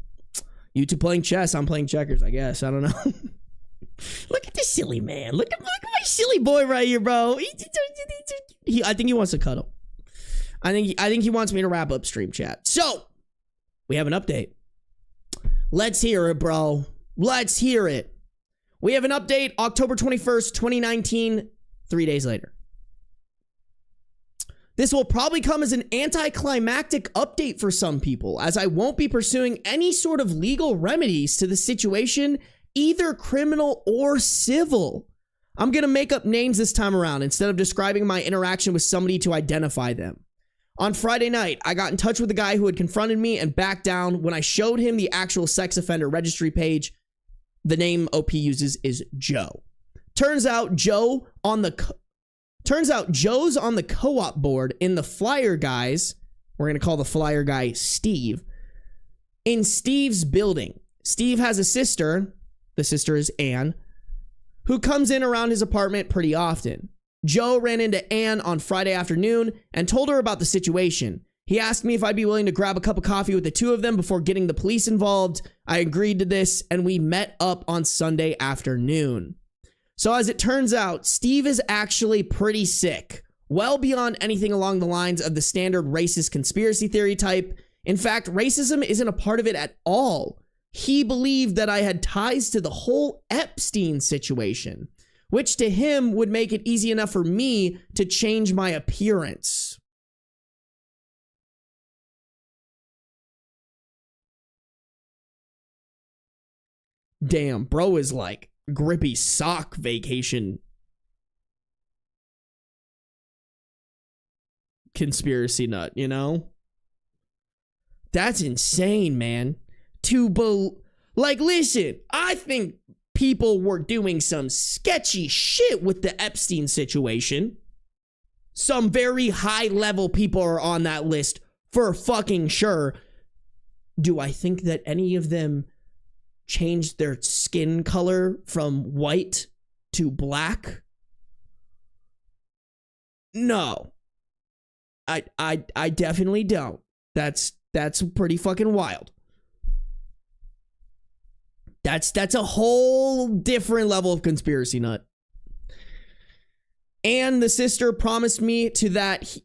YouTube playing chess, I'm playing checkers, I guess. I don't know. Look at this silly man. Look at my silly boy right here, bro. I think he wants to cuddle. I think he wants me to wrap up stream chat. So, we have an update. Let's hear it, bro. Let's hear it. We have an update, October 21st, 2019, 3 days later. This will probably come as an anticlimactic update for some people, as I won't be pursuing any sort of legal remedies to the situation, either criminal or civil. I'm going to make up names this time around instead of describing my interaction with somebody to identify them. On Friday night, I got in touch with the guy who had confronted me and backed down when I showed him the actual sex offender registry page. The name OP uses is Joe. Turns out Joe's on the co-op board in the flyer guys. We're going to call the flyer guy Steve. In Steve's building. Steve has a sister. The sister is Anne, who comes in around his apartment pretty often. Joe ran into Anne on Friday afternoon and told her about the situation. He asked me if I'd be willing to grab a cup of coffee with the two of them before getting the police involved. I agreed to this, and we met up on Sunday afternoon. So as it turns out, Steve is actually pretty sick, well beyond anything along the lines of the standard racist conspiracy theory type. In fact, racism isn't a part of it at all. He believed that I had ties to the whole Epstein situation, which to him would make it easy enough for me to change my appearance. Damn, bro is like grippy sock vacation conspiracy nut, you know? That's insane, man. Listen, I think people were doing some sketchy shit with the Epstein situation. Some very high level people are on that list for fucking sure. Do I think that any of them changed their skin color from white to black? No. I definitely don't. That's pretty fucking wild. That's a whole different level of conspiracy nut. And the sister promised me to that.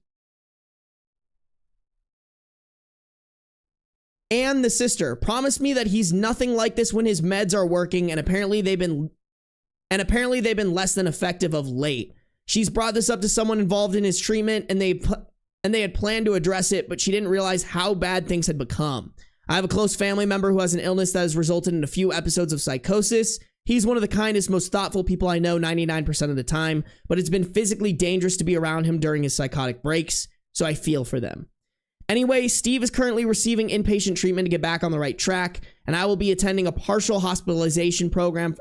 And the sister promised me that he's nothing like this when his meds are working, and apparently they've been less than effective of late. She's brought this up to someone involved in his treatment, and they had planned to address it, but she didn't realize how bad things had become. I have a close family member who has an illness that has resulted in a few episodes of psychosis. He's one of the kindest, most thoughtful people I know 99% of the time, but it's been physically dangerous to be around him during his psychotic breaks, so I feel for them. Anyway, Steve is currently receiving inpatient treatment to get back on the right track, and I will be attending a partial hospitalization program.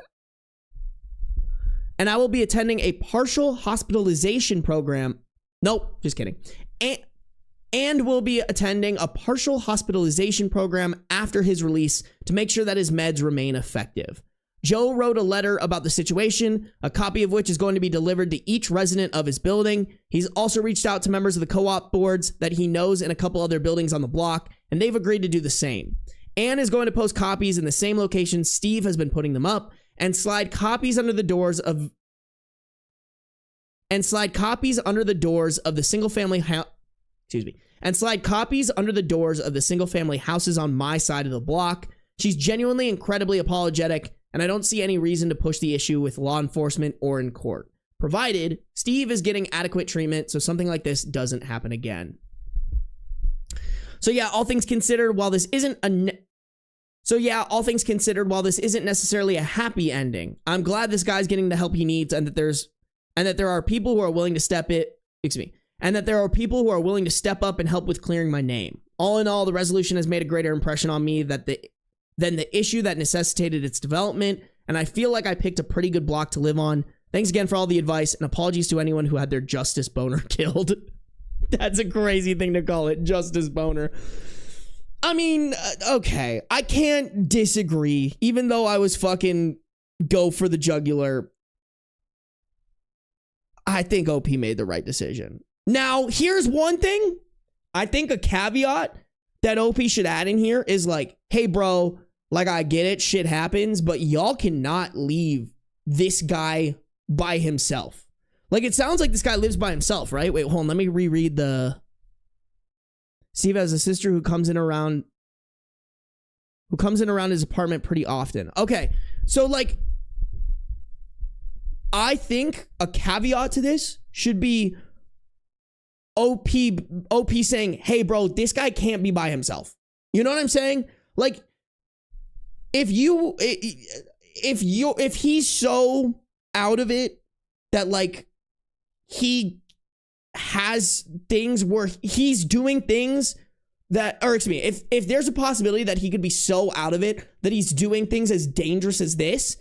Nope, just kidding. And will be attending a partial hospitalization program after his release to make sure that his meds remain effective. Joe wrote a letter about the situation, a copy of which is going to be delivered to each resident of his building. He's also reached out to members of the co-op boards that he knows in a couple other buildings on the block, and they've agreed to do the same. Anne is going to post copies in the same location Steve has been putting them up, and slide copies under the doors of the single family houses on my side of the block. She's genuinely incredibly apologetic, and I don't see any reason to push the issue with law enforcement or in court, provided Steve is getting adequate treatment so something like this doesn't happen again. So yeah, all things considered, while this isn't necessarily a happy ending, I'm glad this guy's getting the help he needs, and that there are people who are willing to step up and help with clearing my name. All in all, the resolution has made a greater impression on me than the issue that necessitated its development, and I feel like I picked a pretty good block to live on. Thanks again for all the advice, and apologies to anyone who had their justice boner killed. That's a crazy thing to call it, justice boner. I mean, okay, I can't disagree, even though I was fucking go for the jugular. I think OP made the right decision. Now, here's one thing. I think a caveat that OP should add in here is like, hey, bro, like, I get it. Shit happens, but y'all cannot leave this guy by himself. Like, it sounds like this guy lives by himself, right? Wait, hold on. Let me reread the... Steve has a sister who comes in around his apartment pretty often. Okay, so, like, I think a caveat to this should be OP saying, hey, bro, this guy can't be by himself. You know what I'm saying? Like, if he's so out of it that, like, he has things where he's doing things that, or excuse me, if there's a possibility that he could be so out of it that he's doing things as dangerous as this,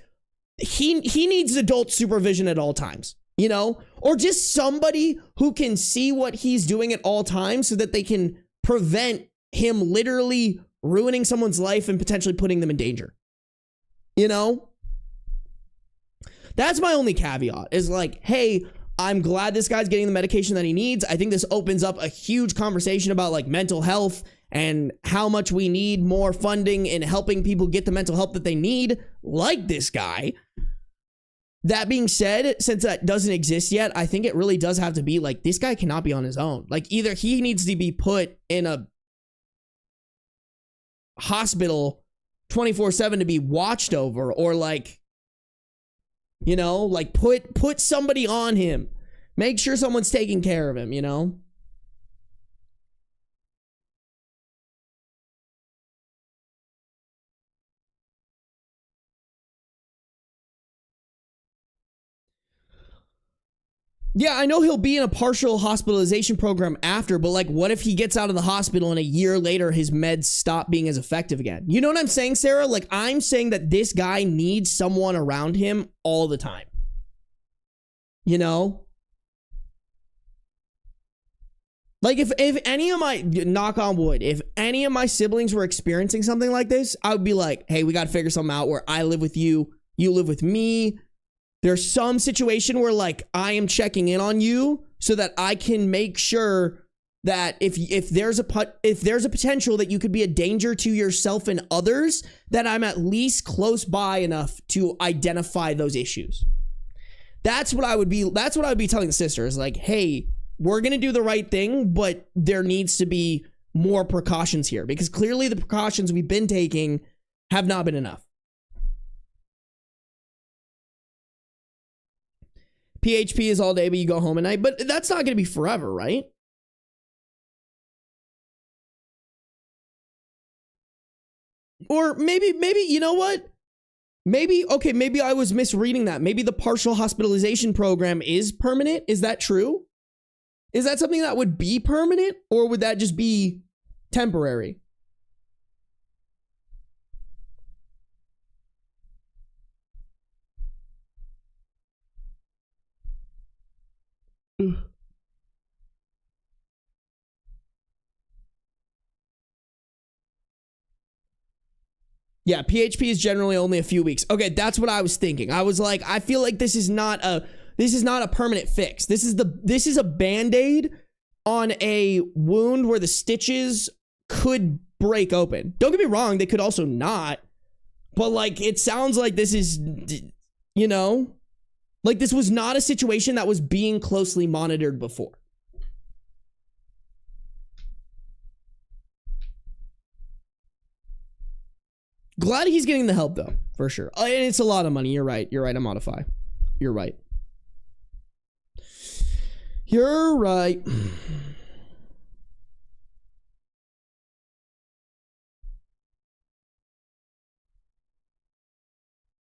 he needs adult supervision at all times, you know, or just somebody who can see what he's doing at all times so that they can prevent him literally ruining someone's life and potentially putting them in danger. You know, that's my only caveat is like, hey, I'm glad this guy's getting the medication that he needs. I think this opens up a huge conversation about like mental health and how much we need more funding in helping people get the mental help that they need, like this guy. That being said, since that doesn't exist yet, I think it really does have to be like, this guy cannot be on his own. Like, either he needs to be put in a hospital 24/7 to be watched over, or like, you know, like put somebody on him. Make sure someone's taking care of him, you know? Yeah, I know he'll be in a partial hospitalization program after, but like, what if he gets out of the hospital and a year later his meds stop being as effective again? You know what I'm saying, Sarah? Like, I'm saying that this guy needs someone around him all the time. You know? Like, if any of my, knock on wood, if any of my siblings were experiencing something like this, I would be like, hey, we got to figure something out where I live with you, you live with me. There's some situation where like I am checking in on you so that I can make sure that if there's a potential that you could be a danger to yourself and others, that I'm at least close by enough to identify those issues. That's what I would be telling the sisters, like, hey, we're going to do the right thing, but there needs to be more precautions here, because clearly the precautions we've been taking have not been enough. PHP is all day, but you go home at night. But that's not going to be forever, right? Or maybe, you know what? Maybe I was misreading that. Maybe the partial hospitalization program is permanent. Is that true? Is that something that would be permanent, or would that just be temporary? Yeah, PHP is generally only a few weeks. Okay, that's what I was thinking. I was like, I feel like this is not a permanent fix. This is a Band-Aid on a wound where the stitches could break open. Don't get me wrong, they could also not. But like, it sounds like this is, you know, like this was not a situation that was being closely monitored before. Glad he's getting the help though, for sure. And it's a lot of money. You're right. Modify. You're right.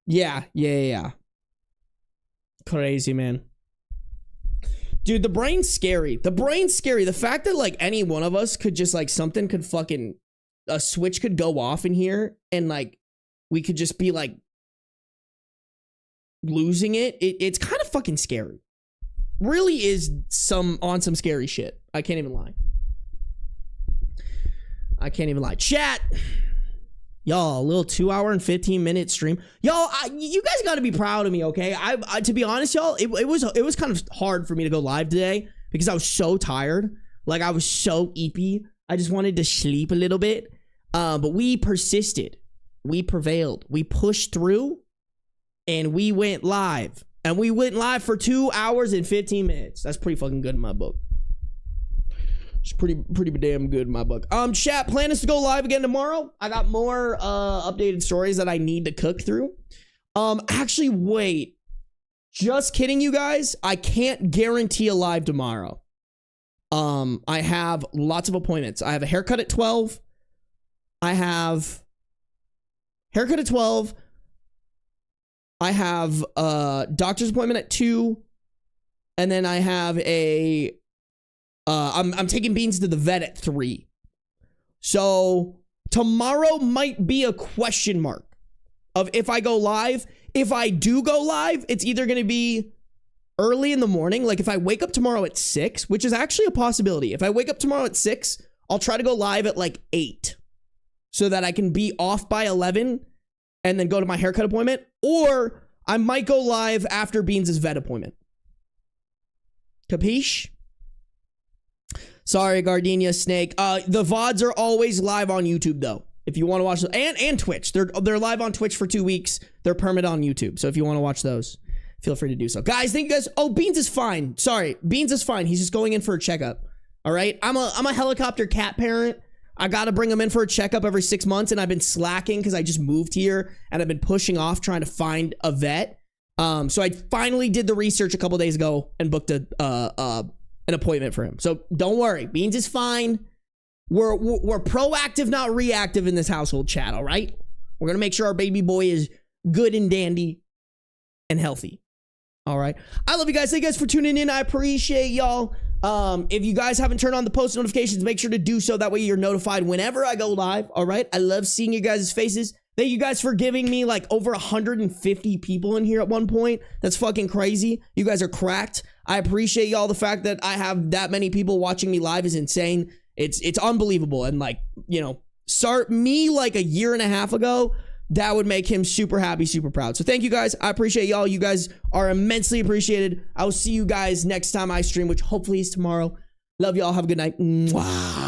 Yeah. Crazy, man. Dude, the brain's scary. The fact that like any one of us could just like something could fucking, a switch could go off in here and like we could just be like losing it. It's kind of fucking scary. Really is some scary shit. I can't even lie. Chat. Y'all, a little 2 hour and 15-minute stream. Y'all, you guys got to be proud of me, okay? I to be honest, y'all, it was kind of hard for me to go live today because I was so tired. Like, I was so eepy. I just wanted to sleep a little bit. But we persisted. We prevailed. We pushed through, and we went live. And we went live for 2 hours and 15 minutes. That's pretty fucking good in my book. It's pretty damn good in my book. Chat, plan is to go live again tomorrow. I got more updated stories that I need to cook through. Actually, wait. Just kidding, you guys. I can't guarantee a live tomorrow. I have lots of appointments. I have a haircut at 12. I have haircut at 12. I have a doctor's appointment at 2. And then I have a I'm taking Beans to the vet at 3. So tomorrow might be a question mark of if I go live. If I do go live, it's either going to be early in the morning. Like if I wake up tomorrow at 6, which is actually a possibility. If I wake up tomorrow at 6, I'll try to go live at like 8 so that I can be off by 11 and then go to my haircut appointment. Or I might go live after Beans' vet appointment. Capiche? Sorry, Gardenia Snake. The VODs are always live on YouTube, though. If you want to watch them, and Twitch. They're live on Twitch for 2 weeks. They're permanent on YouTube. So if you want to watch those, feel free to do so. Guys, thank you guys. Oh, Beans is fine. Sorry, Beans is fine. He's just going in for a checkup. All right. I'm a helicopter cat parent. I got to bring him in for a checkup every 6 months, and I've been slacking because I just moved here and I've been pushing off trying to find a vet. So I finally did the research a couple days ago and booked an appointment for him. So don't worry, Beans is fine. We're proactive, not reactive in this household, chat. All right, we're gonna make sure our baby boy is good and dandy and healthy. All right, I love you guys. Thank you guys for tuning in. I appreciate y'all. If you guys haven't turned on the post notifications, make sure to do so. That way you're notified whenever I go live. All right, I love seeing you guys' faces. Thank you guys for giving me like over 150 people in here at one point. That's fucking crazy. You guys are cracked. I appreciate y'all. The fact that I have that many people watching me live is insane. It's unbelievable. And like, you know, start me like a year and a half ago, that would make him super happy, super proud. So thank you guys. I appreciate y'all. You guys are immensely appreciated. I will see you guys next time I stream, which hopefully is tomorrow. Love y'all. Have a good night. Mwah.